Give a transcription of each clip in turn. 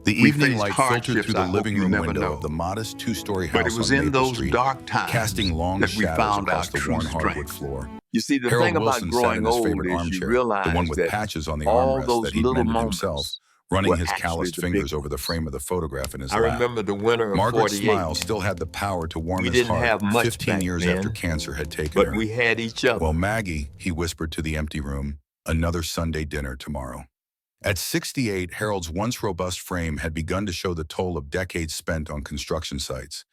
The We evening faced light filtered through hardships the I hope living you room never window of the know. modest two-story But it house was on in Maple those Street, dark casting times long that we shadows found our across the true worn hardwood strength. floor. You see, the Harold thing about Wilson sat in growing his old favorite is you armchair, the one realize with that patches on the all armrest that those he'd little mended himself, moments running were his actually calloused the big fingers over the ones. frame of the photograph in his I lap. remember the winter of Margaret's 48. smile still had the power to warm We his didn't heart have much 15 back years after then, cancer had taken but her. we had each "Well, other. Maggie," he whispered to the empty room, "another Sunday dinner tomorrow." At 68, Harold's once robust frame had begun to show the toll of decades spent on construction sites.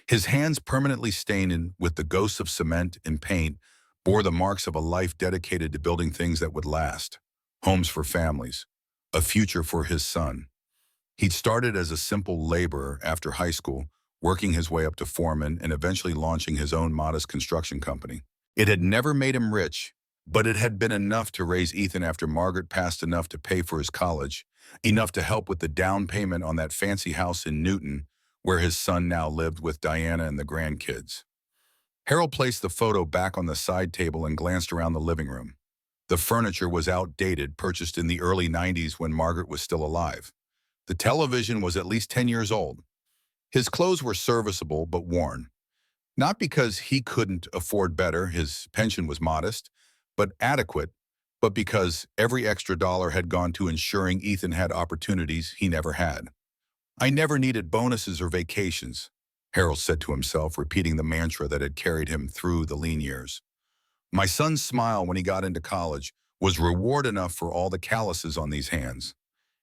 His hands, permanently stained with the ghosts of cement and paint, bore the marks of a life dedicated to building things that would last. Homes for families, a future for his son. He'd started as a simple laborer after high school, working his way up to foreman and eventually launching his own modest construction company. It had never made him rich, but it had been enough to raise Ethan after Margaret passed, enough to pay for his college, enough to help with the down payment on that fancy house in Newton, where his son now lived with Diana and the grandkids. Harold placed the photo back on the side table and glanced around the living room. The furniture was outdated, purchased in the early 90s when Margaret was still alive. The television was at least 10 years old. His clothes were serviceable but worn. Not because he couldn't afford better, his pension was modest, but adequate, but because every extra dollar had gone to ensuring Ethan had opportunities he never had. "I never needed bonuses or vacations," Harold said to himself, repeating the mantra that had carried him through the lean years. "My son's smile when he got into college was reward enough for all the calluses on these hands."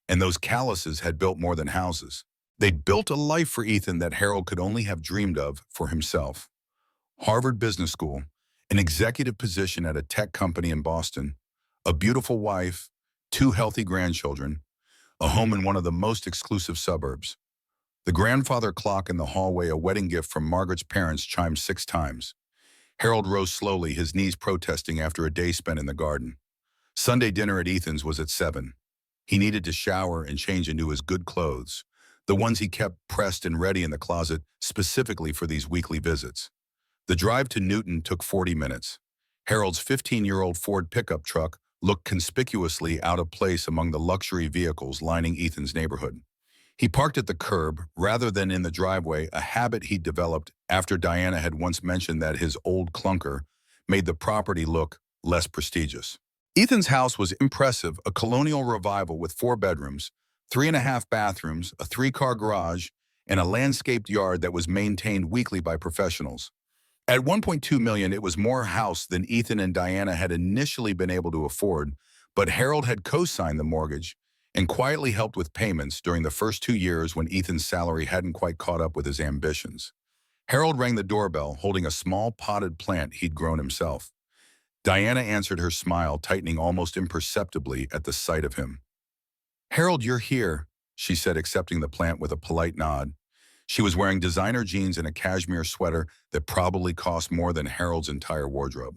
And those calluses had built more than houses. They'd built a life for Ethan that Harold could only have dreamed of for himself. Harvard Business School, an executive position at a tech company in Boston, a beautiful wife, two healthy grandchildren, a home in one of the most exclusive suburbs. The grandfather clock in the hallway, a wedding gift from Margaret's parents, chimed 6 times. Harold rose slowly, his knees protesting after a day spent in the garden. Sunday dinner at Ethan's was at 7. He needed to shower and change into his good clothes, the ones he kept pressed and ready in the closet specifically for these weekly visits. The drive to Newton took 40 minutes. Harold's 15-year-old Ford pickup truck looked conspicuously out of place among the luxury vehicles lining Ethan's neighborhood. He parked at the curb rather than in the driveway, a habit he'd developed after Diana had once mentioned that his old clunker made the property look less prestigious. Ethan's house was impressive, a colonial revival with 4 bedrooms, 3.5 bathrooms, a 3-car garage, and a landscaped yard that was maintained weekly by professionals. At $1.2 million, it was more house than Ethan and Diana had initially been able to afford, but Harold had co-signed the mortgage and quietly helped with payments during the first 2 years when Ethan's salary hadn't quite caught up with his ambitions. Harold rang the doorbell, holding a small potted plant he'd grown himself. Diana answered, her smile tightening almost imperceptibly at the sight of him. "Harold, you're here," she said, accepting the plant with a polite nod. She was wearing designer jeans and a cashmere sweater that probably cost more than Harold's entire wardrobe.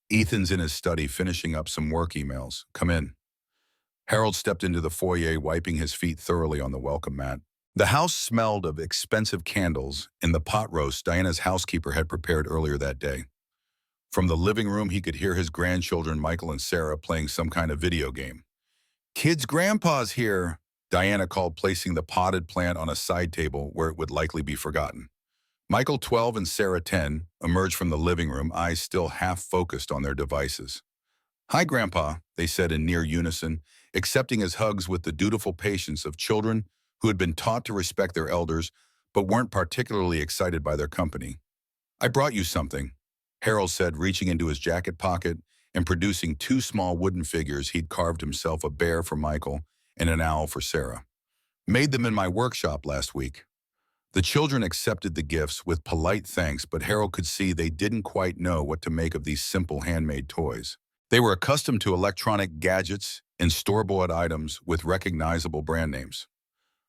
"Ethan's in his study finishing up some work emails. Come in." Harold stepped into the foyer, wiping his feet thoroughly on the welcome mat. The house smelled of expensive candles and the pot roast Diana's housekeeper had prepared earlier that day. From the living room, he could hear his grandchildren, Michael and Sarah, playing some kind of video game. "Kids' grandpa's here," Diana called, placing the potted plant on a side table where it would likely be forgotten. Michael, 12, and Sarah, 10, emerged from the living room, eyes still half focused on their devices. "Hi, Grandpa," they said in near unison, accepting his hugs with the dutiful patience of children who had been taught to respect their elders but weren't particularly excited by their company. "I brought you something," Harold said, reaching into his jacket pocket and producing 2 small wooden figures he'd carved himself, a bear for Michael and an owl for Sarah. "Made them in my workshop last week." The children accepted the gifts with polite thanks, but Harold could see they didn't quite know what to make of these simple handmade toys. They were accustomed to electronic gadgets and store-bought items with recognizable brand names.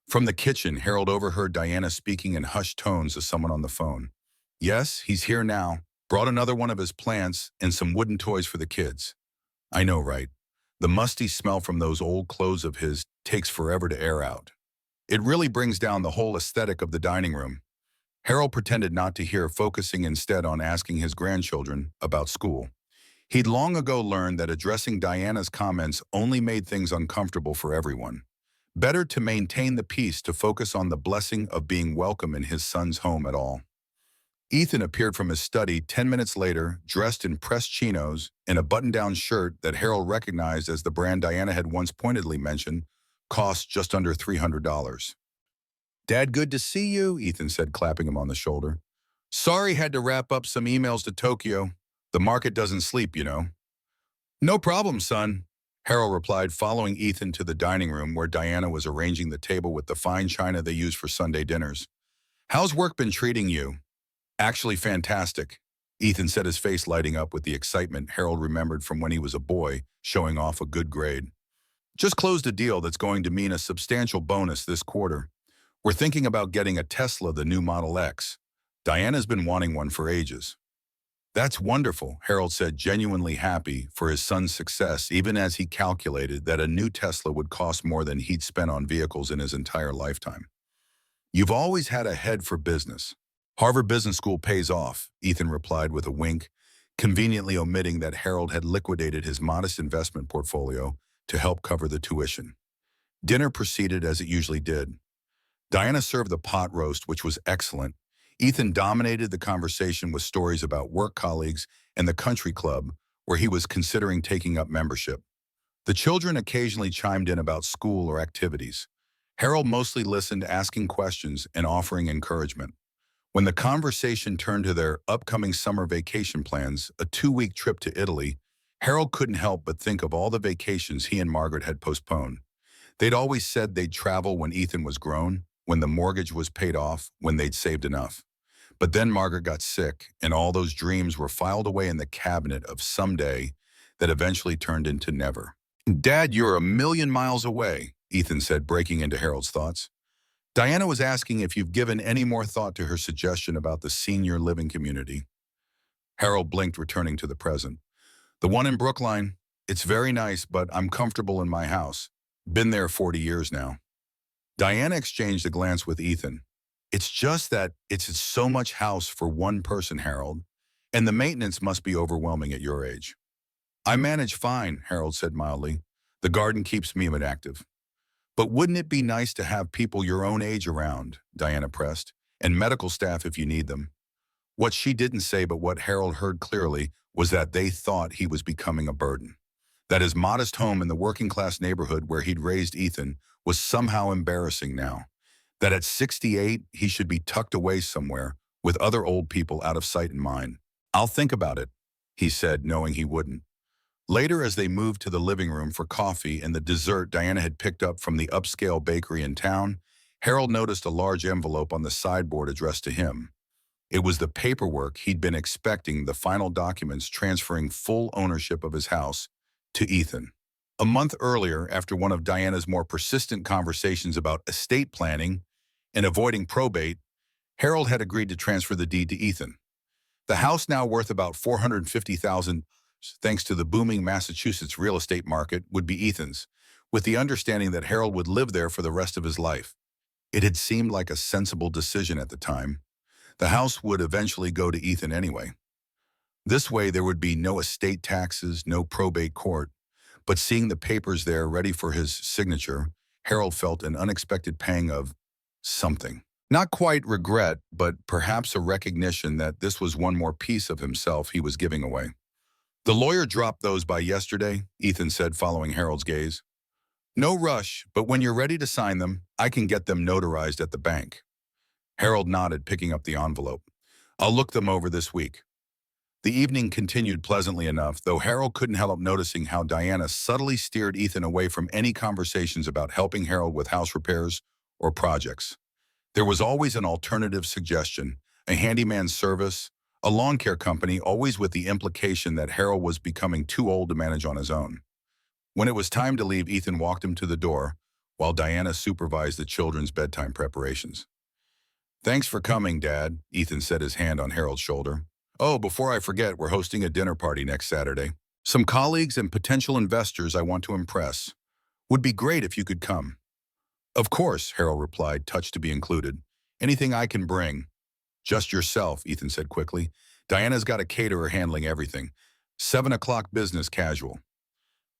From the kitchen, Harold overheard Diana speaking in hushed tones to someone on the phone. "Yes, he's here now. Brought another one of his plants and some wooden toys for the kids." "I know, right? The musty smell from those old clothes of his takes forever to air out. It really brings down the whole aesthetic of the dining room." Harold pretended not to hear, focusing instead on asking his grandchildren about school. He'd long ago learned that addressing Diana's comments only made things uncomfortable for everyone. Better to maintain the peace to focus on the blessing of being welcome in his son's home at all. Ethan appeared from his study 10 minutes later, dressed in pressed chinos and a button-down shirt that Harold recognized as the brand Diana had once pointedly mentioned cost just under $300. "Dad, good to see you," Ethan said, clapping him on the shoulder. "Sorry, had to wrap up some emails to Tokyo. The market doesn't sleep, you know." "No problem, son," Harold replied, following Ethan to the dining room where Diana was arranging the table with the fine china they use for Sunday dinners. "How's work been treating you?" "Actually fantastic," Ethan said, his face lighting up with the excitement Harold remembered from when he was a boy, showing off a good grade. "Just closed a deal that's going to mean a substantial bonus this quarter. We're thinking about getting a Tesla, the new Model X. Diana's been wanting one for ages." "That's wonderful," Harold said, genuinely happy for his son's success, even as he calculated that a new Tesla would cost more than he'd spent on vehicles in his entire lifetime. "You've always had a head for business. Harvard Business School pays off," Ethan replied with a wink, conveniently omitting that Harold had liquidated his modest investment portfolio to help cover the tuition. Dinner proceeded as it usually did. Diana served the pot roast, which was excellent. Ethan dominated the conversation with stories about work colleagues and the country club, where he was considering taking up membership. The children occasionally chimed in about school or activities. Harold mostly listened, asking questions and offering encouragement. When the conversation turned to their upcoming summer vacation plans, a 2-week trip to Italy, Harold couldn't help but think of all the vacations he and Margaret had postponed. They'd always said they'd travel when Ethan was grown, when the mortgage was paid off, when they'd saved enough. But then Margaret got sick, and all those dreams were filed away in the cabinet of someday that eventually turned into never. "Dad, you're a million miles away," Ethan said, breaking into Harold's thoughts. "Diana was asking if you've given any more thought to her suggestion about the senior living community." Harold blinked, returning to the present. "The one in Brookline, it's very nice, but I'm comfortable in my house. Been there 40 years now." Diana exchanged a glance with Ethan. "It's just that it's so much house for one person, Harold, and the maintenance must be overwhelming at your age." "I manage fine," Harold said mildly. "The garden keeps me active." "But wouldn't it be nice to have people your own age around," Diana pressed, "and medical staff if you need them?" What she didn't say, but what Harold heard clearly, was that they thought he was becoming a burden. That his modest home in the working-class neighborhood where he'd raised Ethan was somehow embarrassing now. That at 68, he should be tucked away somewhere, with other old people out of sight and mind. "I'll think about it," he said, knowing he wouldn't. Later, as they moved to the living room for coffee and the dessert Diana had picked up from the upscale bakery in town, Harold noticed a large envelope on the sideboard addressed to him. It was the paperwork he'd been expecting, the final documents transferring full ownership of his house to Ethan. A month earlier, after one of Diana's more persistent conversations about estate planning and avoiding probate, Harold had agreed to transfer the deed to Ethan. The house, now worth about $450,000, thanks to the booming Massachusetts real estate market, would be Ethan's, with the understanding that Harold would live there for the rest of his life. It had seemed like a sensible decision at the time. The house would eventually go to Ethan anyway. This way there would be no estate taxes, no probate court. But seeing the papers there ready for his signature, Harold felt an unexpected pang of something. Not quite regret, but perhaps a recognition that this was one more piece of himself he was giving away. "The lawyer dropped those by yesterday," Ethan said, following Harold's gaze. "No rush, but when you're ready to sign them, I can get them notarized at the bank." Harold nodded, picking up the envelope. "I'll look them over this week." The evening continued pleasantly enough, though Harold couldn't help noticing how Diana subtly steered Ethan away from any conversations about helping Harold with house repairs or projects. There was always an alternative suggestion, a handyman service, a lawn care company, always with the implication that Harold was becoming too old to manage on his own. When it was time to leave, Ethan walked him to the door, while Diana supervised the children's bedtime preparations. "Thanks for coming, Dad," Ethan set his hand on Harold's shoulder. "Oh, before I forget, we're hosting a dinner party next Saturday. Some colleagues and potential investors I want to impress. Would be great if you could come." "Of course," Harold replied, touched to be included. "Anything I can bring." "Just yourself," Ethan said quickly. "Diana's got a caterer handling everything. 7 o'clock business casual."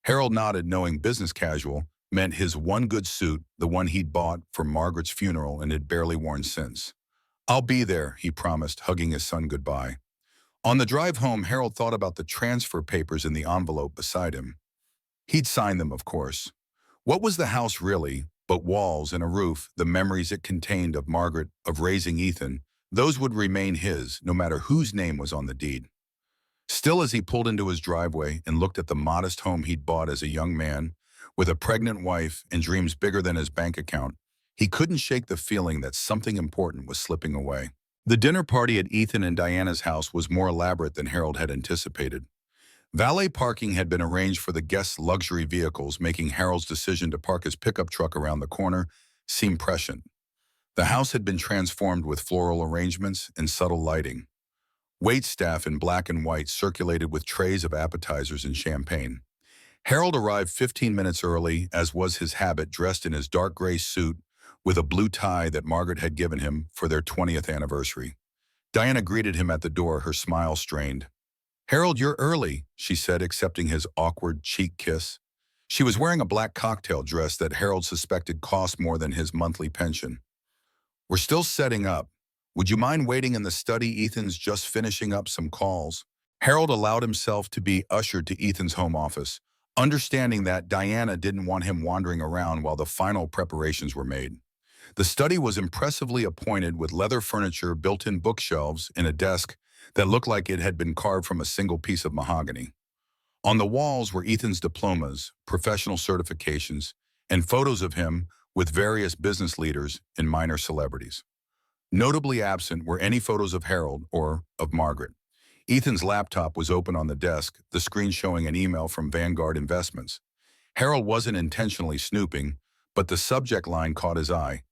Harold nodded, knowing business casual meant his one good suit, the one he'd bought for Margaret's funeral and had barely worn since. "I'll be there," he promised, hugging his son goodbye. On the drive home, Harold thought about the transfer papers in the envelope beside him. He'd signed them, of course. What was the house really, but walls and a roof, the memories it contained of Margaret, of raising Ethan? Those would remain his, no matter whose name was on the deed. Still, as he pulled into his driveway and looked at the modest home he'd bought as a young man, with a pregnant wife and dreams bigger than his bank account, he couldn't shake the feeling that something important was slipping away. The dinner party at Ethan and Diana's house was more elaborate than Harold had anticipated. Valet parking had been arranged for the guests' luxury vehicles, making Harold's decision to park his pickup truck around the corner seem prescient. The house had been transformed with floral arrangements and subtle lighting. Waitstaff in black and white circulated with trays of appetizers and champagne. Harold arrived 15 minutes early, as was his habit, dressed in his dark gray suit with a blue tie that Margaret had given him for their 20th anniversary. Diana greeted him at the door, her smile strained. "Harold, you're early," she said, accepting his awkward cheek kiss. She was wearing a black cocktail dress that Harold suspected cost more than his monthly pension. "We're still setting up. Would you mind waiting in the study? Ethan's just finishing up some calls." Harold allowed himself to be ushered to Ethan's home office, understanding that Diana didn't want him wandering around while the final preparations were made. The study was impressively appointed with leather furniture, built-in bookshelves, and a desk that looked like it had been carved from a single piece of mahogany. On the walls were Ethan's diplomas, professional certifications, and photos of him with various business leaders and minor celebrities. Notably absent were any photos of Harold or of Margaret. Ethan's laptop was open on the desk, the screen showing an email from Vanguard Investments. Harold wasn't intentionally snooping, but the subject line caught his eye.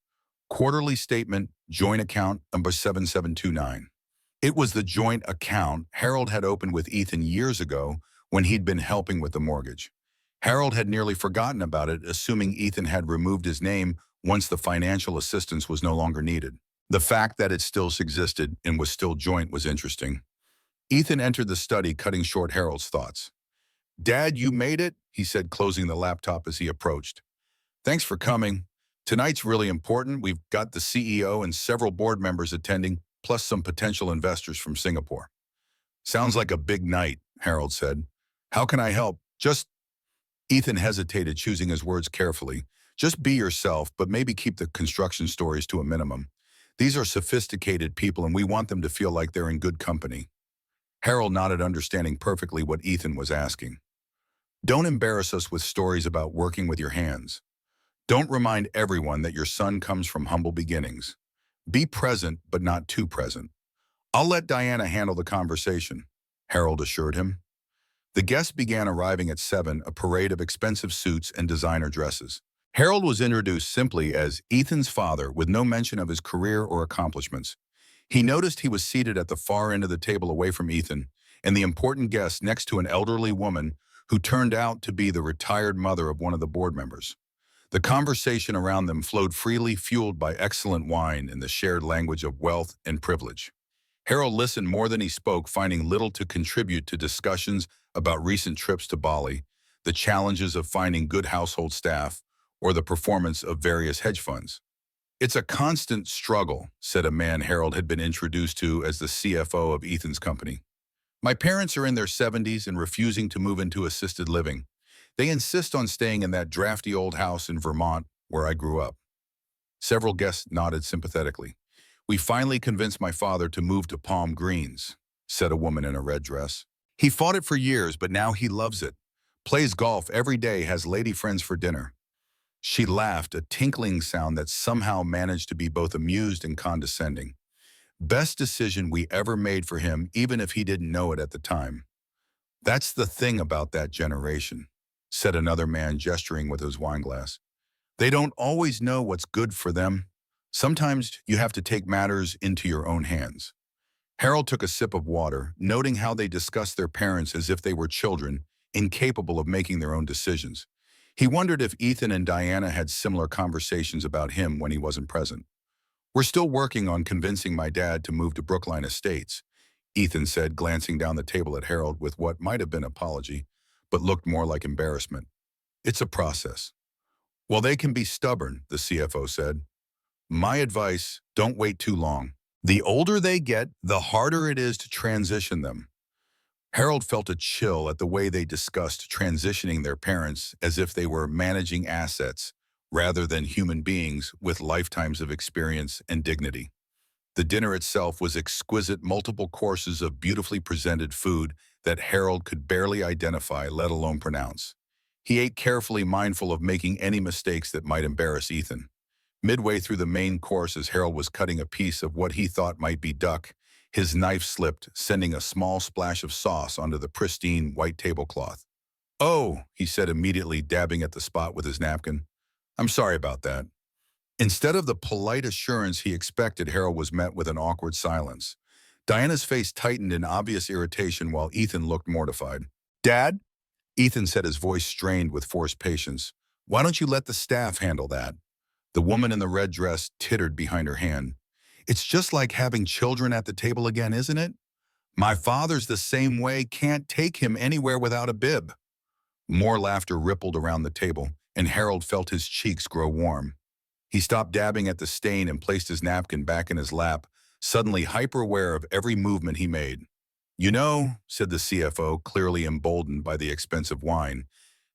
Quarterly statement, joint account number 7729. It was the joint account Harold had opened with Ethan years ago when he'd been helping with the mortgage. Harold had nearly forgotten about it, assuming Ethan had removed his name once the financial assistance was no longer needed. The fact that it still existed and was still joint was interesting. Ethan entered the study, cutting short Harold's thoughts. "Dad, you made it," he said, closing the laptop as he approached. "Thanks for coming. Tonight's really important. We've got the CEO and several board members attending, plus some potential investors from Singapore." "Sounds like a big night," Harold said. "How can I help?" Ethan hesitated, choosing his words carefully. "Just be yourself, but maybe keep the construction stories to a minimum. These are sophisticated people and we want them to feel like they're in good company." Harold nodded, understanding perfectly what Ethan was asking. "Don't embarrass us with stories about working with your hands. Don't remind everyone that your son comes from humble beginnings. Be present, but not too present." "I'll let Diana handle the conversation," Harold assured him. The guests began arriving at 7, a parade of expensive suits and designer dresses. Harold was introduced simply as Ethan's father, with no mention of his career or accomplishments. He noticed he was seated at the far end of the table away from Ethan, and the important guest next to an elderly woman who turned out to be the retired mother of one of the board members. The conversation around them flowed freely, fueled by excellent wine and the shared language of wealth and privilege. Harold listened more than he spoke, finding little to contribute to discussions about recent trips to Bali, the challenges of finding good household staff, or the performance of various hedge funds. "It's a constant struggle," said a man Harold had been introduced to as the CFO of Ethan's company. "My parents are in their 70s and refusing to move into assisted living. They insist on staying in that drafty old house in Vermont where I grew up." Several guests nodded sympathetically. "We finally convinced my father to move to Palm Greens," said a woman in a red dress. "He fought it for years, but now he loves it. Plays golf every day, has lady friends for dinner." She laughed, a tinkling sound that somehow managed to be both amused and condescending. "Best decision we ever made for him, even if he didn't know it at the time." "That's the thing about that generation," said another man, gesturing with his wineglass. "They don't always know what's good for them. Sometimes you have to take matters into your own hands." Harold took a sip of water, noting how they discussed their parents as if they were children, incapable of making their own decisions. He wondered if Ethan and Diana had similar conversations about him when he wasn't present. "We're still working on convincing my dad to move to Brookline Estates," Ethan said, glancing down the table at Harold with what might have been apology, but looked more like embarrassment. "It's a process. Well, they can be stubborn, the CFO said. My advice, don't wait too long. The older they get, the harder it is to transition them. Harold felt a chill at the way they discussed transitioning their parents as if they were managing assets rather than human beings with lifetimes of experience and dignity. The dinner itself was exquisite, multiple courses of beautifully presented food that Harold could barely identify, let alone pronounce. He ate carefully, mindful of making any mistakes that might embarrass Ethan. Midway through the main course, as Harold was cutting a piece of what he thought might be duck, his knife slipped, sending a small splash of sauce onto the pristine white tablecloth. "Oh," he said immediately, dabbing at the spot with his napkin. "I'm sorry about that." Instead of the polite assurance he expected, Harold was met with an awkward silence. Diana's face tightened in obvious irritation while Ethan looked mortified. "Dad?" Ethan said, his voice strained with forced patience. "Why don't you let the staff handle that?" The woman in the red dress tittered behind her hand. "It's just like having children at the table again, isn't it? My father's the same way, can't take him anywhere without a bib." More laughter rippled around the table, and Harold felt his cheeks grow warm. He stopped dabbing at the stain and placed his napkin back in his lap, suddenly hyper-aware of every movement he made. "You know," said the CFO, clearly emboldened by the expensive wine,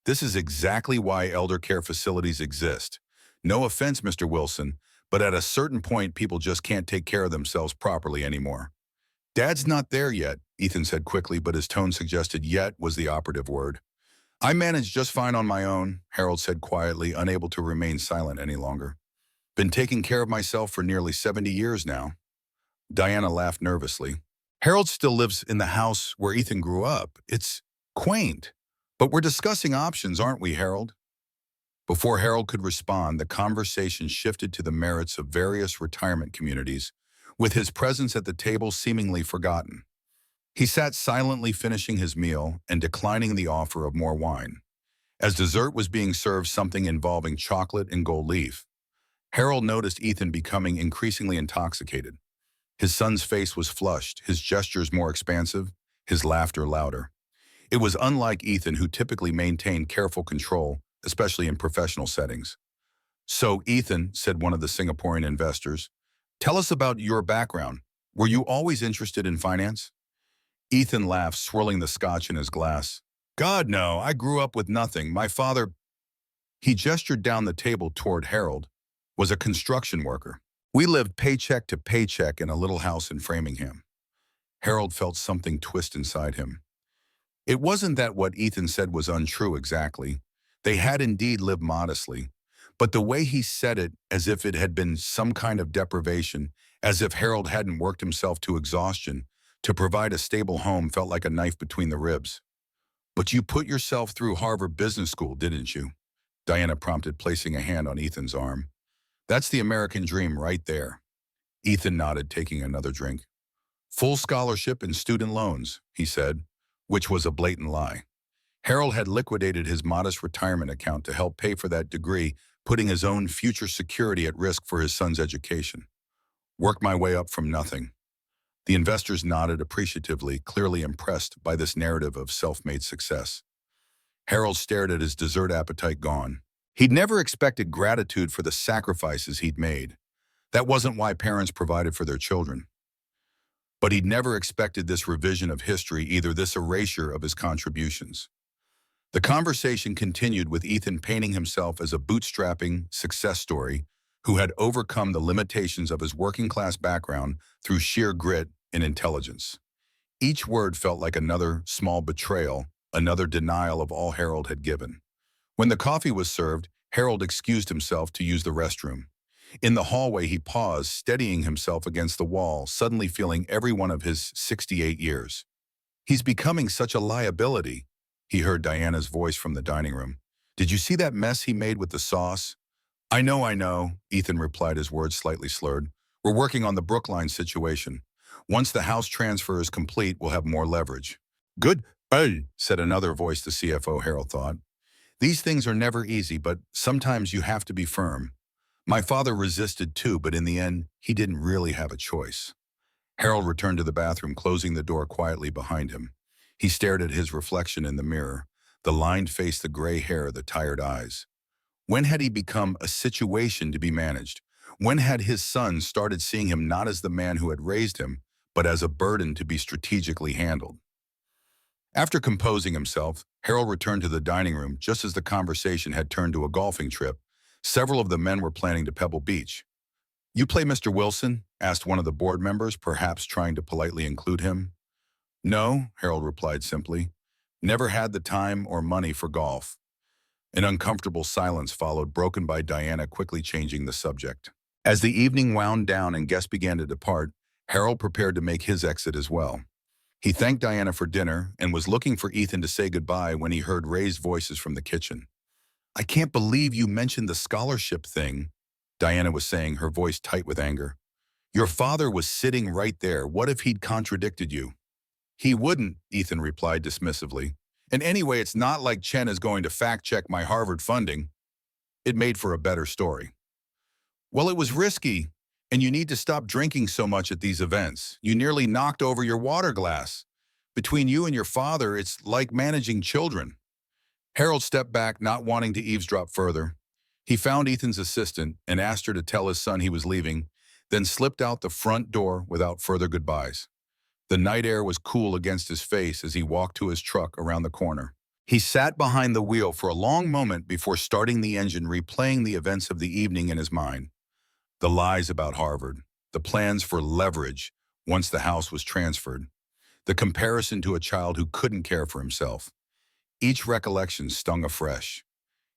"this is exactly why elder care facilities exist. No offense, Mr. Wilson, but at a certain point, people just can't take care of themselves properly anymore." "Dad's not there yet," Ethan said quickly, but his tone suggested yet was the operative word. "I manage just fine on my own," Harold said quietly, unable to remain silent any longer. "Been taking care of myself for nearly 70 years now." Diana laughed nervously. "Harold still lives in the house where Ethan grew up. It's quaint. But we're discussing options, aren't we, Harold?" Before Harold could respond, the conversation shifted to the merits of various retirement communities, with his presence at the table seemingly forgotten. He sat silently finishing his meal and declining the offer of more wine. As dessert was being served, something involving chocolate and gold leaf, Harold noticed Ethan becoming increasingly intoxicated. His son's face was flushed, his gestures more expansive, his laughter louder. It was unlike Ethan, who typically maintained careful control, especially in professional settings. "So, Ethan," said one of the Singaporean investors, "tell us about your background. Were you always interested in finance?" Ethan laughed, swirling the scotch in his glass. "God, no, I grew up with nothing. My father," he gestured down the table toward Harold, "was a construction worker. We lived paycheck to paycheck in a little house in Framingham." Harold felt something twist inside him. It wasn't that what Ethan said was untrue exactly. They had indeed lived modestly. But the way he said it, as if it had been some kind of deprivation, as if Harold hadn't worked himself to exhaustion to provide a stable home, felt like a knife between the ribs. "But you put yourself through Harvard Business School, didn't you?" Diana prompted, placing a hand on Ethan's arm. "That's the American dream right there." Ethan nodded, taking another drink. "Full scholarship and student loans," he said, which was a blatant lie. Harold had liquidated his modest retirement account to help pay for that degree, putting his own future security at risk for his son's education. "Worked my way up from nothing." The investors nodded appreciatively, clearly impressed by this narrative of self-made success. Harold stared at his dessert appetite gone. He'd never expected gratitude for the sacrifices he'd made. That wasn't why parents provided for their children. But he'd never expected this revision of history, either this erasure of his contributions. The conversation continued with Ethan painting himself as a bootstrapping success story who had overcome the limitations of his working-class background through sheer grit and intelligence. Each word felt like another small betrayal, another denial of all Harold had given. When the coffee was served, Harold excused himself to use the restroom. In the hallway, he paused, steadying himself against the wall, suddenly feeling every one of his 68 years. "He's becoming such a liability," he heard Diana's voice from the dining room. "Did you see that mess he made with the sauce?" I know," Ethan replied, his words slightly slurred. "We're working on the Brookline situation. Once the house transfer is complete, we'll have more leverage." "Good," said another voice, the CFO, Harold thought. "These things are never easy, but sometimes you have to be firm. My father resisted too, but in the end, he didn't really have a choice." Harold returned to the bathroom, closing the door quietly behind him. He stared at his reflection in the mirror, the lined face, the gray hair, the tired eyes. When had he become a situation to be managed? When had his son started seeing him not as the man who had raised him, but as a burden to be strategically handled? After composing himself, Harold returned to the dining room just as the conversation had turned to a golfing trip. Several of the men were planning to Pebble Beach. "You play Mr. Wilson?" asked one of the board members, perhaps trying to politely include him. "No," Harold replied simply. "Never had the time or money for golf." An uncomfortable silence followed, broken by Diana quickly changing the subject. As the evening wound down and guests began to depart, Harold prepared to make his exit as well. He thanked Diana for dinner and was looking for Ethan to say goodbye when he heard raised voices from the kitchen. "I can't believe you mentioned the scholarship thing," Diana was saying, her voice tight with anger. "Your father was sitting right there. What if he'd contradicted you?" "He wouldn't," Ethan replied dismissively. "And anyway, it's not like Chen is going to fact-check my Harvard funding." It made for a better story. "Well, it was risky, and you need to stop drinking so much at these events. You nearly knocked over your water glass. Between you and your father, it's like managing children." Harold stepped back, not wanting to eavesdrop further. He found Ethan's assistant and asked her to tell his son he was leaving, then slipped out the front door without further goodbyes. The night air was cool against his face as he walked to his truck around the corner. He sat behind the wheel for a long moment before starting the engine, replaying the events of the evening in his mind. The lies about Harvard, the plans for leverage once the house was transferred, the comparison to a child who couldn't care for himself. Each recollection stung afresh.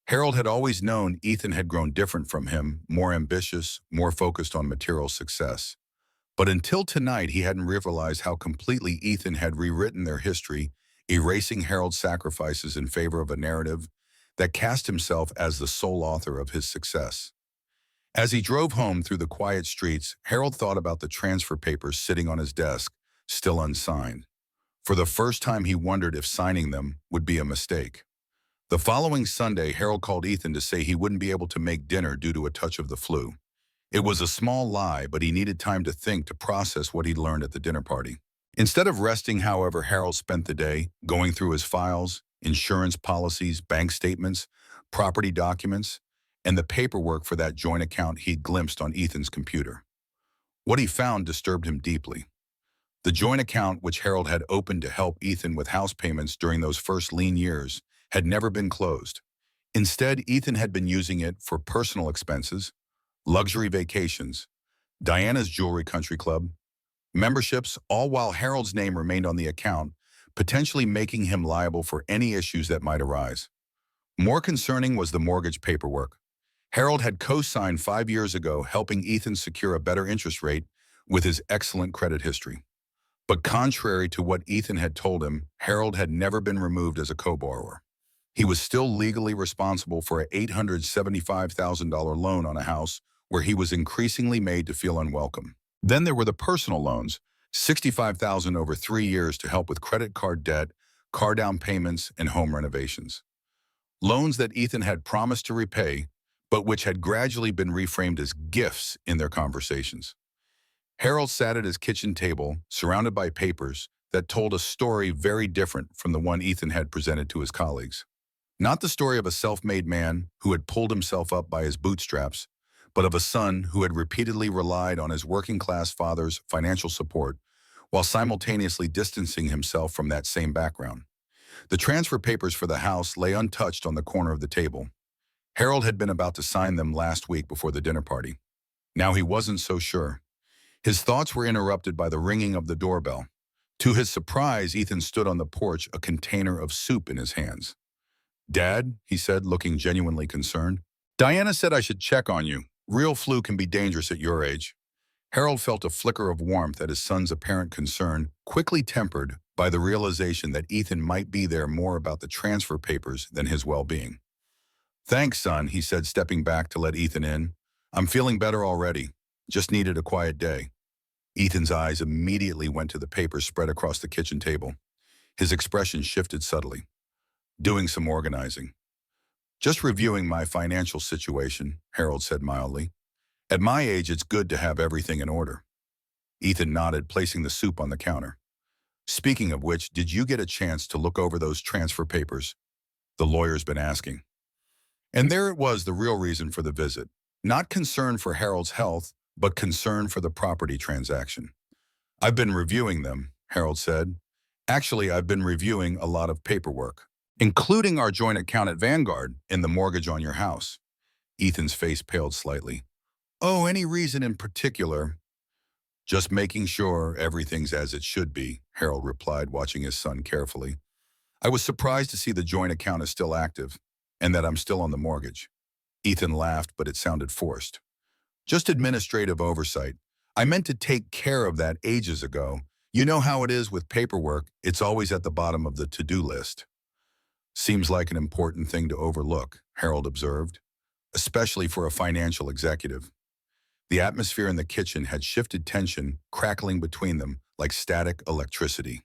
Harold had always known Ethan had grown different from him, more ambitious, more focused on material success. But until tonight, he hadn't realized how completely Ethan had rewritten their history, erasing Harold's sacrifices in favor of a narrative that cast himself as the sole author of his success. As he drove home through the quiet streets, Harold thought about the transfer papers sitting on his desk, still unsigned. For the first time, he wondered if signing them would be a mistake. The following Sunday, Harold called Ethan to say he wouldn't be able to make dinner due to a touch of the flu. It was a small lie, but he needed time to think, to process what he'd learned at the dinner party. Instead of resting, however, Harold spent the day going through his files, insurance policies, bank statements, property documents, and the paperwork for that joint account he'd glimpsed on Ethan's computer. What he found disturbed him deeply. The joint account, which Harold had opened to help Ethan with house payments during those first lean years, had never been closed. Instead, Ethan had been using it for personal expenses, luxury vacations, Diana's Jewelry Country Club, memberships, all while Harold's name remained on the account, potentially making him liable for any issues that might arise. More concerning was the mortgage paperwork. Harold had co-signed 5 years ago, helping Ethan secure a better interest rate with his excellent credit history. But contrary to what Ethan had told him, Harold had never been removed as a co-borrower. He was still legally responsible for an $875,000 loan on a house where he was increasingly made to feel unwelcome. Then there were the personal loans, $65,000 over 3 years to help with credit card debt, car down payments, and home renovations. Loans that Ethan had promised to repay, but which had gradually been reframed as gifts in their conversations. Harold sat at his kitchen table, surrounded by papers that told a story very different from the one Ethan had presented to his colleagues. Not the story of a self-made man who had pulled himself up by his bootstraps, but of a son who had repeatedly relied on his working-class father's financial support while simultaneously distancing himself from that same background. The transfer papers for the house lay untouched on the corner of the table. Harold had been about to sign them last week before the dinner party. Now he wasn't so sure. His thoughts were interrupted by the ringing of the doorbell. To his surprise, Ethan stood on the porch, a container of soup in his hands. "Dad," he said, looking genuinely concerned, "Diana said I should check on you. Real flu can be dangerous at your age." Harold felt a flicker of warmth at his son's apparent concern, quickly tempered by the realization that Ethan might be there more about the transfer papers than his well-being. "Thanks, son," he said, stepping back to let Ethan in. "I'm feeling better already. Just needed a quiet day." Ethan's eyes immediately went to the papers spread across the kitchen table. His expression shifted subtly. "Doing some organizing." "Just reviewing my financial situation," Harold said mildly. "At my age, it's good to have everything in order." Ethan nodded, placing the soup on the counter. "Speaking of which, did you get a chance to look over those transfer papers?" "The lawyer's been asking." And there it was, the real reason for the visit. Not concern for Harold's health, but concern for the property transaction. I've been reviewing them, Harold said. Actually, I've been reviewing a lot of paperwork, including our joint account at Vanguard and the mortgage on your house. Ethan's face paled slightly. Oh, any reason in particular? Just making sure everything's as it should be, Harold replied, watching his son carefully. I was surprised to see the joint account is still active and that I'm still on the mortgage. Ethan laughed, but it sounded forced. Just administrative oversight. I meant to take care of that ages ago. You know how it is with paperwork, it's always at the bottom of the to-do list. Seems like an important thing to overlook, Harold observed, especially for a financial executive. The atmosphere in the kitchen had shifted, tension crackling between them like static electricity.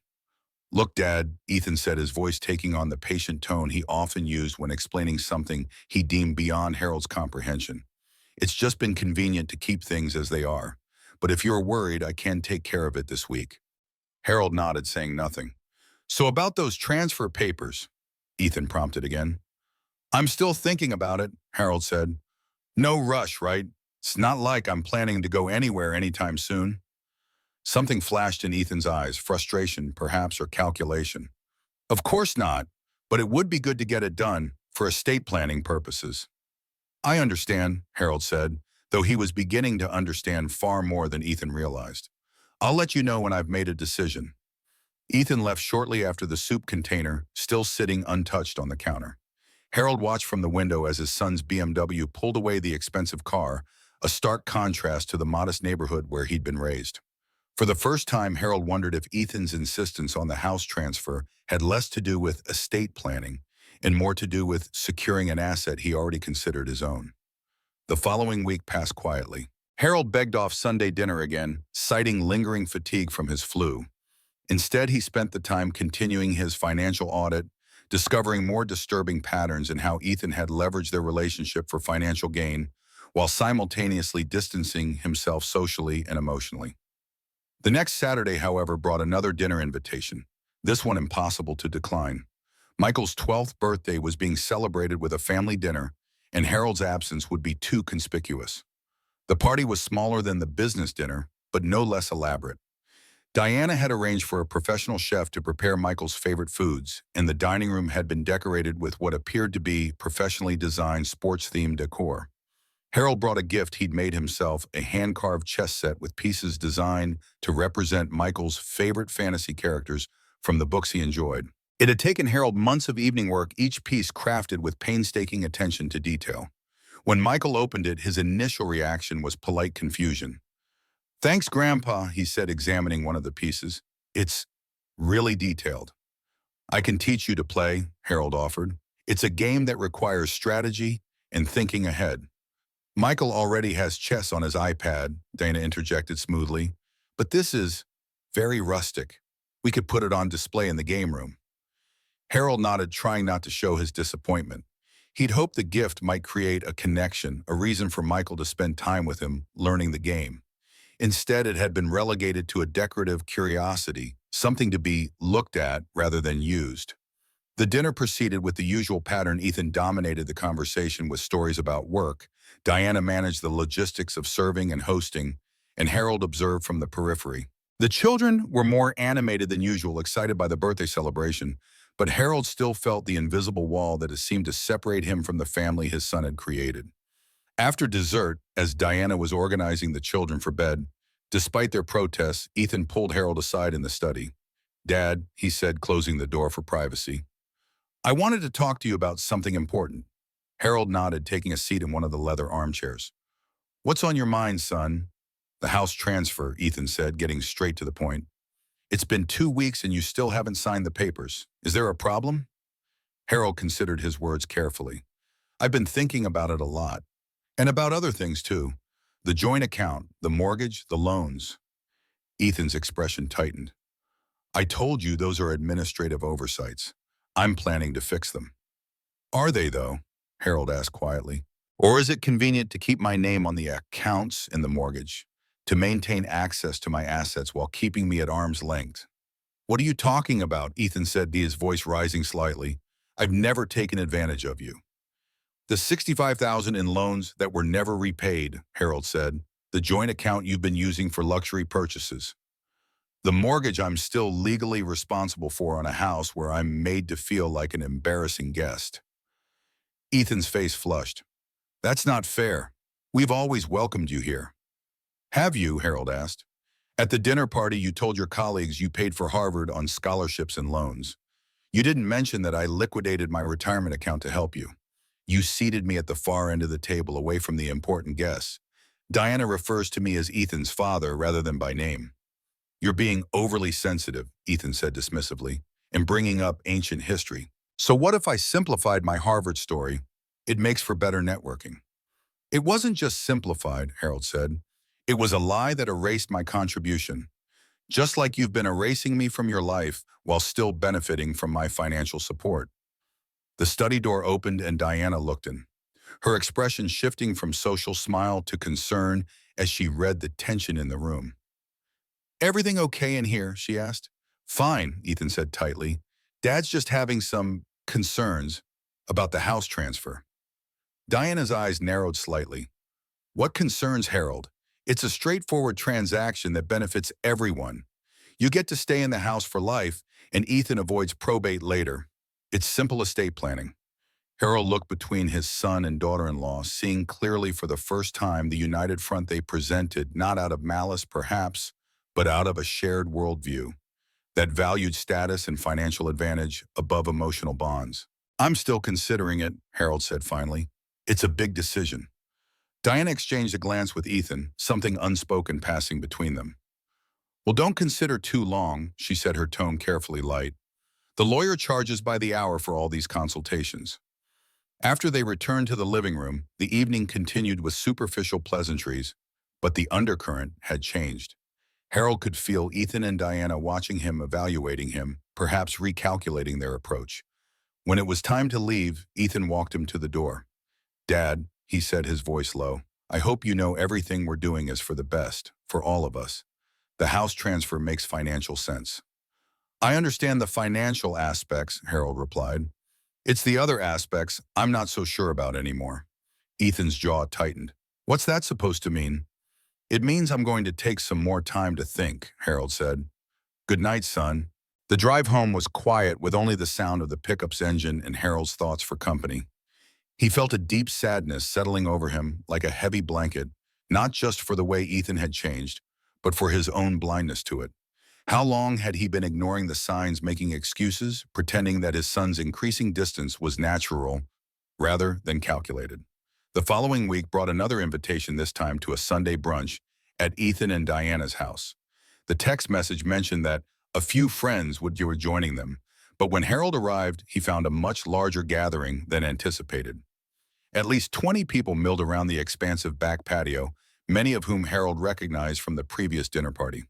Look, Dad, Ethan said, his voice taking on the patient tone he often used when explaining something he deemed beyond Harold's comprehension. It's just been convenient to keep things as they are. But if you're worried, I can take care of it this week. Harold nodded, saying nothing. So about those transfer papers, Ethan prompted again. I'm still thinking about it, Harold said. No rush, right? It's not like I'm planning to go anywhere anytime soon. Something flashed in Ethan's eyes, frustration, perhaps, or calculation. Of course not, but it would be good to get it done for estate planning purposes. I understand, Harold said, though he was beginning to understand far more than Ethan realized. I'll let you know when I've made a decision. Ethan left shortly after the soup container, still sitting untouched on the counter. Harold watched from the window as his son's BMW pulled away the expensive car, a stark contrast to the modest neighborhood where he'd been raised. For the first time, Harold wondered if Ethan's insistence on the house transfer had less to do with estate planning and more to do with securing an asset he already considered his own. The following week passed quietly. Harold begged off Sunday dinner again, citing lingering fatigue from his flu. Instead, he spent the time continuing his financial audit, discovering more disturbing patterns in how Ethan had leveraged their relationship for financial gain, while simultaneously distancing himself socially and emotionally. The next Saturday, however, brought another dinner invitation, this one impossible to decline. Michael's 12th birthday was being celebrated with a family dinner, and Harold's absence would be too conspicuous. The party was smaller than the business dinner, but no less elaborate. Diana had arranged for a professional chef to prepare Michael's favorite foods, and the dining room had been decorated with what appeared to be professionally designed sports-themed decor. Harold brought a gift he'd made himself, a hand-carved chess set with pieces designed to represent Michael's favorite fantasy characters from the books he enjoyed. It had taken Harold months of evening work, each piece crafted with painstaking attention to detail. When Michael opened it, his initial reaction was polite confusion. Thanks, Grandpa, he said, examining one of the pieces. It's really detailed. I can teach you to play, Harold offered. It's a game that requires strategy and thinking ahead. Michael already has chess on his iPad, Dana interjected smoothly. But this is very rustic. We could put it on display in the game room. Harold nodded, trying not to show his disappointment. He'd hoped the gift might create a connection, a reason for Michael to spend time with him, learning the game. Instead, it had been relegated to a decorative curiosity, something to be looked at rather than used. The dinner proceeded with the usual pattern. Ethan dominated the conversation with stories about work. Diana managed the logistics of serving and hosting, and Harold observed from the periphery. The children were more animated than usual, excited by the birthday celebration, but Harold still felt the invisible wall that had seemed to separate him from the family his son had created. After dessert, as Diana was organizing the children for bed, despite their protests, Ethan pulled Harold aside in the study. Dad, he said, closing the door for privacy. I wanted to talk to you about something important. Harold nodded, taking a seat in one of the leather armchairs. What's on your mind, son? The house transfer, Ethan said, getting straight to the point. It's been 2 weeks and you still haven't signed the papers. Is there a problem? Harold considered his words carefully. I've been thinking about it a lot. And about other things, too. The joint account, the mortgage, the loans. Ethan's expression tightened. I told you those are administrative oversights. I'm planning to fix them. Are they, though? Harold asked quietly. Or is it convenient to keep my name on the accounts in the mortgage, to maintain access to my assets while keeping me at arm's length? What are you talking about? Ethan said, his voice rising slightly. I've never taken advantage of you. The $65,000 in loans that were never repaid, Harold said. The joint account you've been using for luxury purchases. The mortgage I'm still legally responsible for on a house where I'm made to feel like an embarrassing guest. Ethan's face flushed. That's not fair. We've always welcomed you here. Have you? Harold asked. At the dinner party, you told your colleagues you paid for Harvard on scholarships and loans. You didn't mention that I liquidated my retirement account to help you. You seated me at the far end of the table away from the important guests. Diana refers to me as Ethan's father rather than by name. You're being overly sensitive, Ethan said dismissively, and bringing up ancient history. So what if I simplified my Harvard story? It makes for better networking. It wasn't just simplified, Harold said. It was a lie that erased my contribution. Just like you've been erasing me from your life while still benefiting from my financial support. The study door opened and Diana looked in, her expression shifting from social smile to concern as she read the tension in the room. Everything okay in here? She asked. Fine, Ethan said tightly. Dad's just having some concerns about the house transfer. Diana's eyes narrowed slightly. What concerns, Harold? It's a straightforward transaction that benefits everyone. You get to stay in the house for life, and Ethan avoids probate later. It's simple estate planning. Harold looked between his son and daughter-in-law, seeing clearly for the first time the united front they presented, not out of malice perhaps, but out of a shared worldview that valued status and financial advantage above emotional bonds. I'm still considering it, Harold said finally. It's a big decision. Diana exchanged a glance with Ethan, something unspoken passing between them. Well, don't consider too long, she said, her tone carefully light. The lawyer charges by the hour for all these consultations. After they returned to the living room, the evening continued with superficial pleasantries, but the undercurrent had changed. Harold could feel Ethan and Diana watching him, evaluating him, perhaps recalculating their approach. When it was time to leave, Ethan walked him to the door. Dad, he said, his voice low, I hope you know everything we're doing is for the best, for all of us. The house transfer makes financial sense. I understand the financial aspects, Harold replied. It's the other aspects I'm not so sure about anymore. Ethan's jaw tightened. What's that supposed to mean? It means I'm going to take some more time to think, Harold said. Good night, son. The drive home was quiet with only the sound of the pickup's engine and Harold's thoughts for company. He felt a deep sadness settling over him like a heavy blanket, not just for the way Ethan had changed, but for his own blindness to it. How long had he been ignoring the signs, making excuses, pretending that his son's increasing distance was natural rather than calculated? The following week brought another invitation, this time to a Sunday brunch at Ethan and Diana's house. The text message mentioned that a few friends would be joining them, but when Harold arrived, he found a much larger gathering than anticipated. At least 20 people milled around the expansive back patio, many of whom Harold recognized from the previous dinner party.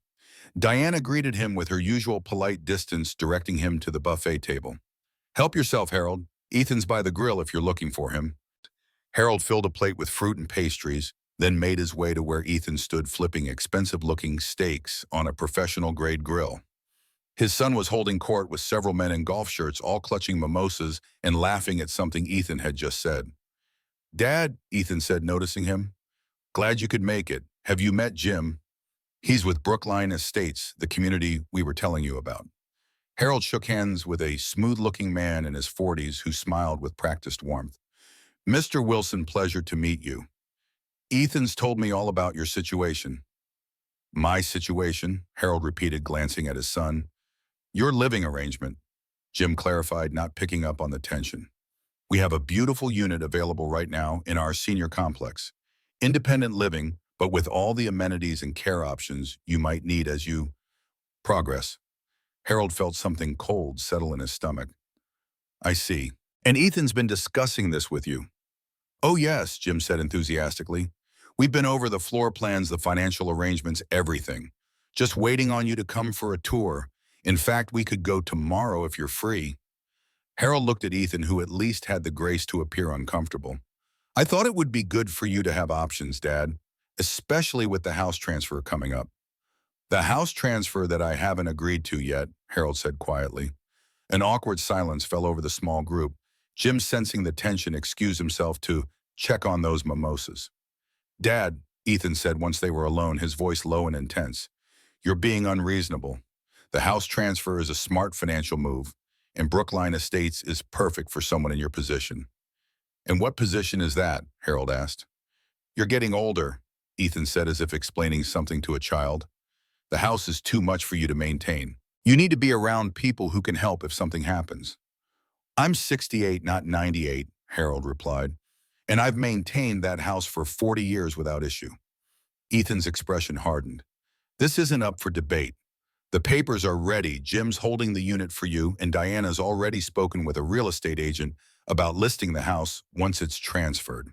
Diana greeted him with her usual polite distance, directing him to the buffet table. Help yourself, Harold. Ethan's by the grill if you're looking for him. Harold filled a plate with fruit and pastries, then made his way to where Ethan stood flipping expensive-looking steaks on a professional-grade grill. His son was holding court with several men in golf shirts, all clutching mimosas and laughing at something Ethan had just said. Dad, Ethan said, noticing him. Glad you could make it. Have you met Jim? He's with Brookline Estates, the community we were telling you about. Harold shook hands with a smooth-looking man in his 40s who smiled with practiced warmth. Mr. Wilson, pleasure to meet you. Ethan's told me all about your situation. My situation, Harold repeated, glancing at his son. Your living arrangement, Jim clarified, not picking up on the tension. We have a beautiful unit available right now in our senior complex. Independent living, but with all the amenities and care options you might need as you progress. Harold felt something cold settle in his stomach. I see. And Ethan's been discussing this with you. Oh yes, Jim said enthusiastically. We've been over the floor plans, the financial arrangements, everything. Just waiting on you to come for a tour. In fact, we could go tomorrow if you're free. Harold looked at Ethan, who at least had the grace to appear uncomfortable. I thought it would be good for you to have options, Dad, especially with the house transfer coming up. The house transfer that I haven't agreed to yet, Harold said quietly. An awkward silence fell over the small group. Jim, sensing the tension, excused himself to check on those mimosas. "Dad," Ethan said once they were alone, his voice low and intense, "you're being unreasonable. The house transfer is a smart financial move, and Brookline Estates is perfect for someone in your position." "And what position is that?" Harold asked. "You're getting older," Ethan said as if explaining something to a child. "The house is too much for you to maintain. You need to be around people who can help if something happens." "I'm 68, not 98, Harold replied, "and I've maintained that house for 40 years without issue." Ethan's expression hardened. "This isn't up for debate. The papers are ready. Jim's holding the unit for you, and Diana's already spoken with a real estate agent about listing the house once it's transferred."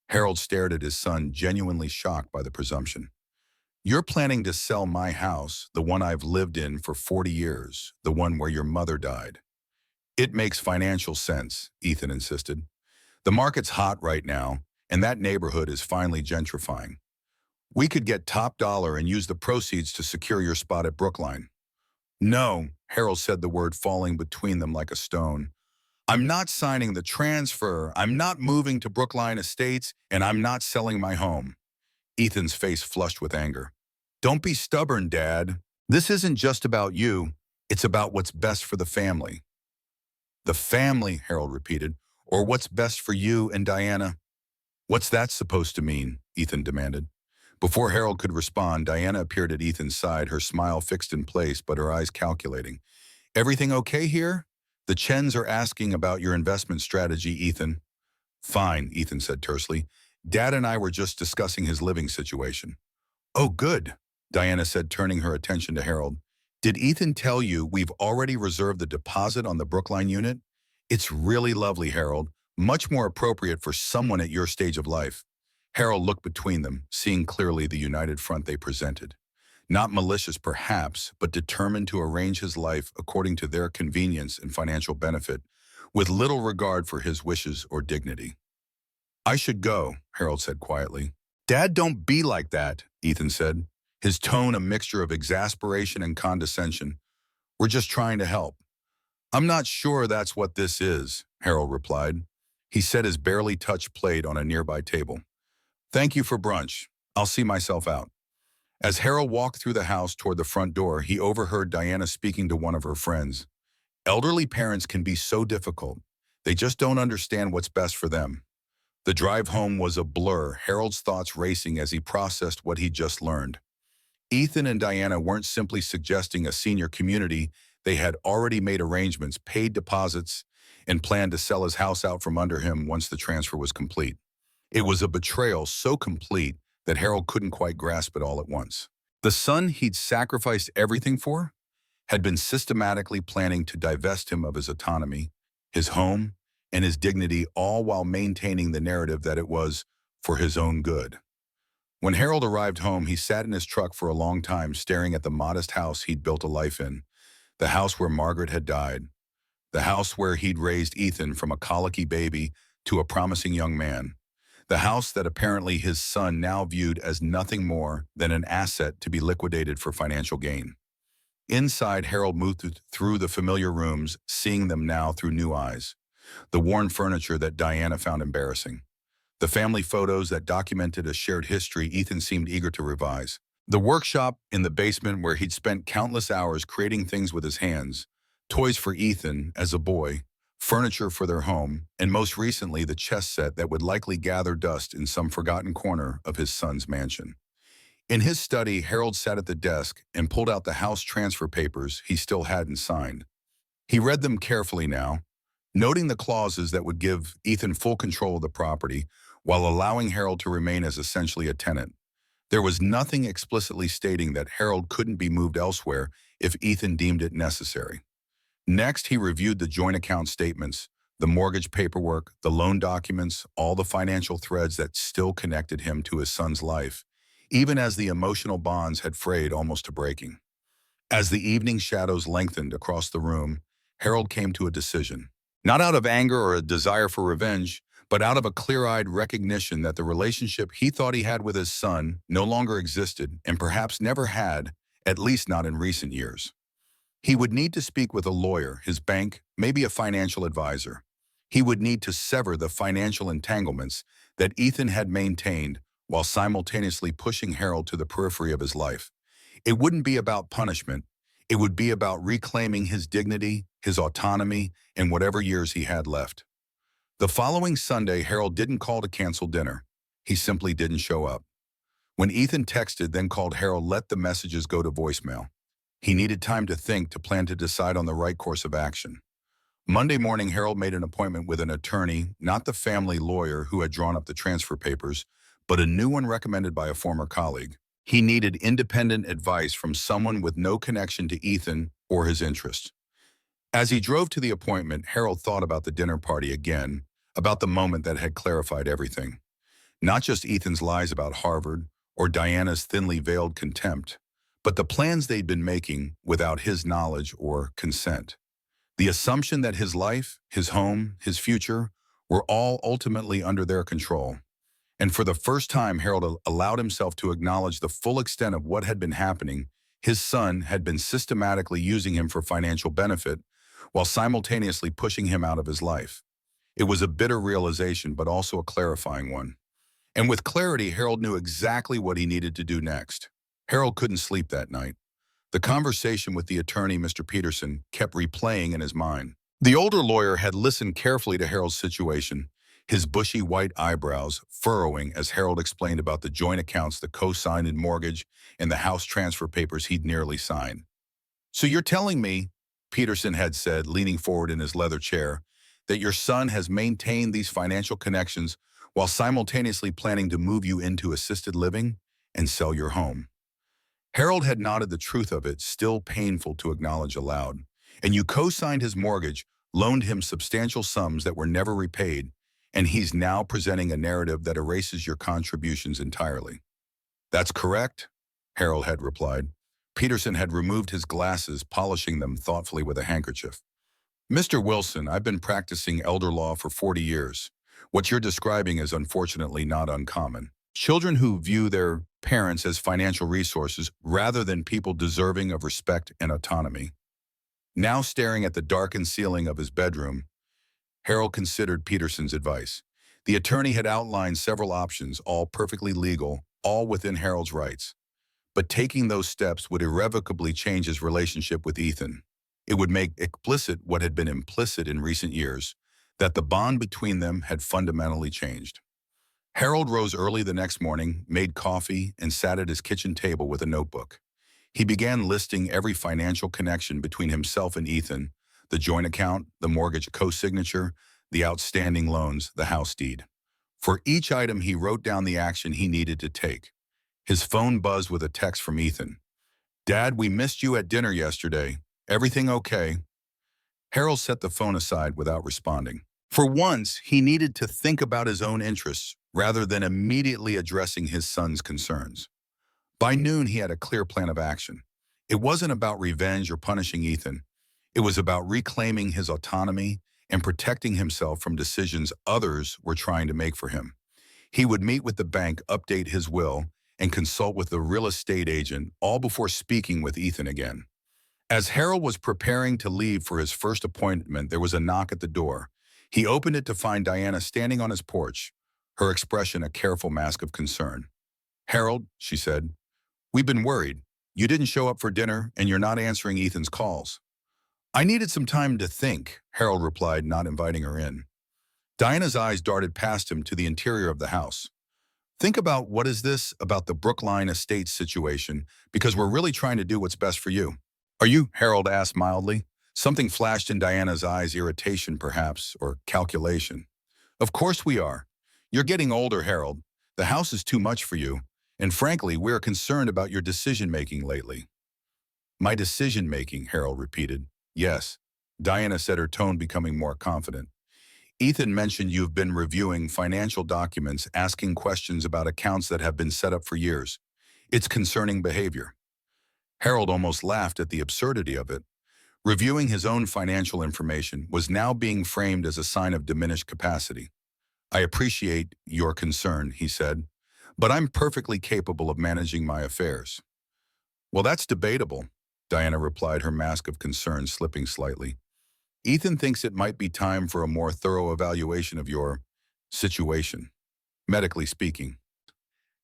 Harold stared at his son, genuinely shocked by the presumption. "You're planning to sell my house, the one I've lived in for 40 years, the one where your mother died?" "It makes financial sense," Ethan insisted. "The market's hot right now, and that neighborhood is finally gentrifying. We could get top dollar and use the proceeds to secure your spot at Brookline." "No," Harold said, the word falling between them like a stone. "I'm not signing the transfer. I'm not moving to Brookline Estates, and I'm not selling my home." Ethan's face flushed with anger. "Don't be stubborn, Dad. This isn't just about you. It's about what's best for the family." "The family," Harold repeated, "or what's best for you and Diana?" "What's that supposed to mean?" Ethan demanded. Before Harold could respond, Diana appeared at Ethan's side, her smile fixed in place but her eyes calculating. "Everything okay here? The Chens are asking about your investment strategy, Ethan." "Fine," Ethan said tersely. "Dad and I were just discussing his living situation." "Oh, good," Diana said, turning her attention to Harold. "Did Ethan tell you we've already reserved the deposit on the Brookline unit? It's really lovely, Harold. Much more appropriate for someone at your stage of life." Harold looked between them, seeing clearly the united front they presented. Not malicious, perhaps, but determined to arrange his life according to their convenience and financial benefit, with little regard for his wishes or dignity. "I should go," Harold said quietly. "Dad, don't be like that," Ethan said, his tone a mixture of exasperation and condescension. "We're just trying to help." "I'm not sure that's what this is," Harold replied. He set his barely touched plate on a nearby table. "Thank you for brunch. I'll see myself out." As Harold walked through the house toward the front door, he overheard Diana speaking to one of her friends. "Elderly parents can be so difficult. They just don't understand what's best for them." The drive home was a blur, Harold's thoughts racing as he processed what he'd just learned. Ethan and Diana weren't simply suggesting a senior community. They had already made arrangements, paid deposits, and planned to sell his house out from under him once the transfer was complete. It was a betrayal so complete that Harold couldn't quite grasp it all at once. The son he'd sacrificed everything for had been systematically planning to divest him of his autonomy, his home, and his dignity, all while maintaining the narrative that it was for his own good. When Harold arrived home, he sat in his truck for a long time, staring at the modest house he'd built a life in, the house where Margaret had died, the house where he'd raised Ethan from a colicky baby to a promising young man, the house that apparently his son now viewed as nothing more than an asset to be liquidated for financial gain. Inside, Harold moved through the familiar rooms, seeing them now through new eyes. The worn furniture that Diana found embarrassing. The family photos that documented a shared history Ethan seemed eager to revise. The workshop in the basement where he'd spent countless hours creating things with his hands. Toys for Ethan as a boy, furniture for their home, and most recently the chess set that would likely gather dust in some forgotten corner of his son's mansion. In his study, Harold sat at the desk and pulled out the house transfer papers he still hadn't signed. He read them carefully now, noting the clauses that would give Ethan full control of the property while allowing Harold to remain as essentially a tenant. There was nothing explicitly stating that Harold couldn't be moved elsewhere if Ethan deemed it necessary. Next, he reviewed the joint account statements, the mortgage paperwork, the loan documents, all the financial threads that still connected him to his son's life, even as the emotional bonds had frayed almost to breaking. As the evening shadows lengthened across the room, Harold came to a decision. Not out of anger or a desire for revenge, but out of a clear-eyed recognition that the relationship he thought he had with his son no longer existed and perhaps never had, at least not in recent years. He would need to speak with a lawyer, his bank, maybe a financial advisor. He would need to sever the financial entanglements that Ethan had maintained while simultaneously pushing Harold to the periphery of his life. It wouldn't be about punishment. It would be about reclaiming his dignity, his autonomy, and whatever years he had left. The following Sunday, Harold didn't call to cancel dinner. He simply didn't show up. When Ethan texted, then called, Harold let the messages go to voicemail. He needed time to think, to plan, to decide on the right course of action. Monday morning, Harold made an appointment with an attorney, not the family lawyer who had drawn up the transfer papers, but a new one recommended by a former colleague. He needed independent advice from someone with no connection to Ethan or his interests. As he drove to the appointment, Harold thought about the dinner party again, about the moment that had clarified everything. Not just Ethan's lies about Harvard or Diana's thinly veiled contempt, but the plans they'd been making without his knowledge or consent. The assumption that his life, his home, his future were all ultimately under their control. And for the first time, Harold allowed himself to acknowledge the full extent of what had been happening. His son had been systematically using him for financial benefit while simultaneously pushing him out of his life. It was a bitter realization, but also a clarifying one. And with clarity, Harold knew exactly what he needed to do next. Harold couldn't sleep that night. The conversation with the attorney, Mr. Peterson, kept replaying in his mind. The older lawyer had listened carefully to Harold's situation, his bushy white eyebrows furrowing as Harold explained about the joint accounts, the co-signed mortgage, and the house transfer papers he'd nearly signed. "So you're telling me," Peterson had said, leaning forward in his leather chair, "that your son has maintained these financial connections while simultaneously planning to move you into assisted living and sell your home?" Harold had nodded, the truth of it still painful to acknowledge aloud. "And you co-signed his mortgage, loaned him substantial sums that were never repaid, and he's now presenting a narrative that erases your contributions entirely." "That's correct," Harold had replied. Peterson had removed his glasses, polishing them thoughtfully with a handkerchief. "Mr. Wilson, I've been practicing elder law for 40 years. What you're describing is unfortunately not uncommon. Children who view their parents as financial resources rather than people deserving of respect and autonomy." Now staring at the darkened ceiling of his bedroom, Harold considered Peterson's advice. The attorney had outlined several options, all perfectly legal, all within Harold's rights. But taking those steps would irrevocably change his relationship with Ethan. It would make explicit what had been implicit in recent years, that the bond between them had fundamentally changed. Harold rose early the next morning, made coffee, and sat at his kitchen table with a notebook. He began listing every financial connection between himself and Ethan: the joint account, the mortgage co-signature, the outstanding loans, the house deed. For each item, he wrote down the action he needed to take. His phone buzzed with a text from Ethan. "Dad, we missed you at dinner yesterday. Everything okay?" Harold set the phone aside without responding. For once, he needed to think about his own interests rather than immediately addressing his son's concerns. By noon, he had a clear plan of action. It wasn't about revenge or punishing Ethan. It was about reclaiming his autonomy and protecting himself from decisions others were trying to make for him. He would meet with the bank, update his will, and consult with the real estate agent, all before speaking with Ethan again. As Harold was preparing to leave for his first appointment, there was a knock at the door. He opened it to find Diana standing on his porch, her expression a careful mask of concern. "Harold," she said, "we've been worried. You didn't show up for dinner, and you're not answering Ethan's calls." "I needed some time to think," Harold replied, not inviting her in. Diana's eyes darted past him to the interior of the house. "Think about what is this about the Brookline Estates situation, because we're really trying to do what's best for you." "Are you?" Harold asked mildly. Something flashed in Diana's eyes, irritation perhaps, or calculation. "Of course we are. You're getting older, Harold. The house is too much for you, and frankly, we are concerned about your decision-making lately." "My decision-making," Harold repeated. "Yes," Diana said, her tone becoming more confident. "Ethan mentioned you've been reviewing financial documents, asking questions about accounts that have been set up for years. It's concerning behavior." Harold almost laughed at the absurdity of it. Reviewing his own financial information was now being framed as a sign of diminished capacity. "I appreciate your concern," he said, "but I'm perfectly capable of managing my affairs." "Well, that's debatable," Diana replied, her mask of concern slipping slightly. Ethan thinks it might be time for a more thorough evaluation of your situation, medically speaking.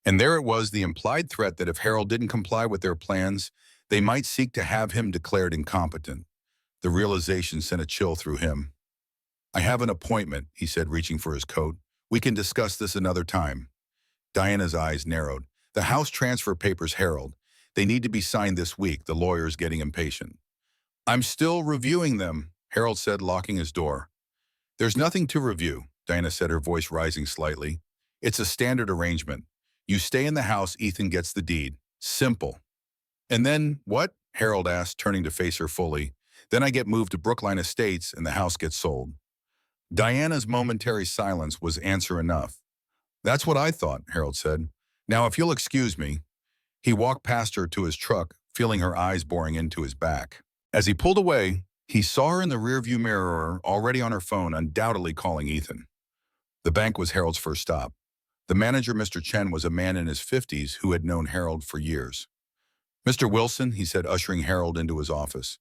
And there it was, the implied threat that if Harold didn't comply with their plans, they might seek to have him declared incompetent. The realization sent a chill through him. "I have an appointment," he said, reaching for his coat. "We can discuss this another time." Diana's eyes narrowed. "The house transfer papers, Harold. They need to be signed this week." The lawyer's getting impatient. "I'm still reviewing them," Harold said, locking his door. "There's nothing to review," Diana said, her voice rising slightly. "It's a standard arrangement. You stay in the house, Ethan gets the deed. Simple." "And then what?" Harold asked, turning to face her fully. "Then I get moved to Brookline Estates and the house gets sold." Diana's momentary silence was answer enough. "That's what I thought," Harold said. "Now, if you'll excuse me." He walked past her to his truck, feeling her eyes boring into his back. As he pulled away, he saw her in the rearview mirror, already on her phone, undoubtedly calling Ethan. The bank was Harold's first stop. The manager, Mr. Chen, was a man in his 50s who had known Harold for years. "Mr. Wilson," he said, ushering Harold into his office.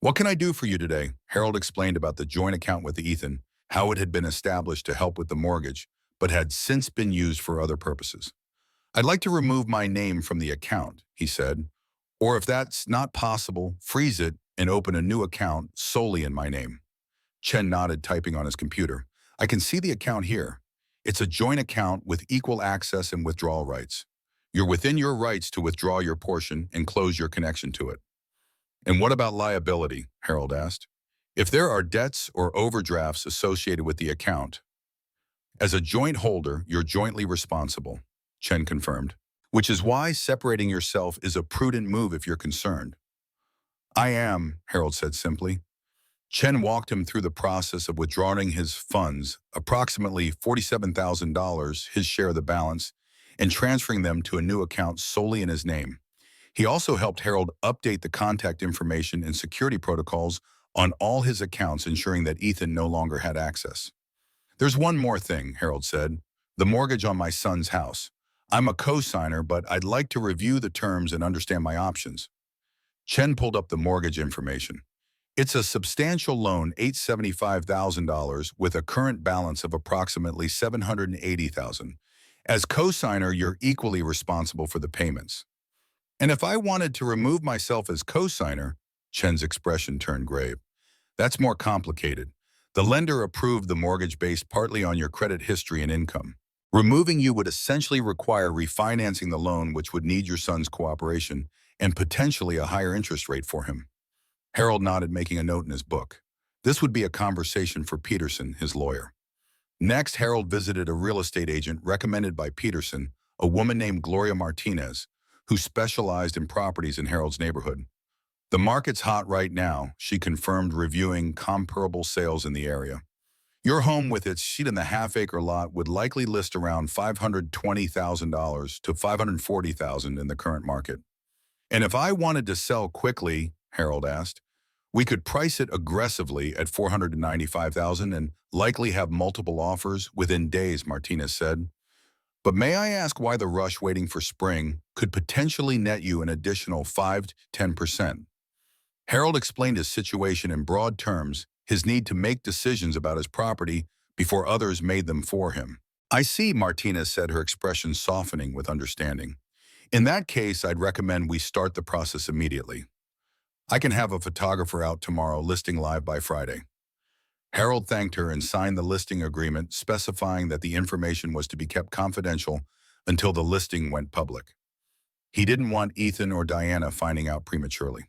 "What can I do for you today?" Harold explained about the joint account with Ethan, how it had been established to help with the mortgage, but had since been used for other purposes. "I'd like to remove my name from the account," he said. "Or if that's not possible, freeze it and open a new account solely in my name." Chen nodded, typing on his computer. "I can see the account here. It's a joint account with equal access and withdrawal rights. You're within your rights to withdraw your portion and close your connection to it." "And what about liability?" Harold asked. "If there are debts or overdrafts associated with the account." "As a joint holder, you're jointly responsible," Chen confirmed. "Which is why separating yourself is a prudent move if you're concerned." "I am," Harold said simply. Chen walked him through the process of withdrawing his funds, approximately $47,000, his share of the balance, and transferring them to a new account solely in his name. He also helped Harold update the contact information and security protocols on all his accounts, ensuring that Ethan no longer had access. "There's one more thing," Harold said. "The mortgage on my son's house. I'm a co-signer, but I'd like to review the terms and understand my options." Chen pulled up the mortgage information. "It's a substantial loan, $875,000, with a current balance of approximately $780,000. As co-signer, you're equally responsible for the payments." "And if I wanted to remove myself as co-signer," Chen's expression turned grave. "That's more complicated. The lender approved the mortgage based partly on your credit history and income. Removing you would essentially require refinancing the loan, which would need your son's cooperation and potentially a higher interest rate for him." Harold nodded, making a note in his book. This would be a conversation for Peterson, his lawyer. Next, Harold visited a real estate agent recommended by Peterson, a woman named Gloria Martinez, who specialized in properties in Harold's neighborhood. "The market's hot right now," she confirmed, reviewing comparable sales in the area. "Your home with its sheet-and-a-half-acre lot would likely list around $520,000 to $540,000 in the current market." "And if I wanted to sell quickly," Harold asked, "we could price it aggressively at $495,000 and likely have multiple offers within days," Martinez said. "But may I ask why the rush waiting for spring could potentially net you an additional 5 to 10%? Harold explained his situation in broad terms, his need to make decisions about his property before others made them for him. "I see," Martinez said, her expression softening with understanding. "In that case, I'd recommend we start the process immediately. I can have a photographer out tomorrow, listing live by Friday." Harold thanked her and signed the listing agreement, specifying that the information was to be kept confidential until the listing went public. He didn't want Ethan or Diana finding out prematurely.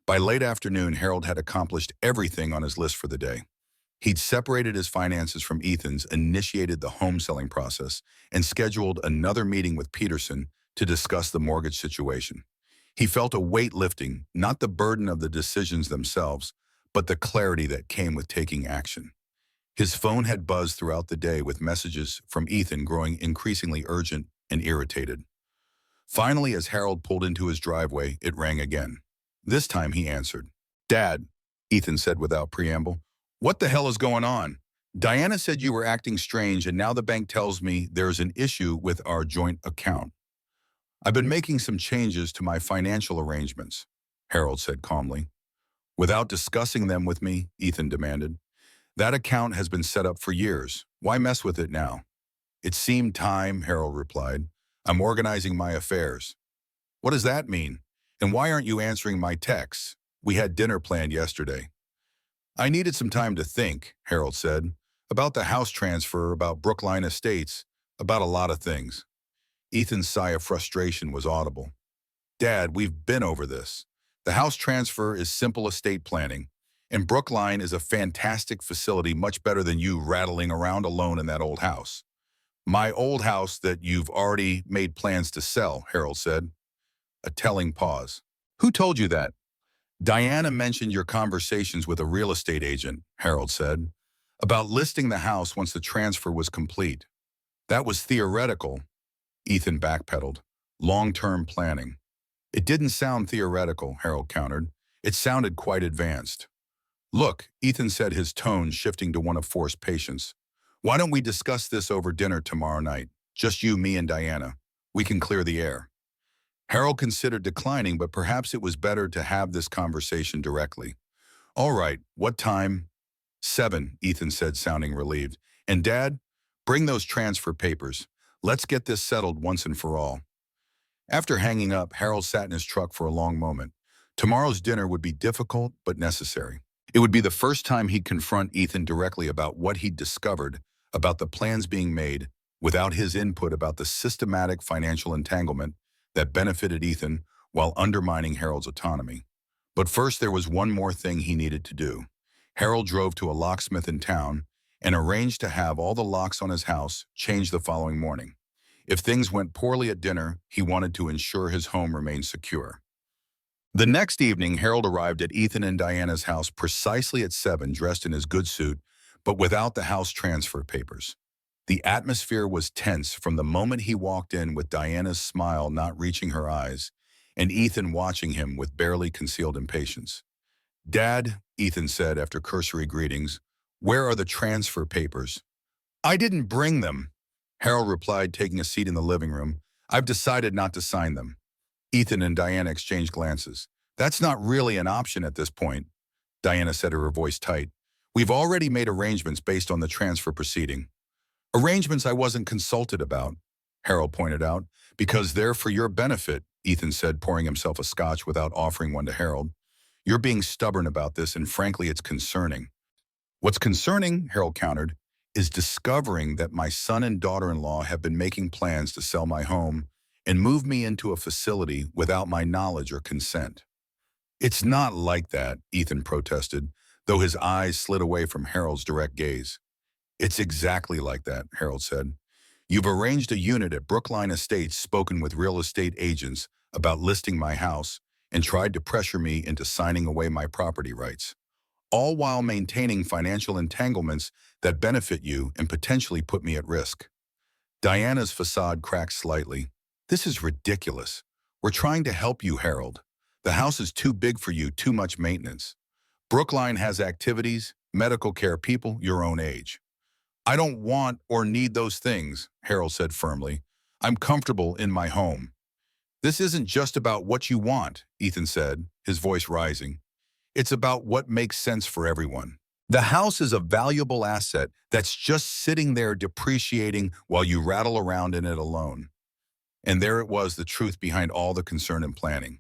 By late afternoon, Harold had accomplished everything on his list for the day. He'd separated his finances from Ethan's, initiated the home selling process, and scheduled another meeting with Peterson to discuss the mortgage situation. He felt a weight lifting, not the burden of the decisions themselves, but the clarity that came with taking action. His phone had buzzed throughout the day, with messages from Ethan growing increasingly urgent and irritated. Finally, as Harold pulled into his driveway, it rang again. This time he answered. "Dad," Ethan said without preamble, "what the hell is going on? Diana said you were acting strange, and now the bank tells me there's an issue with our joint account." "I've been making some changes to my financial arrangements," Harold said calmly. Without discussing them with me, Ethan demanded. That account has been set up for years. Why mess with it now? It seemed time, Harold replied. I'm organizing my affairs. What does that mean? And why aren't you answering my texts? We had dinner planned yesterday. I needed some time to think, Harold said, about the house transfer, about Brookline Estates, about a lot of things. Ethan's sigh of frustration was audible. Dad, we've been over this. The house transfer is simple estate planning, and Brookline is a fantastic facility, much better than you rattling around alone in that old house. My old house that you've already made plans to sell, Harold said. A telling pause. Who told you that? Diana mentioned your conversations with a real estate agent, Harold said, about listing the house once the transfer was complete. That was theoretical, Ethan backpedaled. Long-term planning. It didn't sound theoretical, Harold countered. It sounded quite advanced. Look, Ethan said, his tone shifting to one of forced patience. Why don't we discuss this over dinner tomorrow night? Just you, me, and Diana. We can clear the air. Harold considered declining, but perhaps it was better to have this conversation directly. All right, what time? 7, Ethan said, sounding relieved. And Dad, bring those transfer papers. Let's get this settled once and for all. After hanging up, Harold sat in his truck for a long moment. Tomorrow's dinner would be difficult, but necessary. It would be the first time he'd confront Ethan directly about what he'd discovered, about the plans being made, without his input about the systematic financial entanglement that benefited Ethan while undermining Harold's autonomy. But first, there was one more thing he needed to do. Harold drove to a locksmith in town and arranged to have all the locks on his house changed the following morning. If things went poorly at dinner, he wanted to ensure his home remained secure. The next evening, Harold arrived at Ethan and Diana's house precisely at 7, dressed in his good suit, but without the house transfer papers. The atmosphere was tense from the moment he walked in, with Diana's smile not reaching her eyes, and Ethan watching him with barely concealed impatience. Dad, Ethan said after cursory greetings, where are the transfer papers? I didn't bring them, Harold replied, taking a seat in the living room. I've decided not to sign them. Ethan and Diana exchanged glances. That's not really an option at this point, Diana said, her voice tight. We've already made arrangements based on the transfer proceeding. Arrangements I wasn't consulted about, Harold pointed out. Because they're for your benefit, Ethan said, pouring himself a scotch without offering one to Harold. You're being stubborn about this, and frankly, it's concerning. What's concerning, Harold countered, is discovering that my son and daughter-in-law have been making plans to sell my home and move me into a facility without my knowledge or consent. It's not like that, Ethan protested, though his eyes slid away from Harold's direct gaze. It's exactly like that, Harold said. You've arranged a unit at Brookline Estates, spoken with real estate agents about listing my house, and tried to pressure me into signing away my property rights, all while maintaining financial entanglements that benefit you and potentially put me at risk. Diana's facade cracked slightly. This is ridiculous. We're trying to help you, Harold. The house is too big for you, too much maintenance. Brookline has activities, medical care, people your own age. I don't want or need those things, Harold said firmly. I'm comfortable in my home. This isn't just about what you want, Ethan said, his voice rising. It's about what makes sense for everyone. The house is a valuable asset that's just sitting there depreciating while you rattle around in it alone. And there it was, the truth behind all the concern and planning.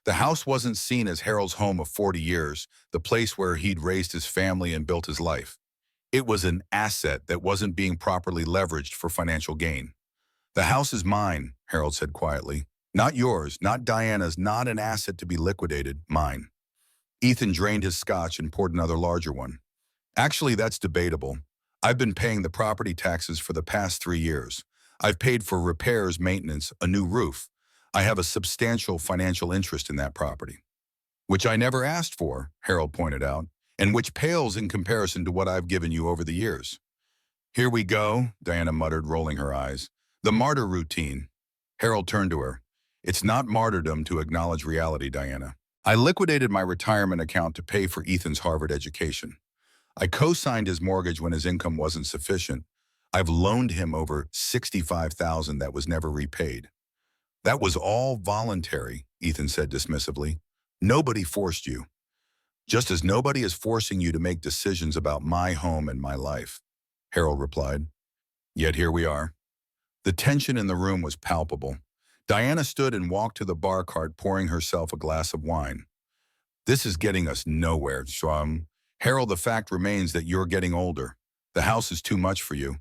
The house wasn't seen as Harold's home of 40 years, the place where he'd raised his family and built his life. It was an asset that wasn't being properly leveraged for financial gain. The house is mine, Harold said quietly. Not yours, not Diana's, not an asset to be liquidated, mine. Ethan drained his scotch and poured another larger one. Actually, that's debatable. I've been paying the property taxes for the past 3 years. I've paid for repairs, maintenance, a new roof. I have a substantial financial interest in that property. Which I never asked for, Harold pointed out, and which pales in comparison to what I've given you over the years. Here we go, Diana muttered, rolling her eyes. The martyr routine. Harold turned to her. It's not martyrdom to acknowledge reality, Diana. I liquidated my retirement account to pay for Ethan's Harvard education. I co-signed his mortgage when his income wasn't sufficient. I've loaned him over $65,000 that was never repaid. That was all voluntary, Ethan said dismissively. Nobody forced you. Just as nobody is forcing you to make decisions about my home and my life, Harold replied. Yet here we are. The tension in the room was palpable. Diana stood and walked to the bar cart, pouring herself a glass of wine. This is getting us nowhere, Strom. Harold, the fact remains that you're getting older. The house is too much for you.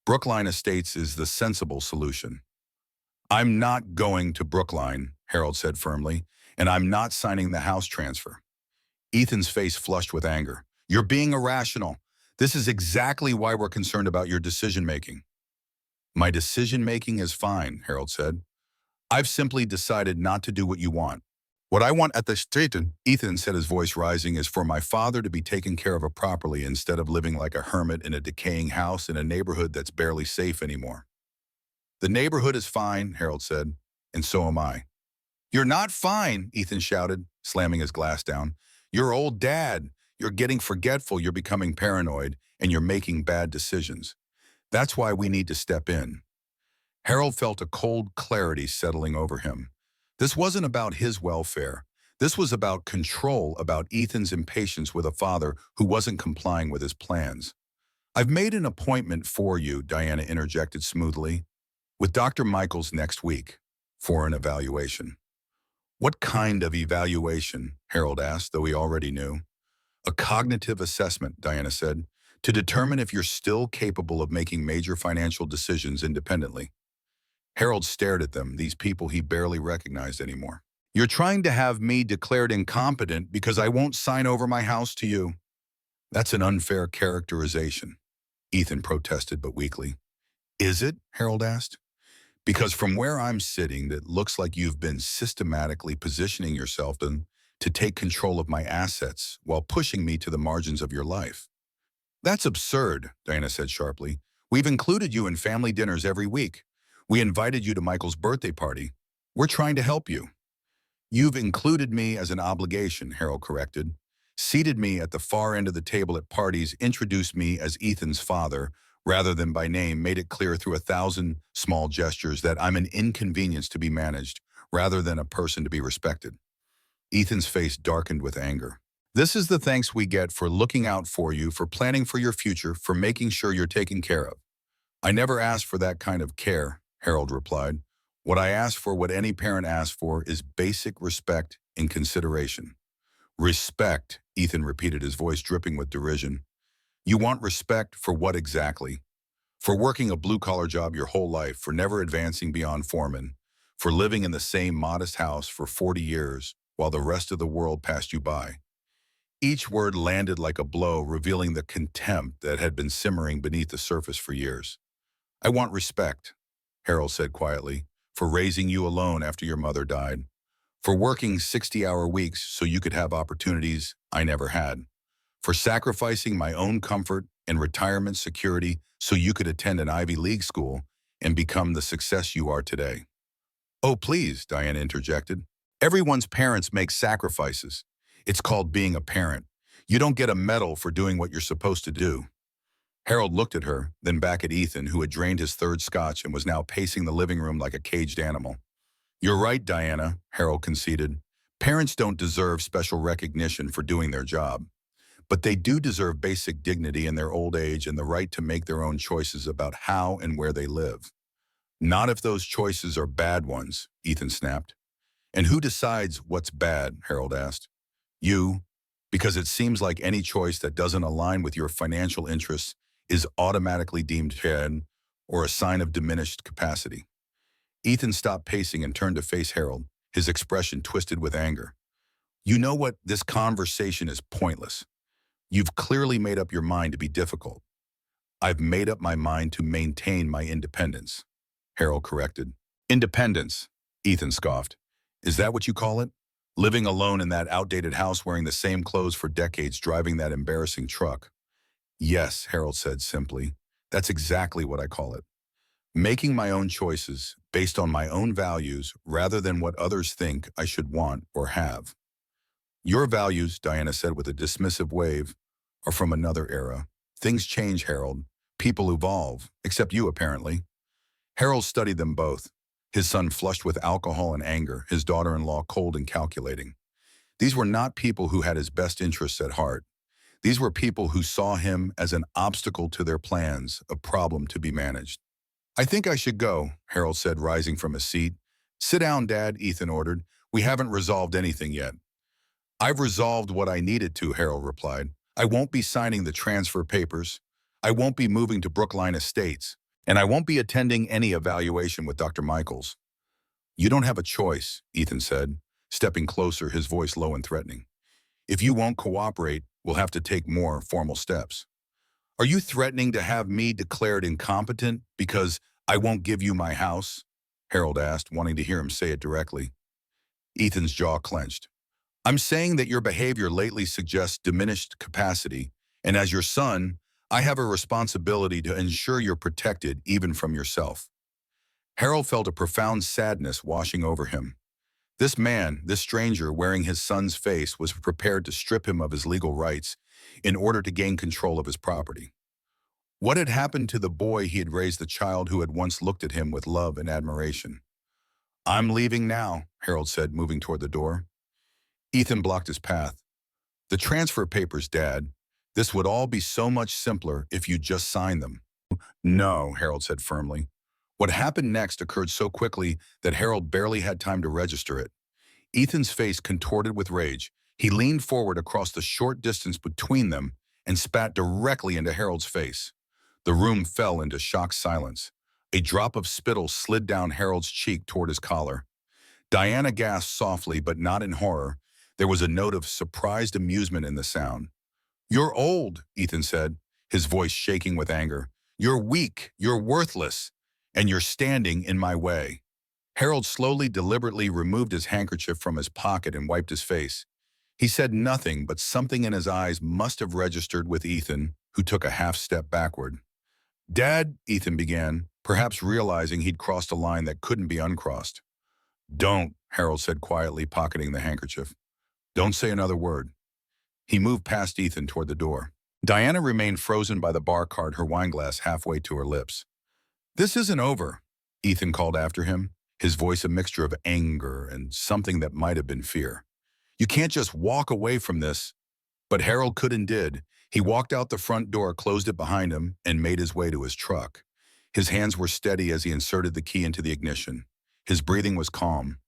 Brookline Estates is the sensible solution. I'm not going to Brookline, Harold said firmly, and I'm not signing the house transfer. Ethan's face flushed with anger. You're being irrational. This is exactly why we're concerned about your decision-making. My decision-making is fine, Harold said. I've simply decided not to do what you want. What I want at the street, Ethan said, his voice rising, is for my father to be taken care of properly instead of living like a hermit in a decaying house in a neighborhood that's barely safe anymore. The neighborhood is fine, Harold said, and so am I. You're not fine, Ethan shouted, slamming his glass down. You're old dad. You're getting forgetful, you're becoming paranoid, and you're making bad decisions. That's why we need to step in. Harold felt a cold clarity settling over him. This wasn't about his welfare. This was about control, about Ethan's impatience with a father who wasn't complying with his plans. I've made an appointment for you, Diana interjected smoothly, with Dr. Michaels next week for an evaluation. What kind of evaluation? Harold asked, though he already knew. A cognitive assessment, Diana said, to determine if you're still capable of making major financial decisions independently. Harold stared at them, these people he barely recognized anymore. You're trying to have me declared incompetent because I won't sign over my house to you. That's an unfair characterization, Ethan protested but weakly. Is it? Harold asked. Because from where I'm sitting, it looks like you've been systematically positioning yourself to take control of my assets while pushing me to the margins of your life. That's absurd, Diana said sharply. We've included you in family dinners every week. We invited you to Michael's birthday party. We're trying to help you. You've included me as an obligation, Harold corrected. Seated me at the far end of the table at parties, introduced me as Ethan's father, rather than by name, made it clear through 1,000 small gestures that I'm an inconvenience to be managed, rather than a person to be respected. Ethan's face darkened with anger. This is the thanks we get for looking out for you, for planning for your future, for making sure you're taken care of. I never asked for that kind of care, Harold replied. What I ask for, what any parent asks for, is basic respect and consideration. Respect, Ethan repeated, his voice dripping with derision. You want respect for what exactly? For working a blue-collar job your whole life, for never advancing beyond foreman, for living in the same modest house for 40 years while the rest of the world passed you by. Each word landed like a blow, revealing the contempt that had been simmering beneath the surface for years. I want respect, Harold said quietly, for raising you alone after your mother died, for working 60-hour weeks so you could have opportunities I never had, for sacrificing my own comfort and retirement security so you could attend an Ivy League school and become the success you are today. Oh, please, Diana interjected. Everyone's parents make sacrifices. It's called being a parent. You don't get a medal for doing what you're supposed to do. Harold looked at her, then back at Ethan, who had drained his third scotch and was now pacing the living room like a caged animal. You're right, Diana, Harold conceded. Parents don't deserve special recognition for doing their job. But they do deserve basic dignity in their old age and the right to make their own choices about how and where they live. Not if those choices are bad ones, Ethan snapped. And who decides what's bad, Harold asked. You, because it seems like any choice that doesn't align with your financial interests is automatically deemed bad or a sign of diminished capacity. Ethan stopped pacing and turned to face Harold, his expression twisted with anger. You know what? This conversation is pointless. You've clearly made up your mind to be difficult. I've made up my mind to maintain my independence, Harold corrected. Independence, Ethan scoffed. Is that what you call it? Living alone in that outdated house, wearing the same clothes for decades, driving that embarrassing truck. Yes, Harold said simply. That's exactly what I call it. Making my own choices based on my own values rather than what others think I should want or have. Your values, Diana said with a dismissive wave, are from another era. Things change, Harold. People evolve, except you apparently. Harold studied them both, his son flushed with alcohol and anger, his daughter-in-law cold and calculating. These were not people who had his best interests at heart. These were people who saw him as an obstacle to their plans, a problem to be managed. "I think I should go," Harold said, rising from his seat. "Sit down, Dad," Ethan ordered. "We haven't resolved anything yet." "I've resolved what I needed to," Harold replied. "I won't be signing the transfer papers. I won't be moving to Brookline Estates. And I won't be attending any evaluation with Dr. Michaels." "You don't have a choice," Ethan said, stepping closer, his voice low and threatening. "If you won't cooperate, we'll have to take more formal steps." "Are you threatening to have me declared incompetent because I won't give you my house?" Harold asked, wanting to hear him say it directly. Ethan's jaw clenched. "I'm saying that your behavior lately suggests diminished capacity, and as your son, I have a responsibility to ensure you're protected even from yourself." Harold felt a profound sadness washing over him. This man, this stranger wearing his son's face, was prepared to strip him of his legal rights in order to gain control of his property. What had happened to the boy he had raised, the child who had once looked at him with love and admiration? "I'm leaving now," Harold said, moving toward the door. Ethan blocked his path. "The transfer papers, Dad. This would all be so much simpler if you just signed them." "No," Harold said firmly. What happened next occurred so quickly that Harold barely had time to register it. Ethan's face contorted with rage. He leaned forward across the short distance between them and spat directly into Harold's face. The room fell into shocked silence. A drop of spittle slid down Harold's cheek toward his collar. Diana gasped softly, but not in horror. There was a note of surprised amusement in the sound. "You're old," Ethan said, his voice shaking with anger. "You're weak, you're worthless, and you're standing in my way." Harold slowly, deliberately removed his handkerchief from his pocket and wiped his face. He said nothing, but something in his eyes must have registered with Ethan, who took a half step backward. "Dad," Ethan began, perhaps realizing he'd crossed a line that couldn't be uncrossed. "Don't," Harold said quietly, pocketing the handkerchief. "Don't say another word." He moved past Ethan toward the door. Diana remained frozen by the bar cart, her wineglass halfway to her lips. "This isn't over," Ethan called after him, his voice a mixture of anger and something that might have been fear. "You can't just walk away from this." But Harold could and did. He walked out the front door, closed it behind him, and made his way to his truck. His hands were steady as he inserted the key into the ignition. His breathing was calm.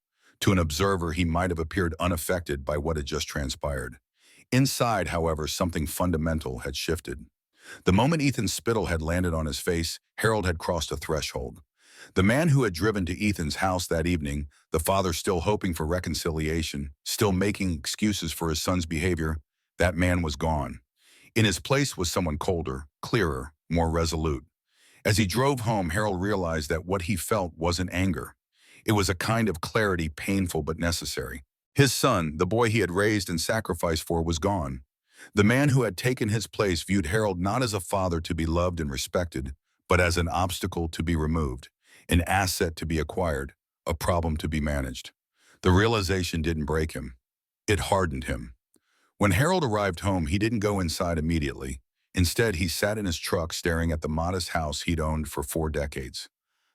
To an observer, he might have appeared unaffected by what had just transpired. Inside, however, something fundamental had shifted. The moment Ethan's spittle had landed on his face, Harold had crossed a threshold. The man who had driven to Ethan's house that evening, the father still hoping for reconciliation, still making excuses for his son's behavior, that man was gone. In his place was someone colder, clearer, more resolute. As he drove home, Harold realized that what he felt wasn't anger. It was a kind of clarity, painful but necessary. His son, the boy he had raised and sacrificed for, was gone. The man who had taken his place viewed Harold not as a father to be loved and respected, but as an obstacle to be removed, an asset to be acquired, a problem to be managed. The realization didn't break him. It hardened him. When Harold arrived home, he didn't go inside immediately. Instead, he sat in his truck staring at the modest house he'd owned for 4 decades.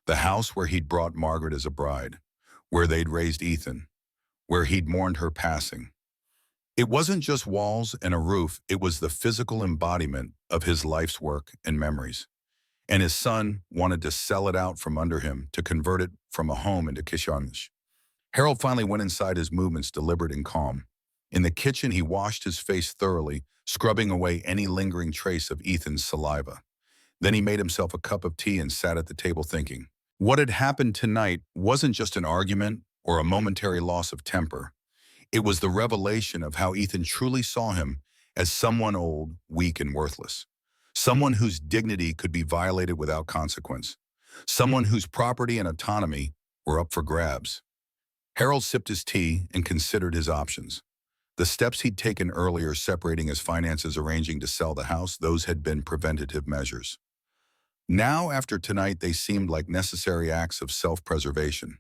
The house where he'd brought Margaret as a bride, where they'd raised Ethan, where he'd mourned her passing. It wasn't just walls and a roof, it was the physical embodiment of his life's work and memories. And his son wanted to sell it out from under him, to convert it from a home into Kishanish. Harold finally went inside, his movements deliberate and calm. In the kitchen, he washed his face thoroughly, scrubbing away any lingering trace of Ethan's saliva. Then he made himself a cup of tea and sat at the table thinking. What had happened tonight wasn't just an argument or a momentary loss of temper. It was the revelation of how Ethan truly saw him as someone old, weak, and worthless. Someone whose dignity could be violated without consequence. Someone whose property and autonomy were up for grabs. Harold sipped his tea and considered his options. The steps he'd taken earlier, separating his finances, arranging to sell the house, those had been preventative measures. Now, after tonight, they seemed like necessary acts of self-preservation.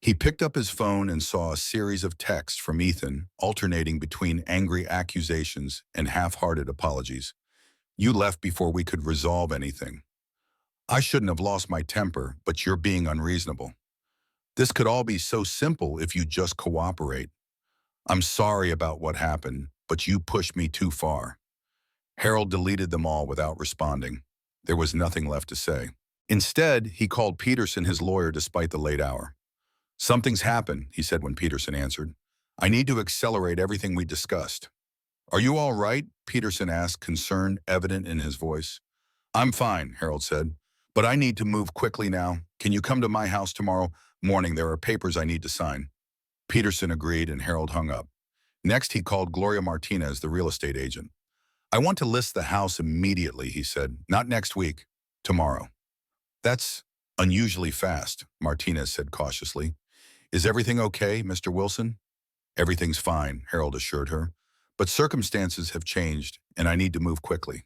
He picked up his phone and saw a series of texts from Ethan, alternating between angry accusations and half-hearted apologies. "You left before we could resolve anything. I shouldn't have lost my temper, but you're being unreasonable. This could all be so simple if you just cooperate. I'm sorry about what happened, but you pushed me too far. Harold deleted them all without responding. There was nothing left to say. Instead, he called Peterson his lawyer despite the late hour. Something's happened, he said when Peterson answered. I need to accelerate everything we discussed. Are you all right? Peterson asked, concern evident in his voice. I'm fine, Harold said, but I need to move quickly now. Can you come to my house tomorrow morning? There are papers I need to sign. Peterson agreed and Harold hung up. Next, he called Gloria Martinez, the real estate agent. I want to list the house immediately, he said. Not next week, tomorrow. That's unusually fast, Martinez said cautiously. Is everything okay, Mr. Wilson? Everything's fine, Harold assured her. But circumstances have changed, and I need to move quickly.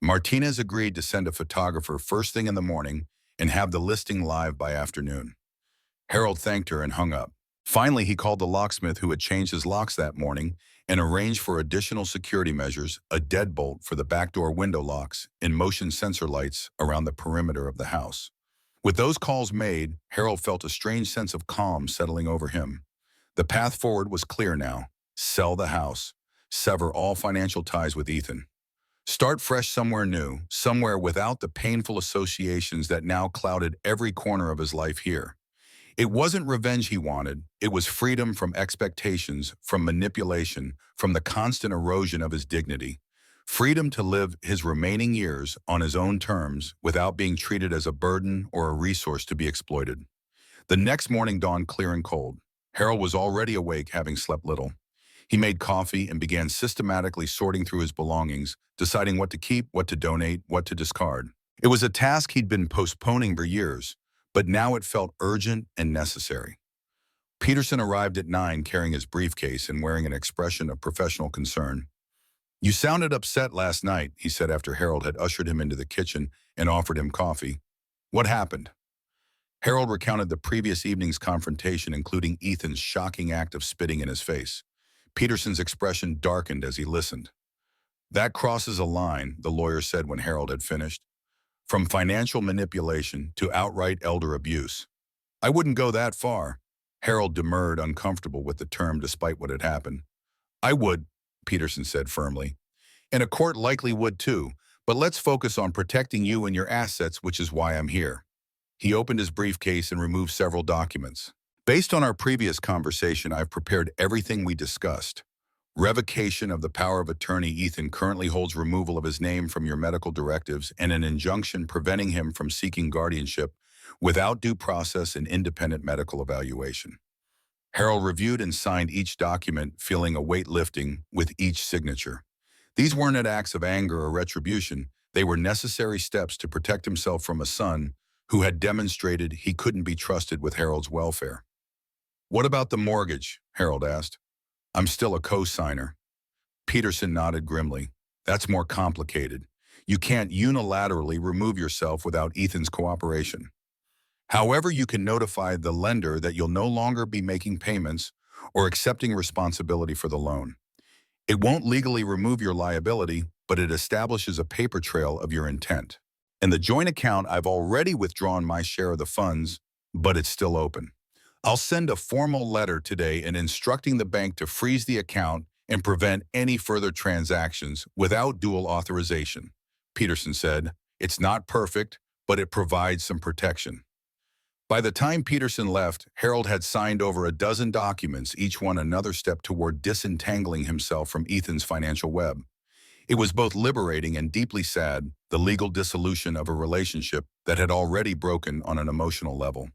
Martinez agreed to send a photographer first thing in the morning and have the listing live by afternoon. Harold thanked her and hung up. Finally, he called the locksmith who had changed his locks that morning and arranged for additional security measures, a deadbolt for the back door window locks, and motion sensor lights around the perimeter of the house. With those calls made, Harold felt a strange sense of calm settling over him. The path forward was clear now. Sell the house. Sever all financial ties with Ethan. Start fresh somewhere new, somewhere without the painful associations that now clouded every corner of his life here. It wasn't revenge he wanted. It was freedom from expectations, from manipulation, from the constant erosion of his dignity. Freedom to live his remaining years on his own terms without being treated as a burden or a resource to be exploited. The next morning dawned clear and cold. Harold was already awake, having slept little. He made coffee and began systematically sorting through his belongings, deciding what to keep, what to donate, what to discard. It was a task he'd been postponing for years, but now it felt urgent and necessary. Peterson arrived at 9 carrying his briefcase and wearing an expression of professional concern. You sounded upset last night, he said after Harold had ushered him into the kitchen and offered him coffee. What happened? Harold recounted the previous evening's confrontation, including Ethan's shocking act of spitting in his face. Peterson's expression darkened as he listened. That crosses a line, the lawyer said when Harold had finished. From financial manipulation to outright elder abuse. I wouldn't go that far. Harold demurred, uncomfortable with the term despite what had happened. I would, Peterson said firmly. And a court likely would too, but let's focus on protecting you and your assets, which is why I'm here. He opened his briefcase and removed several documents. Based on our previous conversation, I've prepared everything we discussed. Revocation of the power of attorney. Ethan currently holds removal of his name from your medical directives and an injunction preventing him from seeking guardianship without due process and independent medical evaluation. Harold reviewed and signed each document, feeling a weight lifting with each signature. These weren't acts of anger or retribution. They were necessary steps to protect himself from a son who had demonstrated he couldn't be trusted with Harold's welfare. What about the mortgage? Harold asked. I'm still a co-signer. Peterson nodded grimly. That's more complicated. You can't unilaterally remove yourself without Ethan's cooperation. However, you can notify the lender that you'll no longer be making payments or accepting responsibility for the loan. It won't legally remove your liability, but it establishes a paper trail of your intent. In the joint account, I've already withdrawn my share of the funds, but it's still open. I'll send a formal letter today and instructing the bank to freeze the account and prevent any further transactions without dual authorization. Peterson said, it's not perfect, but it provides some protection. By the time Peterson left, Harold had signed over a dozen documents, each one another step toward disentangling himself from Ethan's financial web. It was both liberating and deeply sad, the legal dissolution of a relationship that had already broken on an emotional level.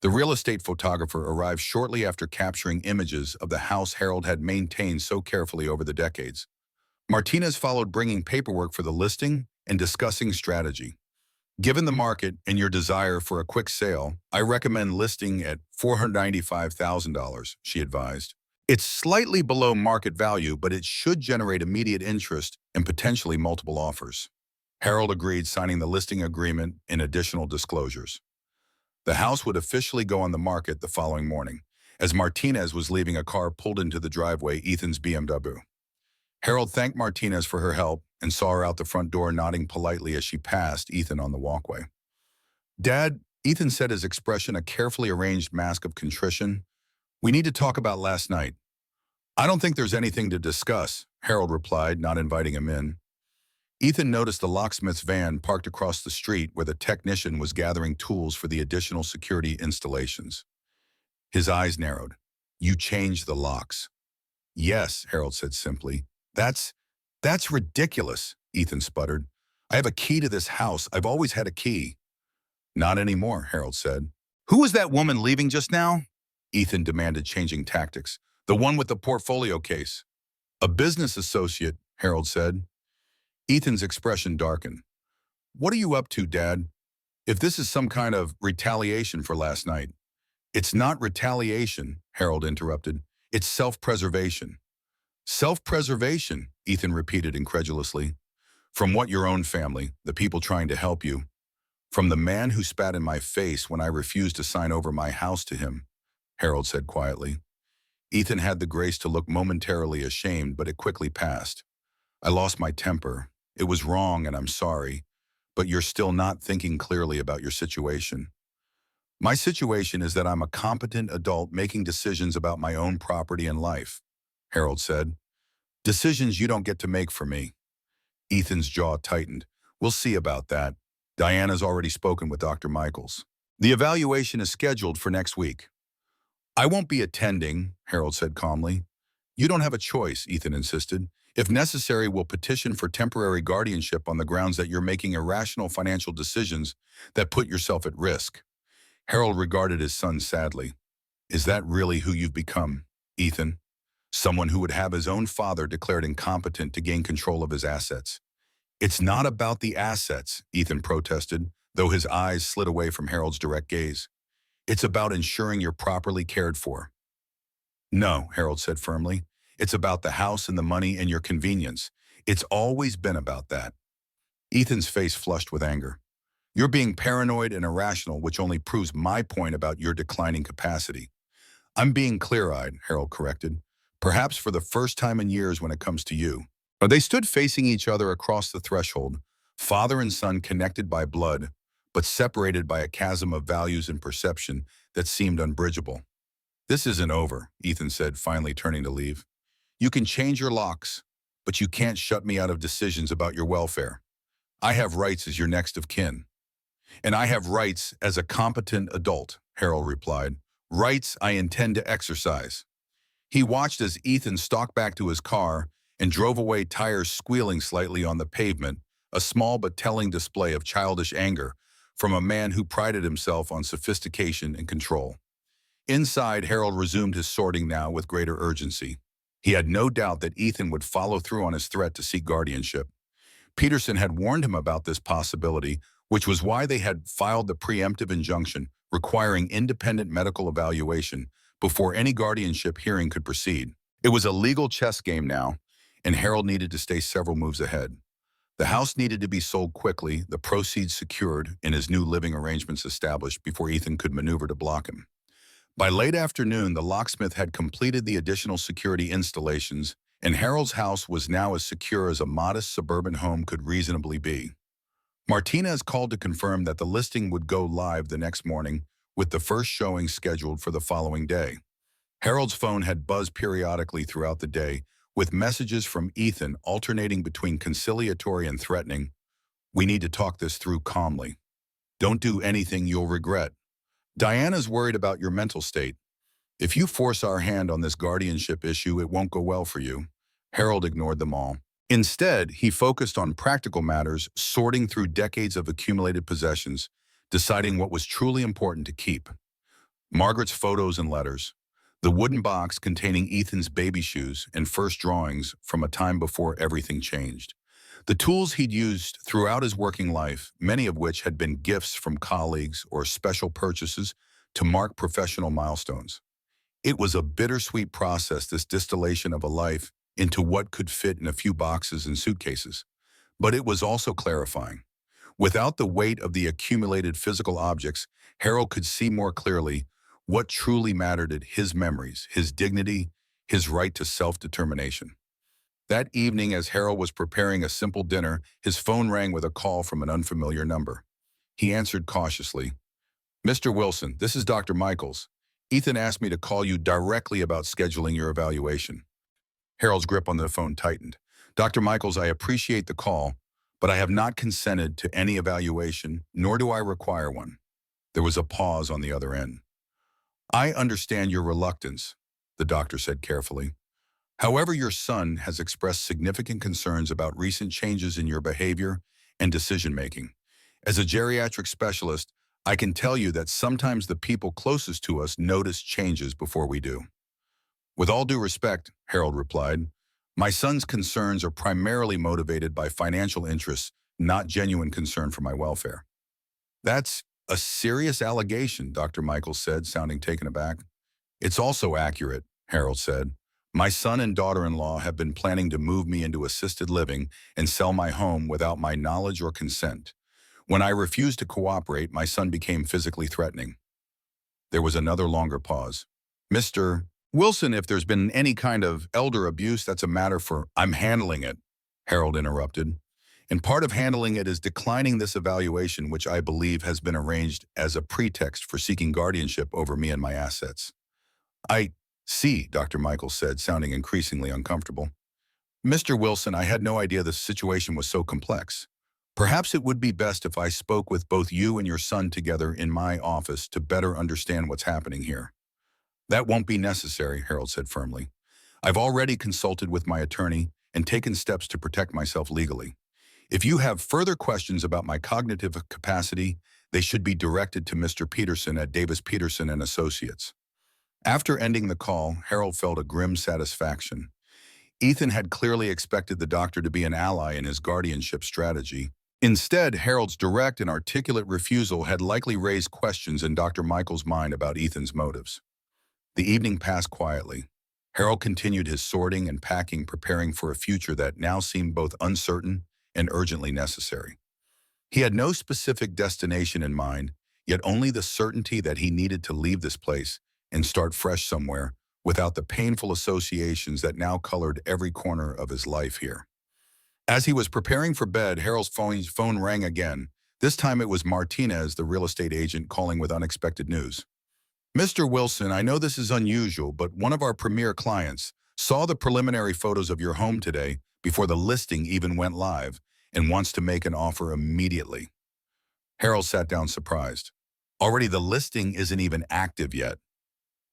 The real estate photographer arrived shortly after capturing images of the house Harold had maintained so carefully over the decades. Martinez followed, bringing paperwork for the listing and discussing strategy. Given the market and your desire for a quick sale, I recommend listing at $495,000, she advised. It's slightly below market value, but it should generate immediate interest and potentially multiple offers. Harold agreed, signing the listing agreement and additional disclosures. The house would officially go on the market the following morning. As Martinez was leaving, a car pulled into the driveway, Ethan's BMW. Harold thanked Martinez for her help and saw her out the front door, nodding politely as she passed Ethan on the walkway. Dad, Ethan said, his expression a carefully arranged mask of contrition. We need to talk about last night. I don't think there's anything to discuss, Harold replied, not inviting him in. Ethan noticed the locksmith's van parked across the street where the technician was gathering tools for the additional security installations. His eyes narrowed. You changed the locks. Yes, Harold said simply. That's ridiculous, Ethan sputtered. I have a key to this house. I've always had a key. Not anymore, Harold said. Who was that woman leaving just now? Ethan demanded, changing tactics. The one with the portfolio case. A business associate, Harold said. Ethan's expression darkened. What are you up to, Dad? If this is some kind of retaliation for last night. It's not retaliation, Harold interrupted. It's self-preservation. Self-preservation, Ethan repeated incredulously. From what your own family, the people trying to help you. From the man who spat in my face when I refused to sign over my house to him, Harold said quietly. Ethan had the grace to look momentarily ashamed, but it quickly passed. I lost my temper. It was wrong and I'm sorry, but you're still not thinking clearly about your situation. My situation is that I'm a competent adult making decisions about my own property and life, Harold said. Decisions you don't get to make for me. Ethan's jaw tightened. We'll see about that. Diana's already spoken with Dr. Michaels. The evaluation is scheduled for next week. I won't be attending, Harold said calmly. You don't have a choice, Ethan insisted. If necessary, we'll petition for temporary guardianship on the grounds that you're making irrational financial decisions that put yourself at risk. Harold regarded his son sadly. Is that really who you've become, Ethan? Someone who would have his own father declared incompetent to gain control of his assets. It's not about the assets, Ethan protested, though his eyes slid away from Harold's direct gaze. It's about ensuring you're properly cared for. No, Harold said firmly. It's about the house and the money and your convenience. It's always been about that. Ethan's face flushed with anger. You're being paranoid and irrational, which only proves my point about your declining capacity. I'm being clear-eyed, Harold corrected, perhaps for the first time in years when it comes to you. They stood facing each other across the threshold, father and son connected by blood, but separated by a chasm of values and perception that seemed unbridgeable. This isn't over, Ethan said, finally turning to leave. You can change your locks, but you can't shut me out of decisions about your welfare. I have rights as your next of kin. And I have rights as a competent adult, Harold replied. Rights I intend to exercise. He watched as Ethan stalked back to his car and drove away, tires squealing slightly on the pavement, a small but telling display of childish anger from a man who prided himself on sophistication and control. Inside, Harold resumed his sorting now with greater urgency. He had no doubt that Ethan would follow through on his threat to seek guardianship. Peterson had warned him about this possibility, which was why they had filed the preemptive injunction requiring independent medical evaluation before any guardianship hearing could proceed. It was a legal chess game now, and Harold needed to stay several moves ahead. The house needed to be sold quickly, the proceeds secured, and his new living arrangements established before Ethan could maneuver to block him. By late afternoon, the locksmith had completed the additional security installations, and Harold's house was now as secure as a modest suburban home could reasonably be. Martinez called to confirm that the listing would go live the next morning, with the first showing scheduled for the following day. Harold's phone had buzzed periodically throughout the day, with messages from Ethan alternating between conciliatory and threatening. We need to talk this through calmly. Don't do anything you'll regret. Diana's worried about your mental state. If you force our hand on this guardianship issue, it won't go well for you. Harold ignored them all. Instead, he focused on practical matters, sorting through decades of accumulated possessions, deciding what was truly important to keep. Margaret's photos and letters, the wooden box containing Ethan's baby shoes and first drawings from a time before everything changed. The tools he'd used throughout his working life, many of which had been gifts from colleagues or special purchases to mark professional milestones. It was a bittersweet process, this distillation of a life into what could fit in a few boxes and suitcases. But it was also clarifying. Without the weight of the accumulated physical objects, Harold could see more clearly what truly mattered at his memories, his dignity, his right to self-determination. That evening, as Harold was preparing a simple dinner, his phone rang with a call from an unfamiliar number. He answered cautiously. Mr. Wilson, this is Dr. Michaels. Ethan asked me to call you directly about scheduling your evaluation. Harold's grip on the phone tightened. Dr. Michaels, I appreciate the call, but I have not consented to any evaluation, nor do I require one. There was a pause on the other end. I understand your reluctance, the doctor said carefully. However, your son has expressed significant concerns about recent changes in your behavior and decision-making. As a geriatric specialist, I can tell you that sometimes the people closest to us notice changes before we do. With all due respect, Harold replied, my son's concerns are primarily motivated by financial interests, not genuine concern for my welfare. That's a serious allegation, Dr. Michaels said, sounding taken aback. It's also accurate, Harold said. My son and daughter-in-law have been planning to move me into assisted living and sell my home without my knowledge or consent. When I refused to cooperate, my son became physically threatening. There was another longer pause. Mr. Wilson, if there's been any kind of elder abuse, that's a matter for... I'm handling it, Harold interrupted. And part of handling it is declining this evaluation, which I believe has been arranged as a pretext for seeking guardianship over me and my assets. I see, Dr. Michaels said, sounding increasingly uncomfortable. Mr. Wilson, I had no idea the situation was so complex. Perhaps it would be best if I spoke with both you and your son together in my office to better understand what's happening here. That won't be necessary, Harold said firmly. I've already consulted with my attorney and taken steps to protect myself legally. If you have further questions about my cognitive capacity, they should be directed to Mr. Peterson at Davis Peterson and Associates. After ending the call, Harold felt a grim satisfaction. Ethan had clearly expected the doctor to be an ally in his guardianship strategy. Instead, Harold's direct and articulate refusal had likely raised questions in Dr. Michaels' mind about Ethan's motives. The evening passed quietly. Harold continued his sorting and packing, preparing for a future that now seemed both uncertain and urgently necessary. He had no specific destination in mind, yet only the certainty that he needed to leave this place and start fresh somewhere without the painful associations that now colored every corner of his life here. As he was preparing for bed, Harold's phone rang again. This time it was Martinez, the real estate agent, calling with unexpected news. Mr. Wilson, I know this is unusual, but one of our premier clients saw the preliminary photos of your home today before the listing even went live and wants to make an offer immediately. Harold sat down surprised. Already the listing isn't even active yet.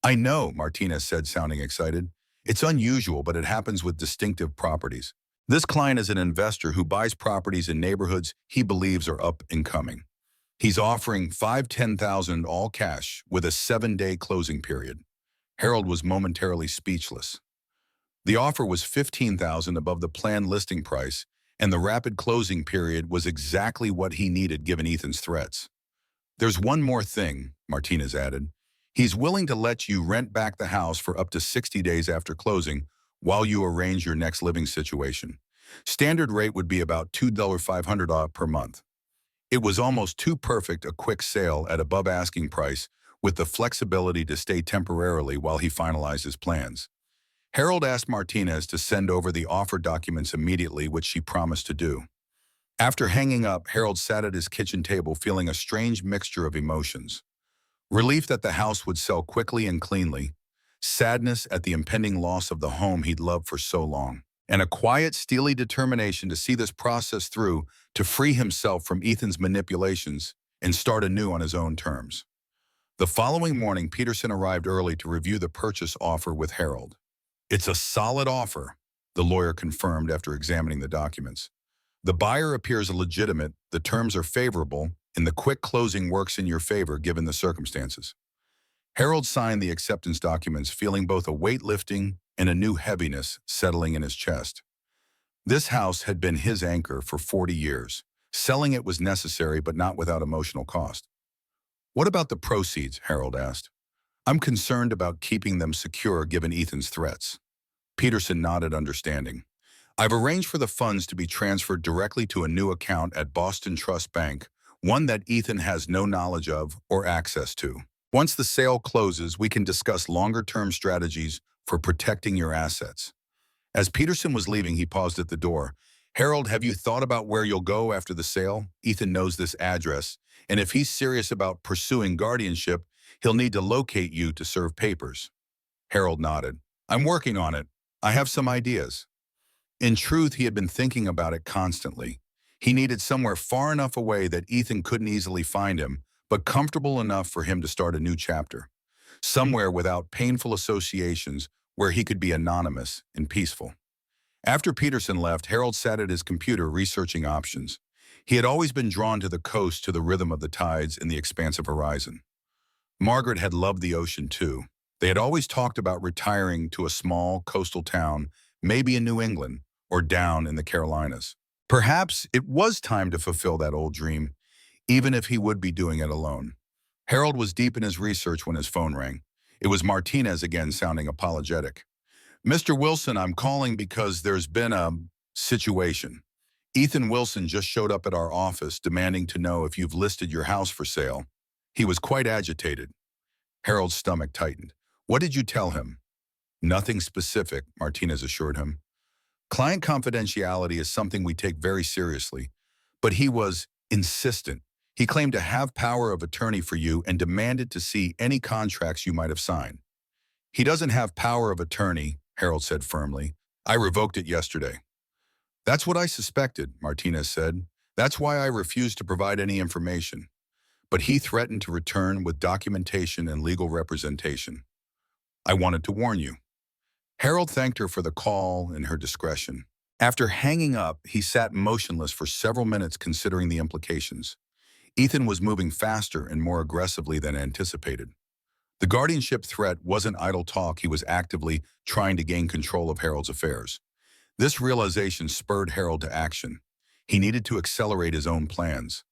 I know, Martinez said, sounding excited. It's unusual, but it happens with distinctive properties. This client is an investor who buys properties in neighborhoods he believes are up and coming. He's offering $10,000 all cash with a 7-day closing period. Harold was momentarily speechless. The offer was $15,000 above the planned listing price, and the rapid closing period was exactly what he needed given Ethan's threats. There's one more thing, Martinez added. He's willing to let you rent back the house for up to 60 days after closing while you arrange your next living situation. Standard rate would be about $2,500 per month. It was almost too perfect a quick sale at above asking price with the flexibility to stay temporarily while he finalized his plans. Harold asked Martinez to send over the offer documents immediately, which she promised to do. After hanging up, Harold sat at his kitchen table feeling a strange mixture of emotions. Relief that the house would sell quickly and cleanly, sadness at the impending loss of the home he'd loved for so long, and a quiet, steely determination to see this process through to free himself from Ethan's manipulations and start anew on his own terms. The following morning, Peterson arrived early to review the purchase offer with Harold. It's a solid offer, the lawyer confirmed after examining the documents. The buyer appears legitimate, the terms are favorable, and the quick closing works in your favor given the circumstances. Harold signed the acceptance documents, feeling both a weight lifting and a new heaviness settling in his chest. This house had been his anchor for 40 years. Selling it was necessary, but not without emotional cost. What about the proceeds? Harold asked. I'm concerned about keeping them secure given Ethan's threats. Peterson nodded, understanding. I've arranged for the funds to be transferred directly to a new account at Boston Trust Bank, one that Ethan has no knowledge of or access to. Once the sale closes, we can discuss longer-term strategies for protecting your assets. As Peterson was leaving, he paused at the door. Harold, have you thought about where you'll go after the sale? Ethan knows this address, and if he's serious about pursuing guardianship, he'll need to locate you to serve papers. Harold nodded. I'm working on it. I have some ideas. In truth, he had been thinking about it constantly. He needed somewhere far enough away that Ethan couldn't easily find him, but comfortable enough for him to start a new chapter. Somewhere without painful associations, where he could be anonymous and peaceful. After Peterson left, Harold sat at his computer researching options. He had always been drawn to the coast, to the rhythm of the tides and the expansive horizon. Margaret had loved the ocean too. They had always talked about retiring to a small coastal town, maybe in New England or down in the Carolinas. Perhaps it was time to fulfill that old dream, even if he would be doing it alone. Harold was deep in his research when his phone rang. It was Martinez again, sounding apologetic. Mr. Wilson, I'm calling because there's been a situation. Ethan Wilson just showed up at our office demanding to know if you've listed your house for sale. He was quite agitated. Harold's stomach tightened. What did you tell him? Nothing specific, Martinez assured him. Client confidentiality is something we take very seriously, but he was insistent. He claimed to have power of attorney for you and demanded to see any contracts you might have signed. He doesn't have power of attorney, Harold said firmly. I revoked it yesterday. That's what I suspected, Martinez said. That's why I refused to provide any information. But he threatened to return with documentation and legal representation. I wanted to warn you. Harold thanked her for the call and her discretion. After hanging up, he sat motionless for several minutes considering the implications. Ethan was moving faster and more aggressively than anticipated. The guardianship threat wasn't idle talk. He was actively trying to gain control of Harold's affairs. This realization spurred Harold to action. He needed to accelerate his own plans.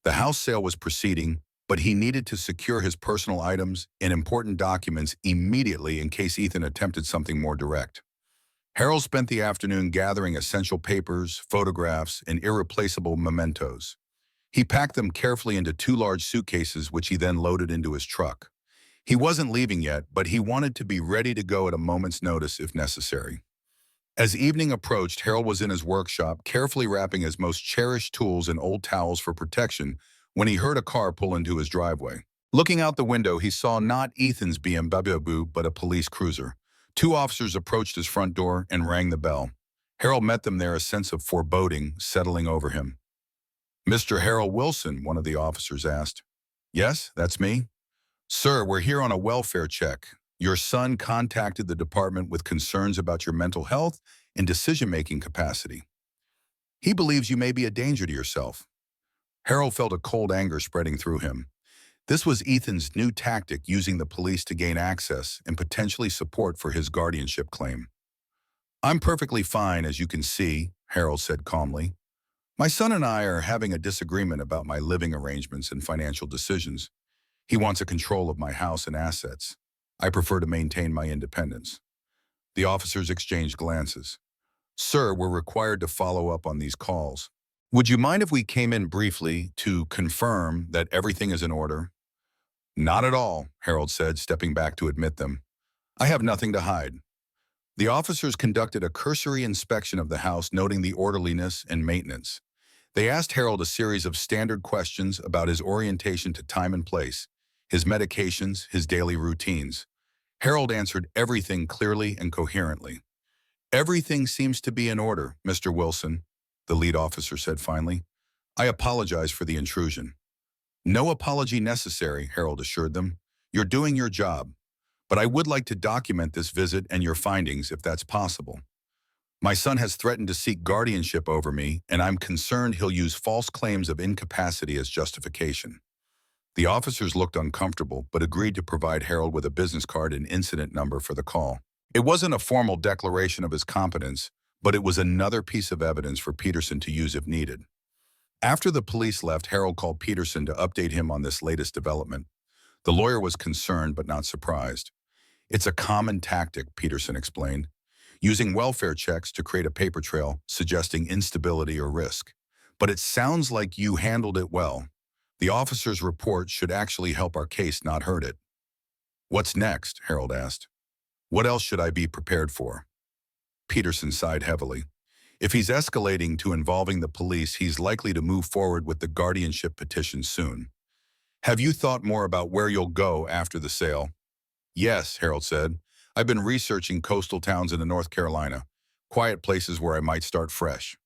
The house sale was proceeding, but he needed to secure his personal items and important documents immediately in case Ethan attempted something more direct. Harold spent the afternoon gathering essential papers, photographs, and irreplaceable mementos. He packed them carefully into 2 large suitcases, which he then loaded into his truck. He wasn't leaving yet, but he wanted to be ready to go at a moment's notice if necessary. As evening approached, Harold was in his workshop, carefully wrapping his most cherished tools in old towels for protection, when he heard a car pull into his driveway. Looking out the window, he saw not Ethan's BMW, but a police cruiser. 2 officers approached his front door and rang the bell. Harold met them there, a sense of foreboding settling over him. Mr. Harold Wilson, one of the officers asked. Yes, that's me. Sir, we're here on a welfare check. Your son contacted the department with concerns about your mental health and decision-making capacity. He believes you may be a danger to yourself. Harold felt a cold anger spreading through him. This was Ethan's new tactic, using the police to gain access and potentially support for his guardianship claim. I'm perfectly fine, as you can see, Harold said calmly. My son and I are having a disagreement about my living arrangements and financial decisions. He wants a control of my house and assets. I prefer to maintain my independence. The officers exchanged glances. Sir, we're required to follow up on these calls. Would you mind if we came in briefly to confirm that everything is in order? Not at all, Harold said, stepping back to admit them. I have nothing to hide. The officers conducted a cursory inspection of the house, noting the orderliness and maintenance. They asked Harold a series of standard questions about his orientation to time and place, his medications, his daily routines. Harold answered everything clearly and coherently. Everything seems to be in order, Mr. Wilson, the lead officer said finally. I apologize for the intrusion. No apology necessary, Harold assured them. You're doing your job. But I would like to document this visit and your findings if that's possible. My son has threatened to seek guardianship over me, and I'm concerned he'll use false claims of incapacity as justification. The officers looked uncomfortable, but agreed to provide Harold with a business card and incident number for the call. It wasn't a formal declaration of his competence, but it was another piece of evidence for Peterson to use if needed. After the police left, Harold called Peterson to update him on this latest development. The lawyer was concerned but not surprised. It's a common tactic, Peterson explained, using welfare checks to create a paper trail suggesting instability or risk. But it sounds like you handled it well. The officer's report should actually help our case, not hurt it. What's next? Harold asked. What else should I be prepared for? Peterson sighed heavily. If he's escalating to involving the police, he's likely to move forward with the guardianship petition soon. Have you thought more about where you'll go after the sale? Yes, Harold said. I've been researching coastal towns in the North Carolina, quiet places where I might start fresh.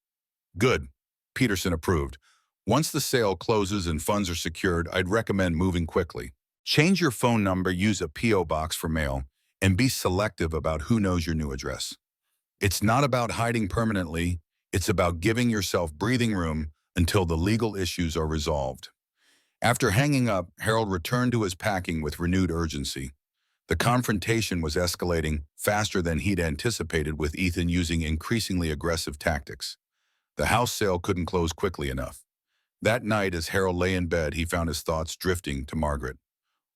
Good. Peterson approved. Once the sale closes and funds are secured, I'd recommend moving quickly. Change your phone number, use a P.O. box for mail, and be selective about who knows your new address. It's not about hiding permanently, it's about giving yourself breathing room until the legal issues are resolved. After hanging up, Harold returned to his packing with renewed urgency. The confrontation was escalating faster than he'd anticipated, with Ethan using increasingly aggressive tactics. The house sale couldn't close quickly enough. That night, as Harold lay in bed, he found his thoughts drifting to Margaret.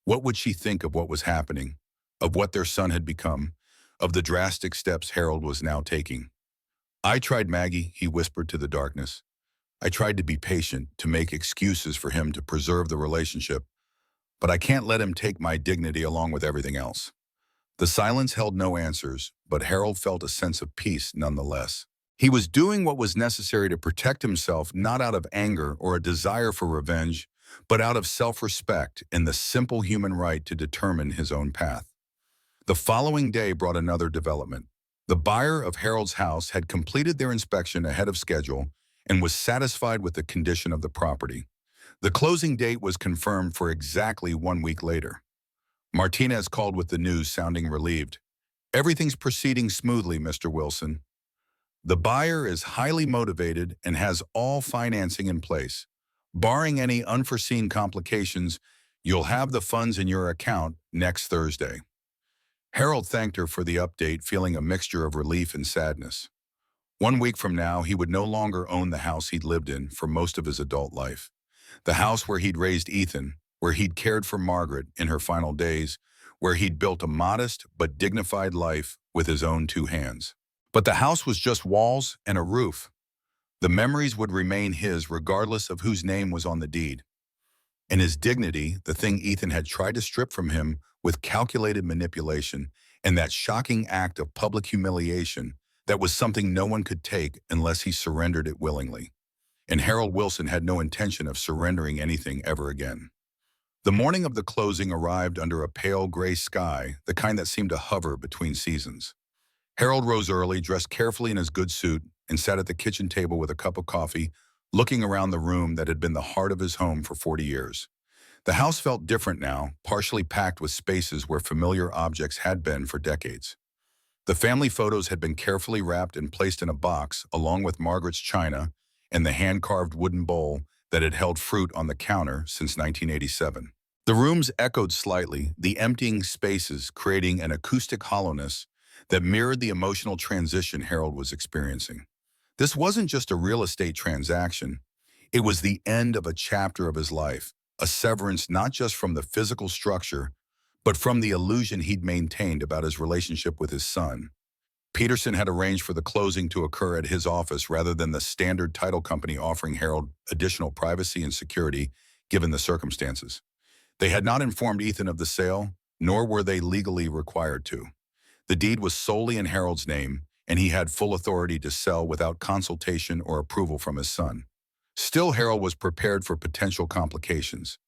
What would she think of what was happening, of what their son had become, of the drastic steps Harold was now taking? I tried, Maggie, he whispered to the darkness. I tried to be patient, to make excuses for him, to preserve the relationship, but I can't let him take my dignity along with everything else. The silence held no answers, but Harold felt a sense of peace nonetheless. He was doing what was necessary to protect himself, not out of anger or a desire for revenge, but out of self-respect and the simple human right to determine his own path. The following day brought another development. The buyer of Harold's house had completed their inspection ahead of schedule and was satisfied with the condition of the property. The closing date was confirmed for exactly 1 week later. Martinez called with the news, sounding relieved. Everything's proceeding smoothly, Mr. Wilson. The buyer is highly motivated and has all financing in place. Barring any unforeseen complications, you'll have the funds in your account next Thursday. Harold thanked her for the update, feeling a mixture of relief and sadness. 1 week from now, he would no longer own the house he'd lived in for most of his adult life. The house where he'd raised Ethan, where he'd cared for Margaret in her final days, where he'd built a modest but dignified life with his own 2 hands. But the house was just walls and a roof. The memories would remain his regardless of whose name was on the deed. And his dignity, the thing Ethan had tried to strip from him with calculated manipulation, and that shocking act of public humiliation, that was something no one could take unless he surrendered it willingly. And Harold Wilson had no intention of surrendering anything ever again. The morning of the closing arrived under a pale gray sky, the kind that seemed to hover between seasons. Harold rose early, dressed carefully in his good suit, and sat at the kitchen table with a cup of coffee, looking around the room that had been the heart of his home for 40 years. The house felt different now, partially packed with spaces where familiar objects had been for decades. The family photos had been carefully wrapped and placed in a box, along with Margaret's china and the hand-carved wooden bowl that had held fruit on the counter since 1987. The rooms echoed slightly, the emptying spaces creating an acoustic hollowness that mirrored the emotional transition Harold was experiencing. This wasn't just a real estate transaction. It was the end of a chapter of his life, a severance not just from the physical structure, but from the illusion he'd maintained about his relationship with his son. Peterson had arranged for the closing to occur at his office rather than the standard title company, offering Harold additional privacy and security given the circumstances. They had not informed Ethan of the sale, nor were they legally required to. The deed was solely in Harold's name, and he had full authority to sell without consultation or approval from his son. Still, Harold was prepared for potential complications.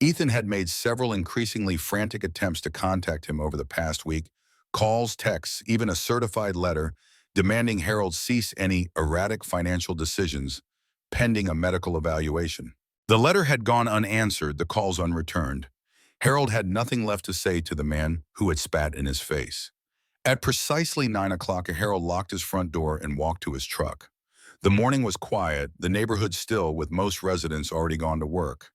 Ethan had made several increasingly frantic attempts to contact him over the past week, calls, texts, even a certified letter demanding Harold cease any erratic financial decisions pending a medical evaluation. The letter had gone unanswered, the calls unreturned. Harold had nothing left to say to the man who had spat in his face. At precisely 9 o'clock, Harold locked his front door and walked to his truck. The morning was quiet, the neighborhood still, with most residents already gone to work.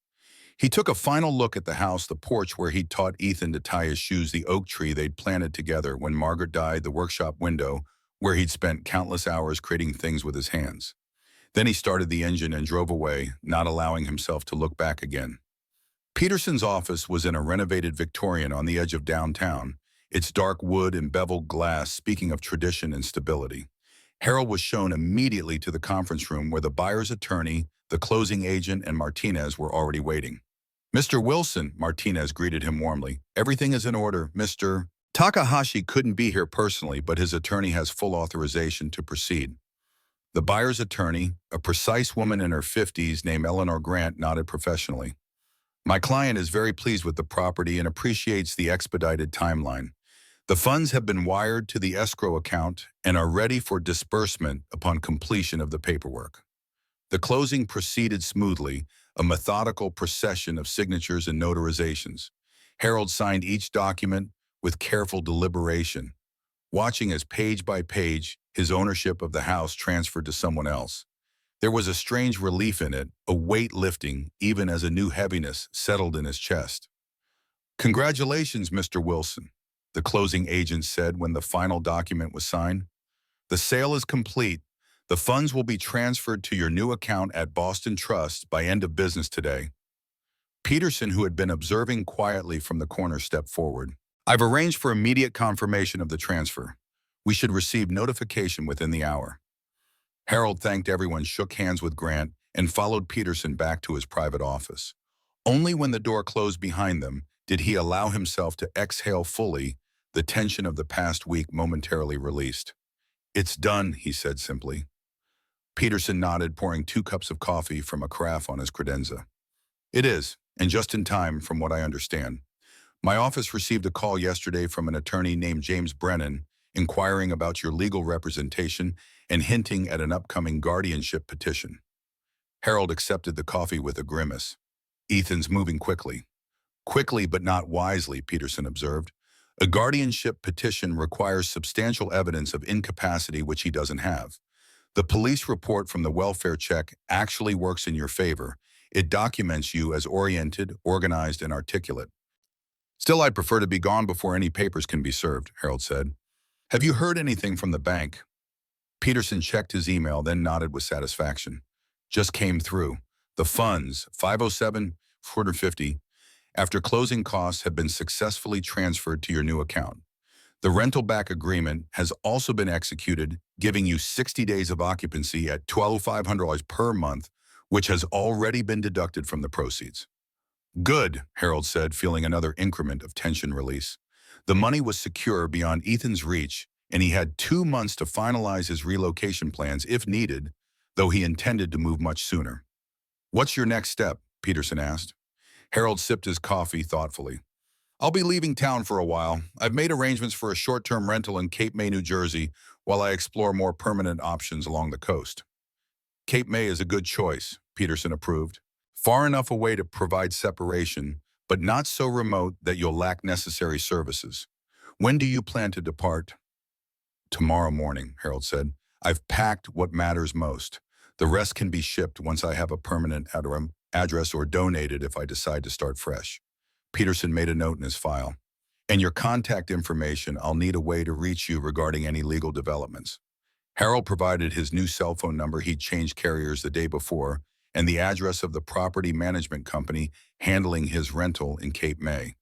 He took a final look at the house, the porch where he'd taught Ethan to tie his shoes, the oak tree they'd planted together when Margaret died, the workshop window where he'd spent countless hours creating things with his hands. Then he started the engine and drove away, not allowing himself to look back again. Peterson's office was in a renovated Victorian on the edge of downtown, its dark wood and beveled glass speaking of tradition and stability. Harold was shown immediately to the conference room where the buyer's attorney, the closing agent, and Martinez were already waiting. Mr. Wilson, Martinez greeted him warmly. Everything is in order, Mr. Takahashi couldn't be here personally, but his attorney has full authorization to proceed. The buyer's attorney, a precise woman in her 50s named Eleanor Grant, nodded professionally. My client is very pleased with the property and appreciates the expedited timeline. The funds have been wired to the escrow account and are ready for disbursement upon completion of the paperwork. The closing proceeded smoothly, a methodical procession of signatures and notarizations. Harold signed each document with careful deliberation, watching as page by page his ownership of the house transferred to someone else. There was a strange relief in it, a weight lifting, even as a new heaviness settled in his chest. "Congratulations, Mr. Wilson," the closing agent said when the final document was signed. "The sale is complete. The funds will be transferred to your new account at Boston Trust by end of business today." Peterson, who had been observing quietly from the corner, stepped forward. "I've arranged for immediate confirmation of the transfer. We should receive notification within the hour." Harold thanked everyone, shook hands with Grant, and followed Peterson back to his private office. Only when the door closed behind them did he allow himself to exhale fully, the tension of the past week momentarily released. "It's done," he said simply. Peterson nodded, pouring 2 cups of coffee from a carafe on his credenza. "It is, and just in time, from what I understand. My office received a call yesterday from an attorney named James Brennan, inquiring about your legal representation and hinting at an upcoming guardianship petition." Harold accepted the coffee with a grimace. "Ethan's moving quickly." "Quickly but not wisely," Peterson observed. "A guardianship petition requires substantial evidence of incapacity, which he doesn't have. The police report from the welfare check actually works in your favor. It documents you as oriented, organized, and articulate." "Still, I'd prefer to be gone before any papers can be served," Harold said. "Have you heard anything from the bank?" Peterson checked his email, then nodded with satisfaction. "Just came through. The funds, 507,450, after closing costs, have been successfully transferred to your new account. The rental back agreement has also been executed, giving you 60 days of occupancy at $1,200 per month, which has already been deducted from the proceeds." "Good," Harold said, feeling another increment of tension release. The money was secure beyond Ethan's reach, and he had 2 months to finalize his relocation plans if needed, though he intended to move much sooner. "What's your next step?" Peterson asked. Harold sipped his coffee thoughtfully. "I'll be leaving town for a while. I've made arrangements for a short-term rental in Cape May, New Jersey, while I explore more permanent options along the coast." "Cape May is a good choice," Peterson approved. "Far enough away to provide separation, but not so remote that you'll lack necessary services. When do you plan to depart?" "Tomorrow morning," Harold said. "I've packed what matters most. The rest can be shipped once I have a permanent address or donated if I decide to start fresh." Peterson made a note in his file. "And your contact information, I'll need a way to reach you regarding any legal developments." Harold provided his new cell phone number. He'd changed carriers the day before, and the address of the property management company handling his rental in Cape May.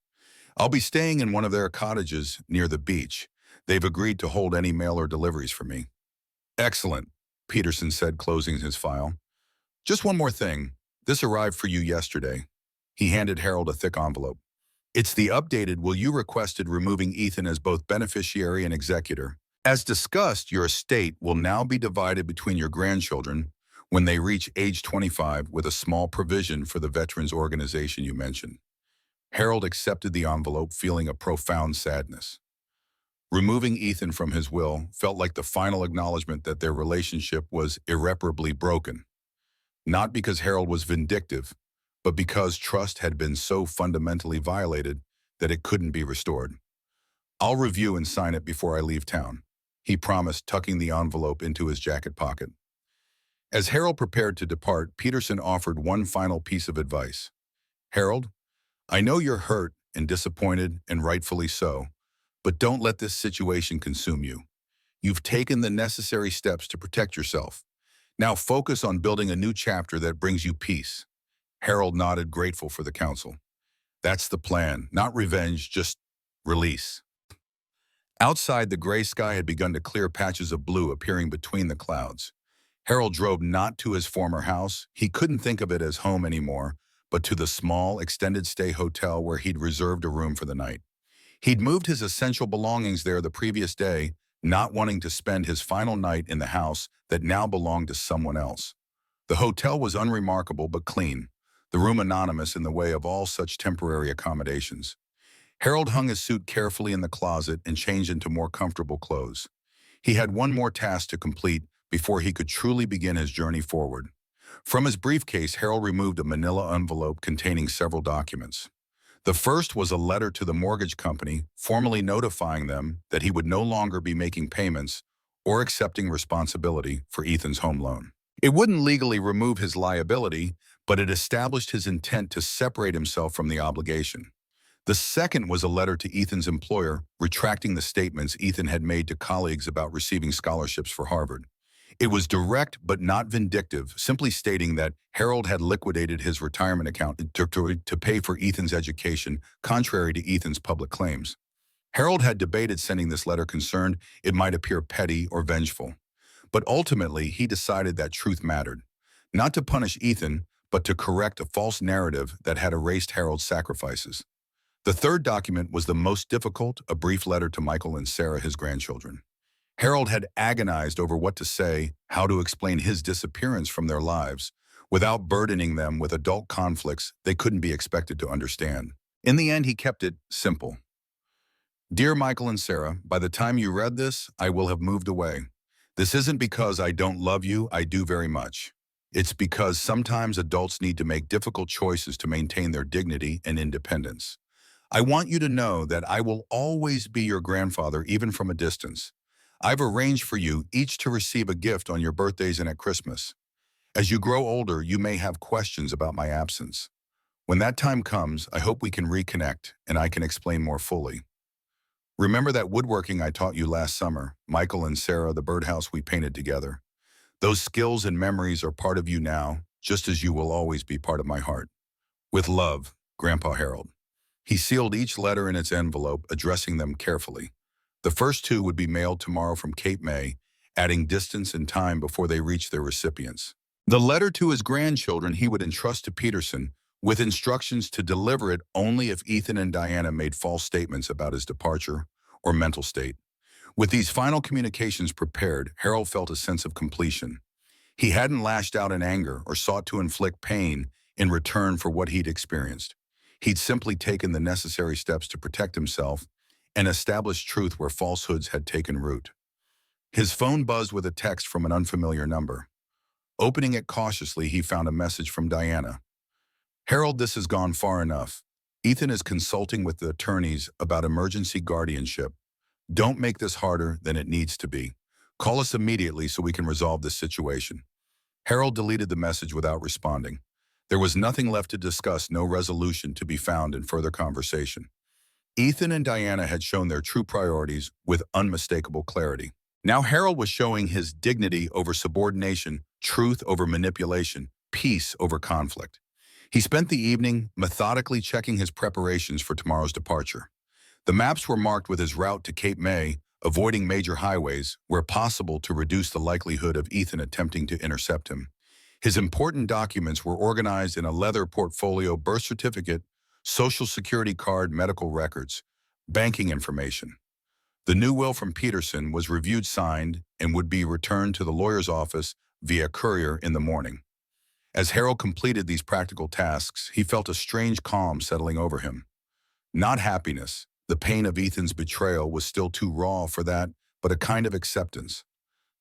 "I'll be staying in one of their cottages near the beach. They've agreed to hold any mail or deliveries for me." "Excellent," Peterson said, closing his file. "Just one more thing. This arrived for you yesterday." He handed Harold a thick envelope. "It's the updated will you requested, removing Ethan as both beneficiary and executor. As discussed, your estate will now be divided between your grandchildren when they reach age 25, with a small provision for the veterans organization you mentioned." Harold accepted the envelope, feeling a profound sadness. Removing Ethan from his will felt like the final acknowledgement that their relationship was irreparably broken. Not because Harold was vindictive, but because trust had been so fundamentally violated that it couldn't be restored. "I'll review and sign it before I leave town," he promised, tucking the envelope into his jacket pocket. As Harold prepared to depart, Peterson offered one final piece of advice. "Harold, I know you're hurt and disappointed, and rightfully so, but don't let this situation consume you. You've taken the necessary steps to protect yourself. Now focus on building a new chapter that brings you peace." Harold nodded, grateful for the counsel. "That's the plan. Not revenge, just release." Outside, the gray sky had begun to clear, patches of blue appearing between the clouds. Harold drove not to his former house. He couldn't think of it as home anymore, but to the small, extended-stay hotel where he'd reserved a room for the night. He'd moved his essential belongings there the previous day, not wanting to spend his final night in the house that now belonged to someone else. The hotel was unremarkable but clean, the room anonymous in the way of all such temporary accommodations. Harold hung his suit carefully in the closet and changed into more comfortable clothes. He had one more task to complete before he could truly begin his journey forward. From his briefcase, Harold removed a manila envelope containing several documents. The first was a letter to the mortgage company, formally notifying them that he would no longer be making payments or accepting responsibility for Ethan's home loan. It wouldn't legally remove his liability, but it established his intent to separate himself from the obligation. The second was a letter to Ethan's employer retracting the statements Ethan had made to colleagues about receiving scholarships for Harvard. It was direct but not vindictive, simply stating that Harold had liquidated his retirement account to pay for Ethan's education, contrary to Ethan's public claims. Harold had debated sending this letter concerned it might appear petty or vengeful. But ultimately, he decided that truth mattered. Not to punish Ethan, but to correct a false narrative that had erased Harold's sacrifices. The third document was the most difficult, a brief letter to Michael and Sarah, his grandchildren. Harold had agonized over what to say, how to explain his disappearance from their lives, without burdening them with adult conflicts they couldn't be expected to understand. In the end, he kept it simple. Dear Michael and Sarah, by the time you read this, I will have moved away. This isn't because I don't love you, I do very much. It's because sometimes adults need to make difficult choices to maintain their dignity and independence. I want you to know that I will always be your grandfather, even from a distance. I've arranged for you each to receive a gift on your birthdays and at Christmas. As you grow older, you may have questions about my absence. When that time comes, I hope we can reconnect and I can explain more fully. Remember that woodworking I taught you last summer, Michael and Sarah, the birdhouse we painted together? Those skills and memories are part of you now, just as you will always be part of my heart. With love, Grandpa Harold. He sealed each letter in its envelope, addressing them carefully. The first two would be mailed tomorrow from Cape May, adding distance and time before they reached their recipients. The letter to his grandchildren he would entrust to Peterson, with instructions to deliver it only if Ethan and Diana made false statements about his departure or mental state. With these final communications prepared, Harold felt a sense of completion. He hadn't lashed out in anger or sought to inflict pain in return for what he'd experienced. He'd simply taken the necessary steps to protect himself and establish truth where falsehoods had taken root. His phone buzzed with a text from an unfamiliar number. Opening it cautiously, he found a message from Diana. Harold, this has gone far enough. Ethan is consulting with the attorneys about emergency guardianship. Don't make this harder than it needs to be. Call us immediately so we can resolve this situation. Harold deleted the message without responding. There was nothing left to discuss, no resolution to be found in further conversation. Ethan and Diana had shown their true priorities with unmistakable clarity. Now Harold was showing his dignity over subordination, truth over manipulation, peace over conflict. He spent the evening methodically checking his preparations for tomorrow's departure. The maps were marked with his route to Cape May, avoiding major highways where possible to reduce the likelihood of Ethan attempting to intercept him. His important documents were organized in a leather portfolio: birth certificate, social security card, medical records, banking information. The new will from Peterson was reviewed, signed, and would be returned to the lawyer's office via courier in the morning. As Harold completed these practical tasks, he felt a strange calm settling over him. Not happiness. The pain of Ethan's betrayal was still too raw for that, but a kind of acceptance.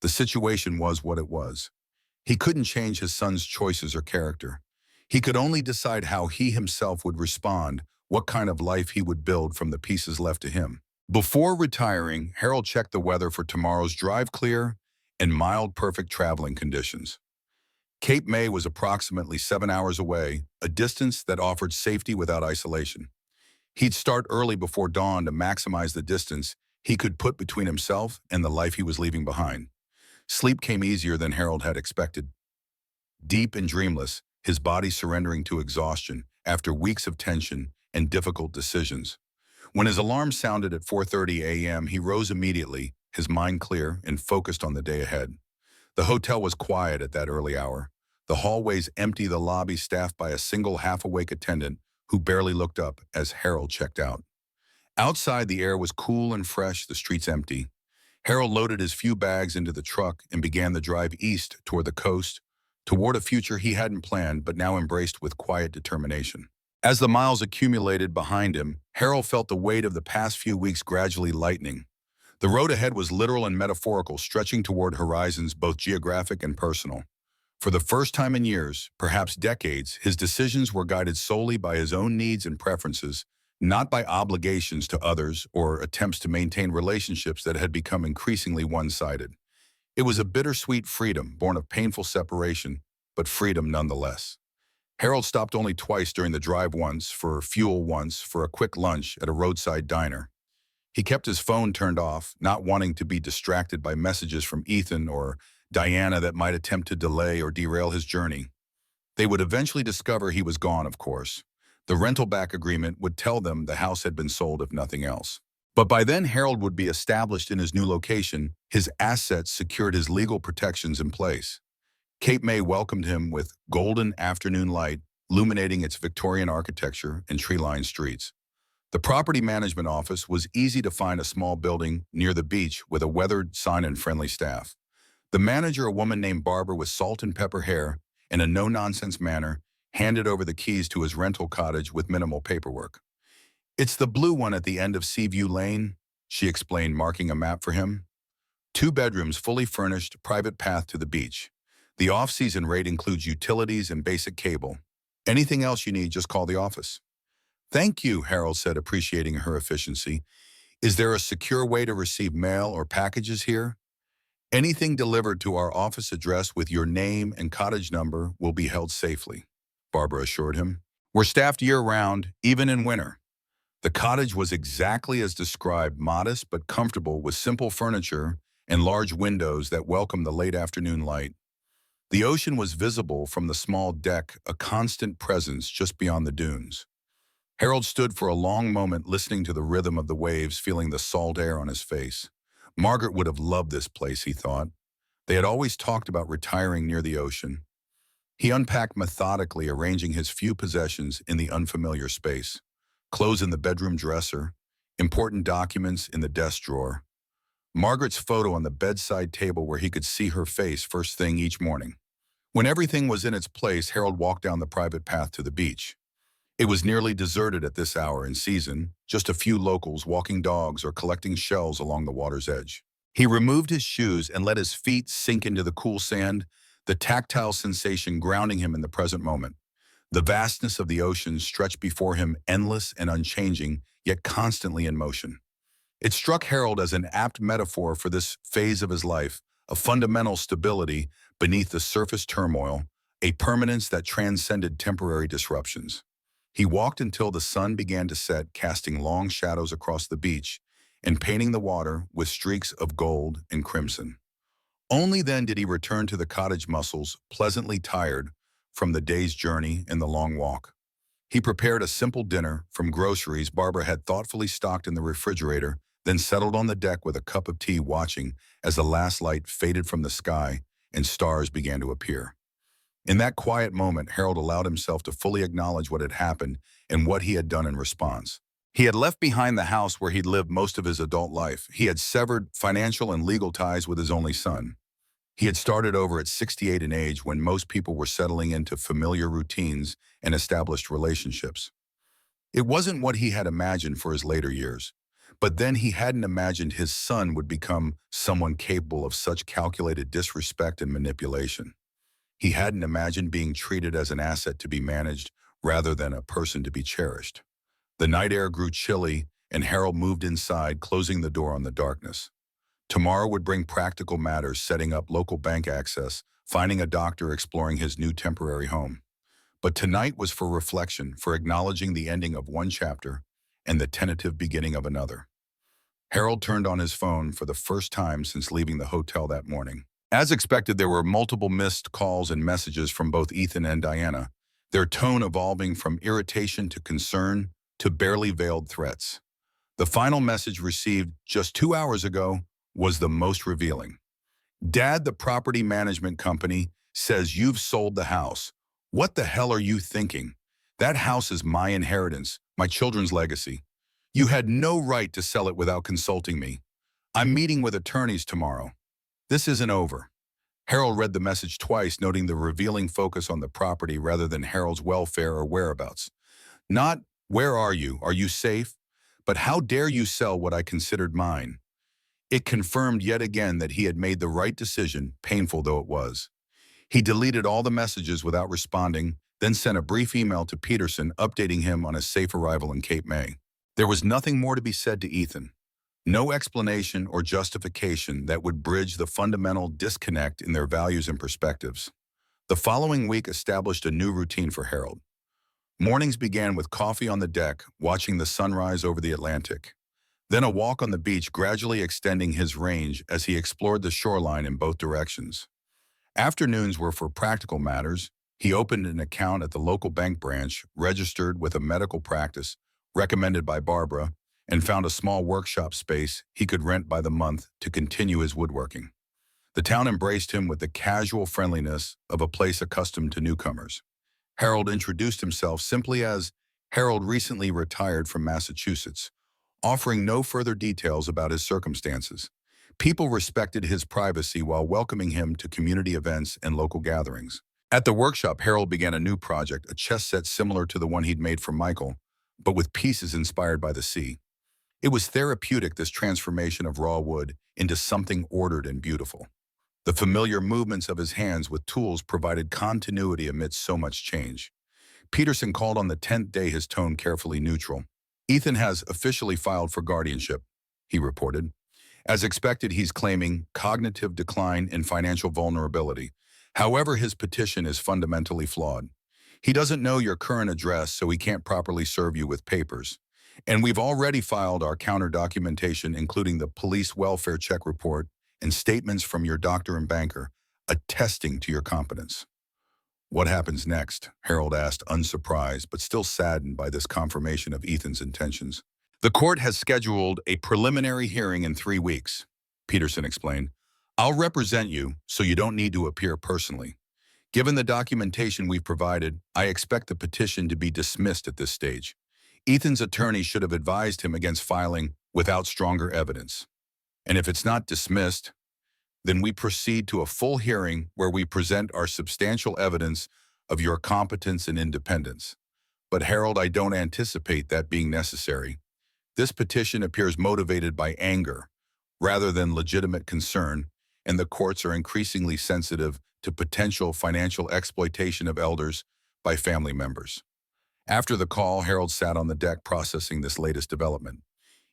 The situation was what it was. He couldn't change his son's choices or character. He could only decide how he himself would respond, what kind of life he would build from the pieces left to him. Before retiring, Harold checked the weather for tomorrow's drive: clear and mild, perfect traveling conditions. Cape May was approximately 7 hours away, a distance that offered safety without isolation. He'd start early before dawn to maximize the distance he could put between himself and the life he was leaving behind. Sleep came easier than Harold had expected. Deep and dreamless, his body surrendering to exhaustion after weeks of tension and difficult decisions. When his alarm sounded at 4:30 a.m., he rose immediately, his mind clear and focused on the day ahead. The hotel was quiet at that early hour. The hallways empty, the lobby staffed by a single half-awake attendant who barely looked up as Harold checked out. Outside, the air was cool and fresh, the streets empty. Harold loaded his few bags into the truck and began the drive east toward the coast, toward a future he hadn't planned but now embraced with quiet determination. As the miles accumulated behind him, Harold felt the weight of the past few weeks gradually lightening. The road ahead was literal and metaphorical, stretching toward horizons both geographic and personal. For the first time in years, perhaps decades, his decisions were guided solely by his own needs and preferences, not by obligations to others or attempts to maintain relationships that had become increasingly one-sided. It was a bittersweet freedom, born of painful separation, but freedom nonetheless. Harold stopped only twice during the drive, once for fuel, once for a quick lunch at a roadside diner. He kept his phone turned off, not wanting to be distracted by messages from Ethan or Diana that might attempt to delay or derail his journey. They would eventually discover he was gone, of course. The rental back agreement would tell them the house had been sold, if nothing else. But by then, Harold would be established in his new location. His assets secured his legal protections in place. Cape May welcomed him with golden afternoon light, illuminating its Victorian architecture and tree-lined streets. The property management office was easy to find, a small building near the beach with a weathered sign and friendly staff. The manager, a woman named Barbara with salt and pepper hair and a no-nonsense manner, handed over the keys to his rental cottage with minimal paperwork. "It's the blue one at the end of Seaview Lane," she explained, marking a map for him. 2 bedrooms, fully furnished, private path to the beach. The off-season rate includes utilities and basic cable. Anything else you need, just call the office. "Thank you," Harold said, appreciating her efficiency. "Is there a secure way to receive mail or packages here?" "Anything delivered to our office address with your name and cottage number will be held safely," Barbara assured him. "We're staffed year-round, even in winter." The cottage was exactly as described, modest but comfortable, with simple furniture and large windows that welcomed the late afternoon light. The ocean was visible from the small deck, a constant presence just beyond the dunes. Harold stood for a long moment, listening to the rhythm of the waves, feeling the salt air on his face. Margaret would have loved this place, he thought. They had always talked about retiring near the ocean. He unpacked methodically, arranging his few possessions in the unfamiliar space. Clothes in the bedroom dresser, important documents in the desk drawer. Margaret's photo on the bedside table where he could see her face first thing each morning. When everything was in its place, Harold walked down the private path to the beach. It was nearly deserted at this hour in season, just a few locals walking dogs or collecting shells along the water's edge. He removed his shoes and let his feet sink into the cool sand, the tactile sensation grounding him in the present moment. The vastness of the ocean stretched before him, endless and unchanging, yet constantly in motion. It struck Harold as an apt metaphor for this phase of his life, a fundamental stability beneath the surface turmoil, a permanence that transcended temporary disruptions. He walked until the sun began to set, casting long shadows across the beach and painting the water with streaks of gold and crimson. Only then did he return to the cottage, muscles pleasantly tired from the day's journey and the long walk. He prepared a simple dinner from groceries Barbara had thoughtfully stocked in the refrigerator, then settled on the deck with a cup of tea, watching as the last light faded from the sky and stars began to appear. In that quiet moment, Harold allowed himself to fully acknowledge what had happened and what he had done in response. He had left behind the house where he'd lived most of his adult life. He had severed financial and legal ties with his only son. He had started over at 68 in age, when most people were settling into familiar routines and established relationships. It wasn't what he had imagined for his later years, but then he hadn't imagined his son would become someone capable of such calculated disrespect and manipulation. He hadn't imagined being treated as an asset to be managed rather than a person to be cherished. The night air grew chilly, and Harold moved inside, closing the door on the darkness. Tomorrow would bring practical matters, setting up local bank access, finding a doctor, exploring his new temporary home. But tonight was for reflection, for acknowledging the ending of one chapter and the tentative beginning of another. Harold turned on his phone for the first time since leaving the hotel that morning. As expected, there were multiple missed calls and messages from both Ethan and Diana, their tone evolving from irritation to concern to barely veiled threats. The final message, received just 2 hours ago, was the most revealing. "Dad, the property management company says you've sold the house. What the hell are you thinking? That house is my inheritance, my children's legacy. You had no right to sell it without consulting me. I'm meeting with attorneys tomorrow. This isn't over." Harold read the message twice, noting the revealing focus on the property rather than Harold's welfare or whereabouts. Not, where are you? Are you safe? But how dare you sell what I considered mine? It confirmed yet again that he had made the right decision, painful though it was. He deleted all the messages without responding, then sent a brief email to Peterson updating him on his safe arrival in Cape May. There was nothing more to be said to Ethan. No explanation or justification that would bridge the fundamental disconnect in their values and perspectives. The following week established a new routine for Harold. Mornings began with coffee on the deck, watching the sunrise over the Atlantic. Then a walk on the beach, gradually extending his range as he explored the shoreline in both directions. Afternoons were for practical matters. He opened an account at the local bank branch, registered with a medical practice recommended by Barbara, and found a small workshop space he could rent by the month to continue his woodworking. The town embraced him with the casual friendliness of a place accustomed to newcomers. Harold introduced himself simply as Harold, recently retired from Massachusetts, offering no further details about his circumstances. People respected his privacy while welcoming him to community events and local gatherings. At the workshop, Harold began a new project, a chess set similar to the one he'd made for Michael, but with pieces inspired by the sea. It was therapeutic, this transformation of raw wood into something ordered and beautiful. The familiar movements of his hands with tools provided continuity amidst so much change. Peterson called on the 10th day, his tone carefully neutral. Ethan has officially filed for guardianship, he reported. As expected, he's claiming cognitive decline and financial vulnerability. However, his petition is fundamentally flawed. He doesn't know your current address, so he can't properly serve you with papers. And we've already filed our counter documentation, including the police welfare check report and statements from your doctor and banker, attesting to your competence. What happens next? Harold asked, unsurprised, but still saddened by this confirmation of Ethan's intentions. The court has scheduled a preliminary hearing in 3 weeks, Peterson explained. I'll represent you, so you don't need to appear personally. Given the documentation we've provided, I expect the petition to be dismissed at this stage. Ethan's attorney should have advised him against filing without stronger evidence. And if it's not dismissed, then we proceed to a full hearing where we present our substantial evidence of your competence and independence. But Harold, I don't anticipate that being necessary. This petition appears motivated by anger rather than legitimate concern, and the courts are increasingly sensitive to potential financial exploitation of elders by family members. After the call, Harold sat on the deck processing this latest development.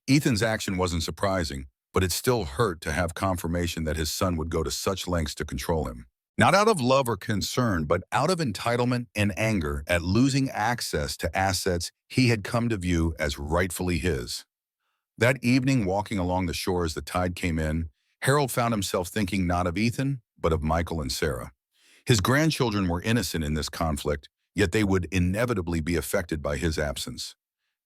Ethan's action wasn't surprising, but it still hurt to have confirmation that his son would go to such lengths to control him. Not out of love or concern, but out of entitlement and anger at losing access to assets he had come to view as rightfully his. That evening, walking along the shore as the tide came in, Harold found himself thinking not of Ethan, but of Michael and Sarah. His grandchildren were innocent in this conflict, yet they would inevitably be affected by his absence.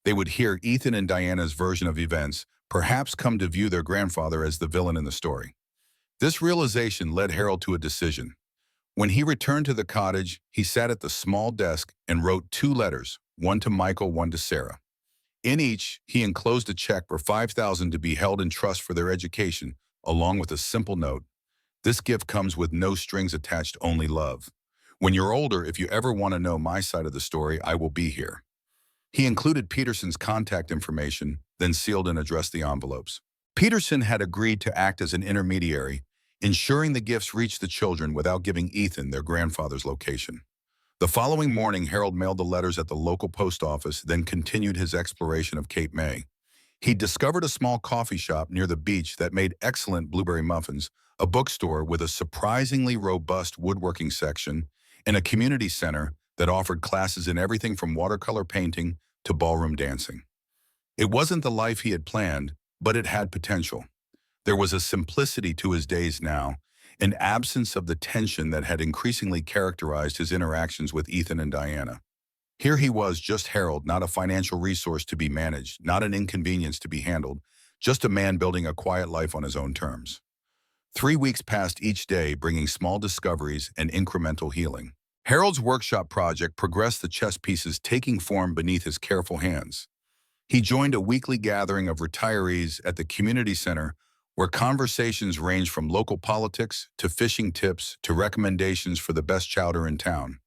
They would hear Ethan and Diana's version of events, perhaps come to view their grandfather as the villain in the story. This realization led Harold to a decision. When he returned to the cottage, he sat at the small desk and wrote 2 letters, one to Michael, one to Sarah. In each, he enclosed a check for $5,000 to be held in trust for their education, along with a simple note. This gift comes with no strings attached, only love. When you're older, if you ever want to know my side of the story, I will be here. He included Peterson's contact information, then sealed and addressed the envelopes. Peterson had agreed to act as an intermediary, ensuring the gifts reached the children without giving Ethan their grandfather's location. The following morning, Harold mailed the letters at the local post office, then continued his exploration of Cape May. He discovered a small coffee shop near the beach that made excellent blueberry muffins, a bookstore with a surprisingly robust woodworking section, and a community center that offered classes in everything from watercolor painting to ballroom dancing. It wasn't the life he had planned, but it had potential. There was a simplicity to his days now, an absence of the tension that had increasingly characterized his interactions with Ethan and Diana. Here he was, just Harold, not a financial resource to be managed, not an inconvenience to be handled, just a man building a quiet life on his own terms. 3 weeks passed each day, bringing small discoveries and incremental healing. Harold's workshop project progressed, the chess pieces taking form beneath his careful hands. He joined a weekly gathering of retirees at the community center where conversations ranged from local politics to fishing tips to recommendations for the best chowder in town.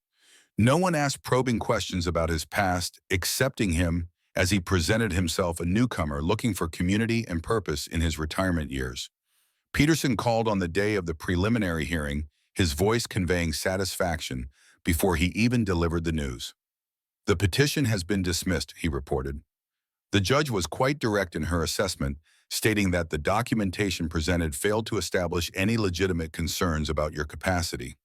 No one asked probing questions about his past, accepting him as he presented himself a newcomer looking for community and purpose in his retirement years. Peterson called on the day of the preliminary hearing, his voice conveying satisfaction before he even delivered the news. "The petition has been dismissed," he reported. The judge was quite direct in her assessment, stating that the documentation presented failed to establish any legitimate concerns about your capacity.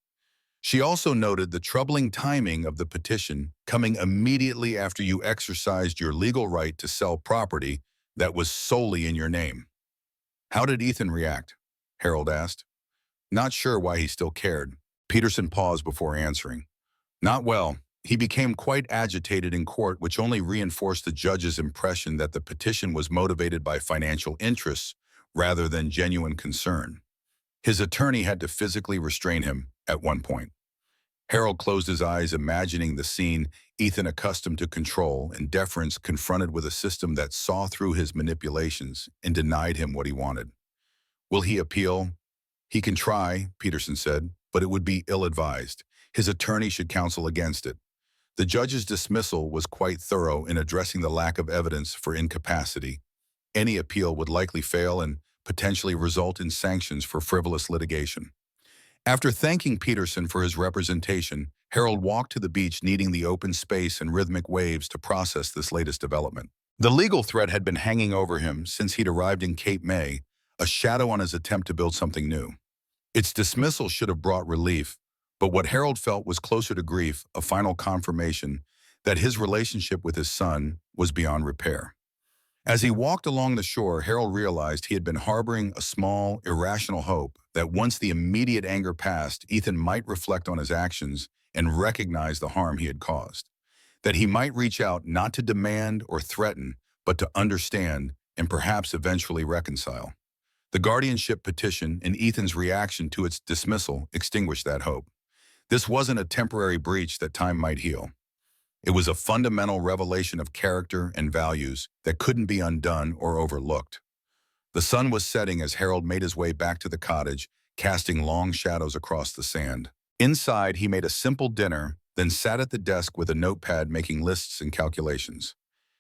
She also noted the troubling timing of the petition coming immediately after you exercised your legal right to sell property that was solely in your name. "How did Ethan react?" Harold asked. Not sure why he still cared. Peterson paused before answering. "Not well. He became quite agitated in court, which only reinforced the judge's impression that the petition was motivated by financial interests rather than genuine concern. His attorney had to physically restrain him at one point." Harold closed his eyes, imagining the scene, Ethan accustomed to control and deference confronted with a system that saw through his manipulations and denied him what he wanted. "Will he appeal?" "He can try," Peterson said, "but it would be ill-advised. His attorney should counsel against it." The judge's dismissal was quite thorough in addressing the lack of evidence for incapacity. Any appeal would likely fail and potentially result in sanctions for frivolous litigation. After thanking Peterson for his representation, Harold walked to the beach, needing the open space and rhythmic waves to process this latest development. The legal threat had been hanging over him since he'd arrived in Cape May, a shadow on his attempt to build something new. Its dismissal should have brought relief, but what Harold felt was closer to grief, a final confirmation that his relationship with his son was beyond repair. As he walked along the shore, Harold realized he had been harboring a small, irrational hope that once the immediate anger passed, Ethan might reflect on his actions and recognize the harm he had caused. That he might reach out not to demand or threaten, but to understand and perhaps eventually reconcile. The guardianship petition and Ethan's reaction to its dismissal extinguished that hope. This wasn't a temporary breach that time might heal. It was a fundamental revelation of character and values that couldn't be undone or overlooked. The sun was setting as Harold made his way back to the cottage, casting long shadows across the sand. Inside, he made a simple dinner, then sat at the desk with a notepad making lists and calculations.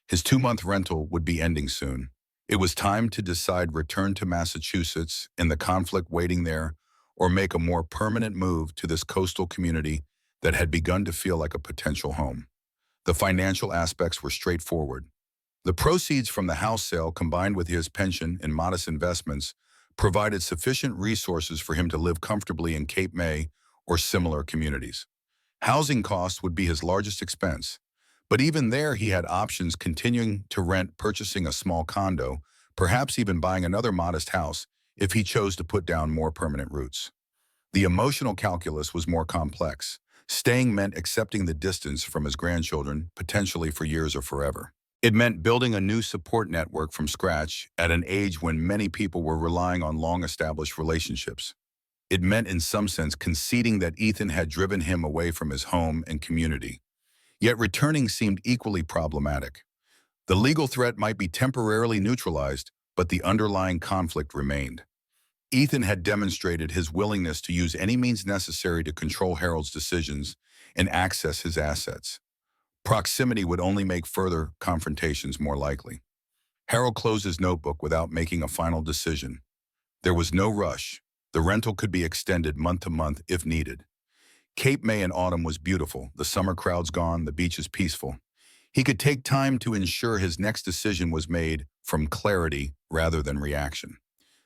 His 2-month rental would be ending soon. It was time to decide return to Massachusetts and the conflict waiting there, or make a more permanent move to this coastal community that had begun to feel like a potential home. The financial aspects were straightforward. The proceeds from the house sale, combined with his pension and modest investments, provided sufficient resources for him to live comfortably in Cape May or similar communities. Housing costs would be his largest expense, but even there he had options: continuing to rent, purchasing a small condo, perhaps even buying another modest house if he chose to put down more permanent roots. The emotional calculus was more complex. Staying meant accepting the distance from his grandchildren, potentially for years or forever. It meant building a new support network from scratch at an age when many people were relying on long-established relationships. It meant, in some sense, conceding that Ethan had driven him away from his home and community. Yet returning seemed equally problematic. The legal threat might be temporarily neutralized, but the underlying conflict remained. Ethan had demonstrated his willingness to use any means necessary to control Harold's decisions and access his assets. Proximity would only make further confrontations more likely. Harold closed his notebook without making a final decision. There was no rush. The rental could be extended month to month if needed. Cape May in autumn was beautiful, the summer crowds gone, the beaches peaceful. He could take time to ensure his next decision was made from clarity rather than reaction.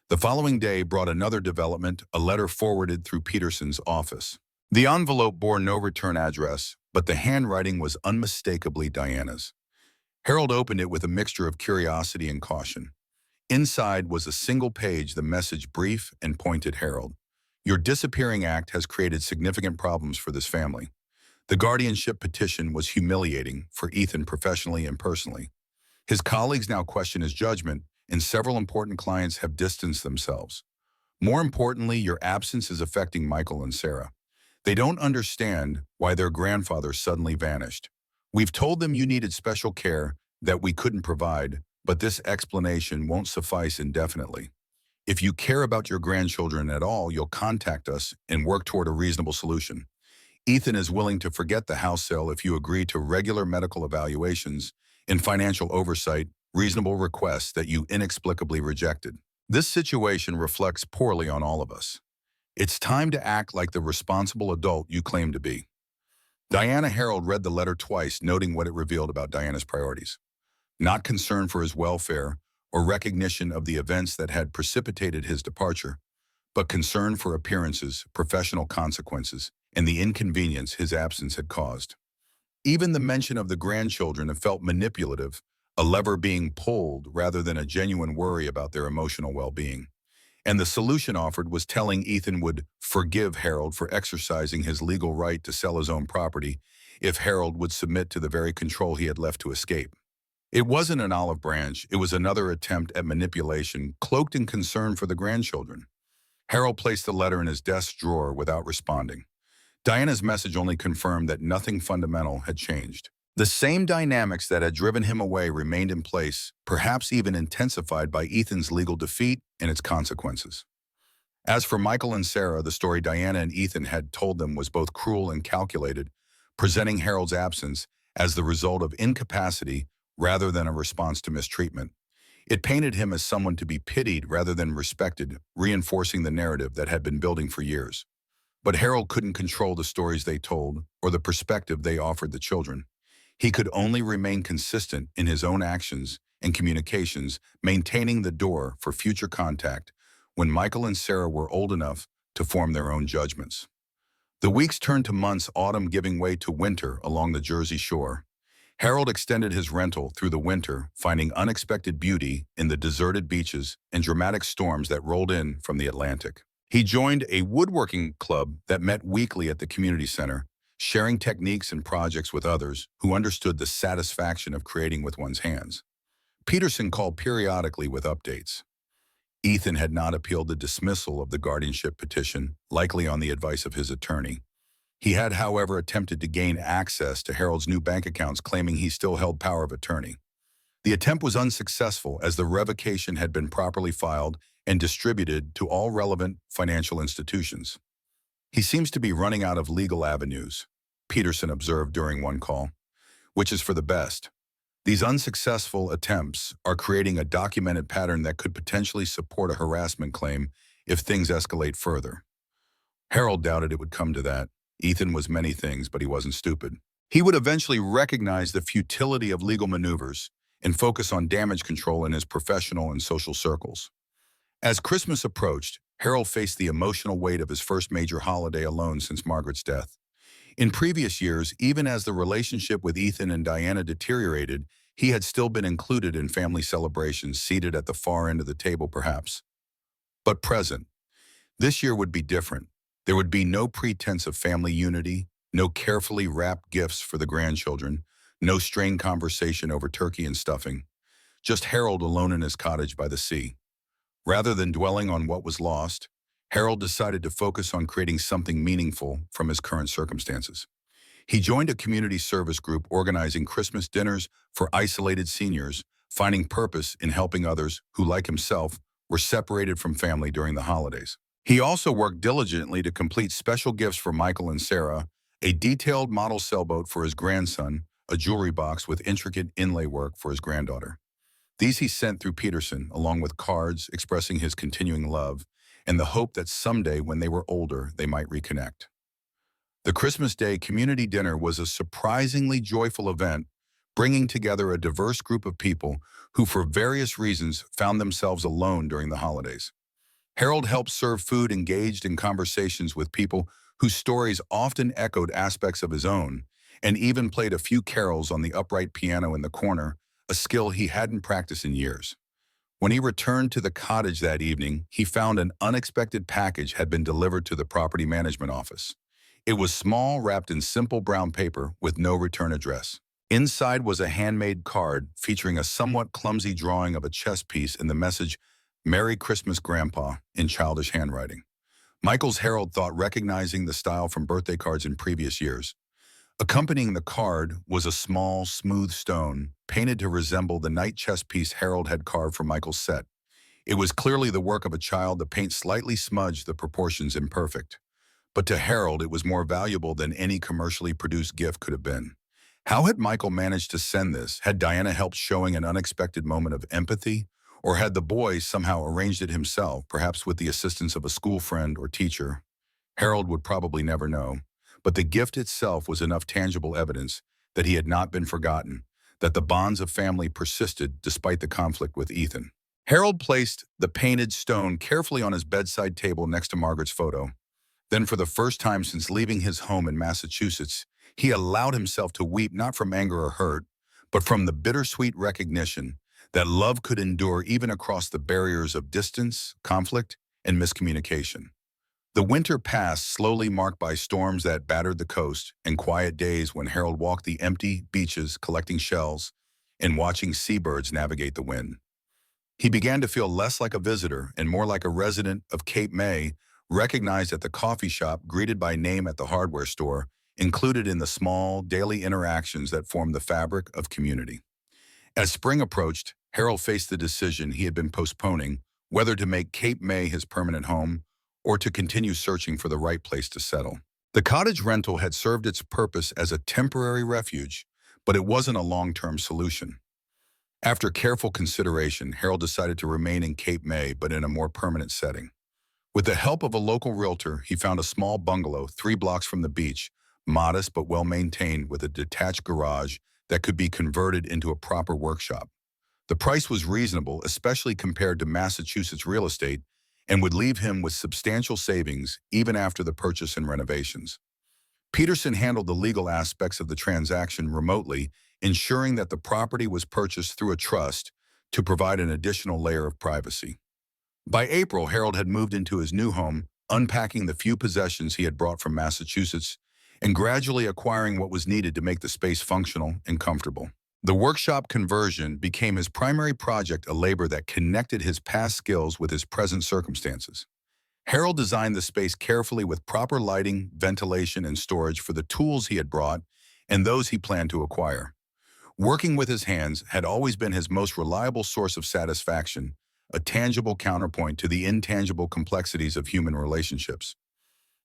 The following day brought another development, a letter forwarded through Peterson's office. The envelope bore no return address, but the handwriting was unmistakably Diana's. Harold opened it with a mixture of curiosity and caution. Inside was a single page, the message brief and pointed: Harold, your disappearing act has created significant problems for this family. The guardianship petition was humiliating for Ethan professionally and personally. His colleagues now question his judgment, and several important clients have distanced themselves. More importantly, your absence is affecting Michael and Sarah. They don't understand why their grandfather suddenly vanished. We've told them you needed special care that we couldn't provide, but this explanation won't suffice indefinitely. If you care about your grandchildren at all, you'll contact us and work toward a reasonable solution. Ethan is willing to forget the house sale if you agree to regular medical evaluations and financial oversight, reasonable requests that you inexplicably rejected. This situation reflects poorly on all of us. It's time to act like the responsible adult you claim to be. Diana Harold read the letter twice, noting what it revealed about Diana's priorities. Not concern for his welfare or recognition of the events that had precipitated his departure, but concern for appearances, professional consequences, and the inconvenience his absence had caused. Even the mention of the grandchildren felt manipulative, a lever being pulled rather than a genuine worry about their emotional well-being. And the solution offered was telling Ethan would forgive Harold for exercising his legal right to sell his own property if Harold would submit to the very control he had left to escape. It wasn't an olive branch, it was another attempt at manipulation, cloaked in concern for the grandchildren. Harold placed the letter in his desk drawer without responding. Diana's message only confirmed that nothing fundamental had changed. The same dynamics that had driven him away remained in place, perhaps even intensified by Ethan's legal defeat and its consequences. As for Michael and Sarah, the story Diana and Ethan had told them was both cruel and calculated, presenting Harold's absence as the result of incapacity rather than a response to mistreatment. It painted him as someone to be pitied rather than respected, reinforcing the narrative that had been building for years. But Harold couldn't control the stories they told or the perspective they offered the children. He could only remain consistent in his own actions and communications, maintaining the door for future contact when Michael and Sarah were old enough to form their own judgments. The weeks turned to months, autumn giving way to winter along the Jersey shore. Harold extended his rental through the winter, finding unexpected beauty in the deserted beaches and dramatic storms that rolled in from the Atlantic. He joined a woodworking club that met weekly at the community center, sharing techniques and projects with others who understood the satisfaction of creating with one's hands. Peterson called periodically with updates. Ethan had not appealed the dismissal of the guardianship petition, likely on the advice of his attorney. He had, however, attempted to gain access to Harold's new bank accounts, claiming he still held power of attorney. The attempt was unsuccessful as the revocation had been properly filed and distributed to all relevant financial institutions. "He seems to be running out of legal avenues," Peterson observed during one call, "which is for the best. These unsuccessful attempts are creating a documented pattern that could potentially support a harassment claim if things escalate further." Harold doubted it would come to that. Ethan was many things, but he wasn't stupid. He would eventually recognize the futility of legal maneuvers and focus on damage control in his professional and social circles. As Christmas approached, Harold faced the emotional weight of his first major holiday alone since Margaret's death. In previous years, even as the relationship with Ethan and Diana deteriorated, he had still been included in family celebrations, seated at the far end of the table perhaps. But present, this year would be different. There would be no pretense of family unity, no carefully wrapped gifts for the grandchildren, no strained conversation over turkey and stuffing. Just Harold alone in his cottage by the sea. Rather than dwelling on what was lost, Harold decided to focus on creating something meaningful from his current circumstances. He joined a community service group organizing Christmas dinners for isolated seniors, finding purpose in helping others who, like himself, were separated from family during the holidays. He also worked diligently to complete special gifts for Michael and Sarah, a detailed model sailboat for his grandson, a jewelry box with intricate inlay work for his granddaughter. These he sent through Peterson, along with cards expressing his continuing love and the hope that someday, when they were older, they might reconnect. The Christmas Day community dinner was a surprisingly joyful event, bringing together a diverse group of people who, for various reasons, found themselves alone during the holidays. Harold helped serve food, engaged in conversations with people whose stories often echoed aspects of his own, and even played a few carols on the upright piano in the corner, a skill he hadn't practiced in years. When he returned to the cottage that evening, he found an unexpected package had been delivered to the property management office. It was small, wrapped in simple brown paper with no return address. Inside was a handmade card featuring a somewhat clumsy drawing of a chess piece and the message, "Merry Christmas, Grandpa," in childish handwriting. Michael's Harold thought, recognizing the style from birthday cards in previous years. Accompanying the card was a small, smooth stone, painted to resemble the knight chess piece Harold had carved for Michael's set. It was clearly the work of a child, the paint slightly smudged, the proportions imperfect. But to Harold, it was more valuable than any commercially produced gift could have been. How had Michael managed to send this? Had Diana helped showing an unexpected moment of empathy? Or had the boy somehow arranged it himself, perhaps with the assistance of a school friend or teacher? Harold would probably never know. But the gift itself was enough tangible evidence that he had not been forgotten, that the bonds of family persisted despite the conflict with Ethan. Harold placed the painted stone carefully on his bedside table next to Margaret's photo. Then, for the first time since leaving his home in Massachusetts, he allowed himself to weep not from anger or hurt, but from the bittersweet recognition that love could endure even across the barriers of distance, conflict, and miscommunication. The winter passed, slowly marked by storms that battered the coast and quiet days when Harold walked the empty beaches collecting shells and watching seabirds navigate the wind. He began to feel less like a visitor and more like a resident of Cape May, recognized at the coffee shop, greeted by name at the hardware store, included in the small, daily interactions that formed the fabric of community. As spring approached, Harold faced the decision he had been postponing, whether to make Cape May his permanent home or to continue searching for the right place to settle. The cottage rental had served its purpose as a temporary refuge, but it wasn't a long-term solution. After careful consideration, Harold decided to remain in Cape May, but in a more permanent setting. With the help of a local realtor, he found a small bungalow 3 blocks from the beach, modest but well-maintained, with a detached garage that could be converted into a proper workshop. The price was reasonable, especially compared to Massachusetts real estate, and would leave him with substantial savings even after the purchase and renovations. Peterson handled the legal aspects of the transaction remotely, ensuring that the property was purchased through a trust to provide an additional layer of privacy. By April, Harold had moved into his new home, unpacking the few possessions he had brought from Massachusetts and gradually acquiring what was needed to make the space functional and comfortable. The workshop conversion became his primary project, a labor that connected his past skills with his present circumstances. Harold designed the space carefully with proper lighting, ventilation, and storage for the tools he had brought and those he planned to acquire. Working with his hands had always been his most reliable source of satisfaction, a tangible counterpoint to the intangible complexities of human relationships.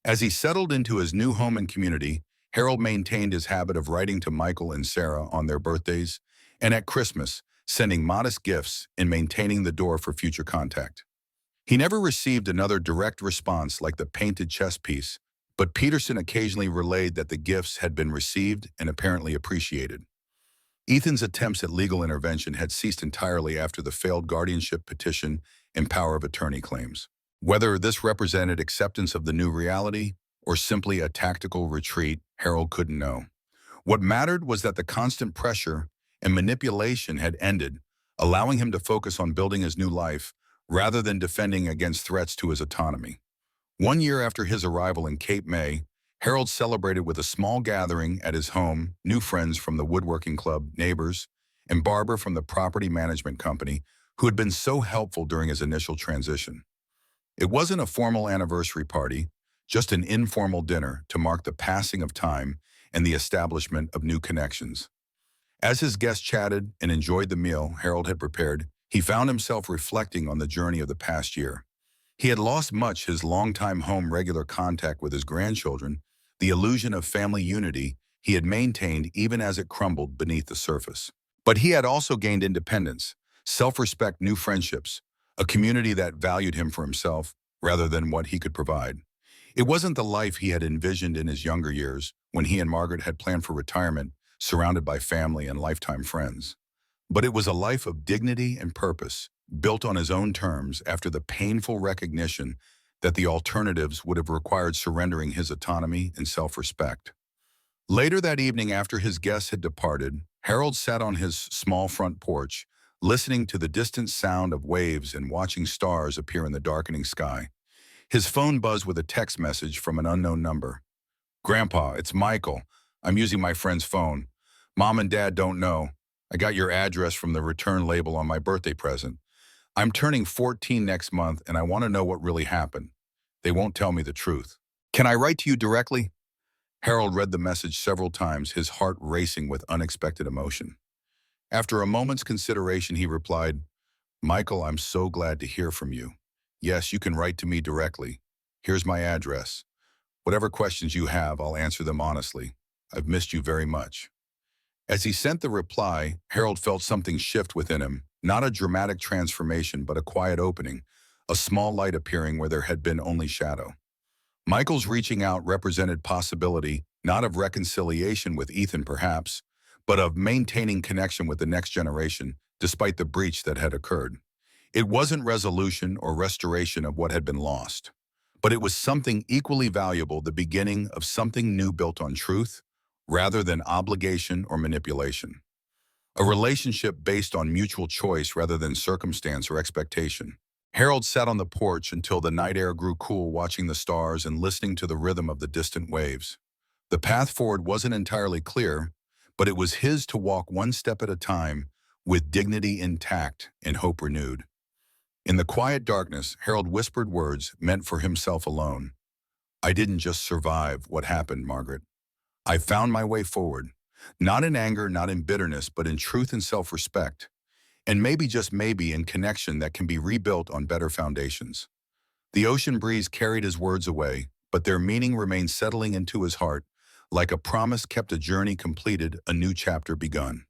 As he settled into his new home and community, Harold maintained his habit of writing to Michael and Sarah on their birthdays and at Christmas, sending modest gifts and maintaining the door for future contact. He never received another direct response like the painted chess piece, but Peterson occasionally relayed that the gifts had been received and apparently appreciated. Ethan's attempts at legal intervention had ceased entirely after the failed guardianship petition and power of attorney claims. Whether this represented acceptance of the new reality or simply a tactical retreat, Harold couldn't know. What mattered was that the constant pressure and manipulation had ended, allowing him to focus on building his new life rather than defending against threats to his autonomy. 1 year after his arrival in Cape May, Harold celebrated with a small gathering at his home, new friends from the woodworking club, neighbors, and Barbara from the property management company who had been so helpful during his initial transition. It wasn't a formal anniversary party, just an informal dinner to mark the passing of time and the establishment of new connections. As his guests chatted and enjoyed the meal Harold had prepared, he found himself reflecting on the journey of the past year. He had lost much: his longtime home, regular contact with his grandchildren, the illusion of family unity he had maintained even as it crumbled beneath the surface. But he had also gained independence, self-respect, new friendships, a community that valued him for himself rather than what he could provide. It wasn't the life he had envisioned in his younger years, when he and Margaret had planned for retirement, surrounded by family and lifetime friends. But it was a life of dignity and purpose, built on his own terms after the painful recognition that the alternatives would have required surrendering his autonomy and self-respect. Later that evening, after his guests had departed, Harold sat on his small front porch, listening to the distant sound of waves and watching stars appear in the darkening sky. His phone buzzed with a text message from an unknown number. "Grandpa, it's Michael. I'm using my friend's phone. Mom and Dad don't know. I got your address from the return label on my birthday present. I'm turning 14 next month and I want to know what really happened. They won't tell me the truth. Can I write to you directly?" Harold read the message several times, his heart racing with unexpected emotion. After a moment's consideration, he replied, "Michael, I'm so glad to hear from you. Yes, you can write to me directly. Here's my address. Whatever questions you have, I'll answer them honestly. I've missed you very much." As he sent the reply, Harold felt something shift within him, not a dramatic transformation, but a quiet opening, a small light appearing where there had been only shadow. Michael's reaching out represented possibility, not of reconciliation with Ethan perhaps, but of maintaining connection with the next generation, despite the breach that had occurred. It wasn't resolution or restoration of what had been lost, but it was something equally valuable, the beginning of something new built on truth, rather than obligation or manipulation. A relationship based on mutual choice rather than circumstance or expectation. Harold sat on the porch until the night air grew cool, watching the stars and listening to the rhythm of the distant waves. The path forward wasn't entirely clear, but it was his to walk one step at a time, with dignity intact and hope renewed. In the quiet darkness, Harold whispered words meant for himself alone. "I didn't just survive what happened, Margaret. I found my way forward. Not in anger, not in bitterness, but in truth and self-respect. And maybe, just maybe, in connection that can be rebuilt on better foundations." The ocean breeze carried his words away, but their meaning remained settling into his heart, like a promise kept, a journey completed, a new chapter begun.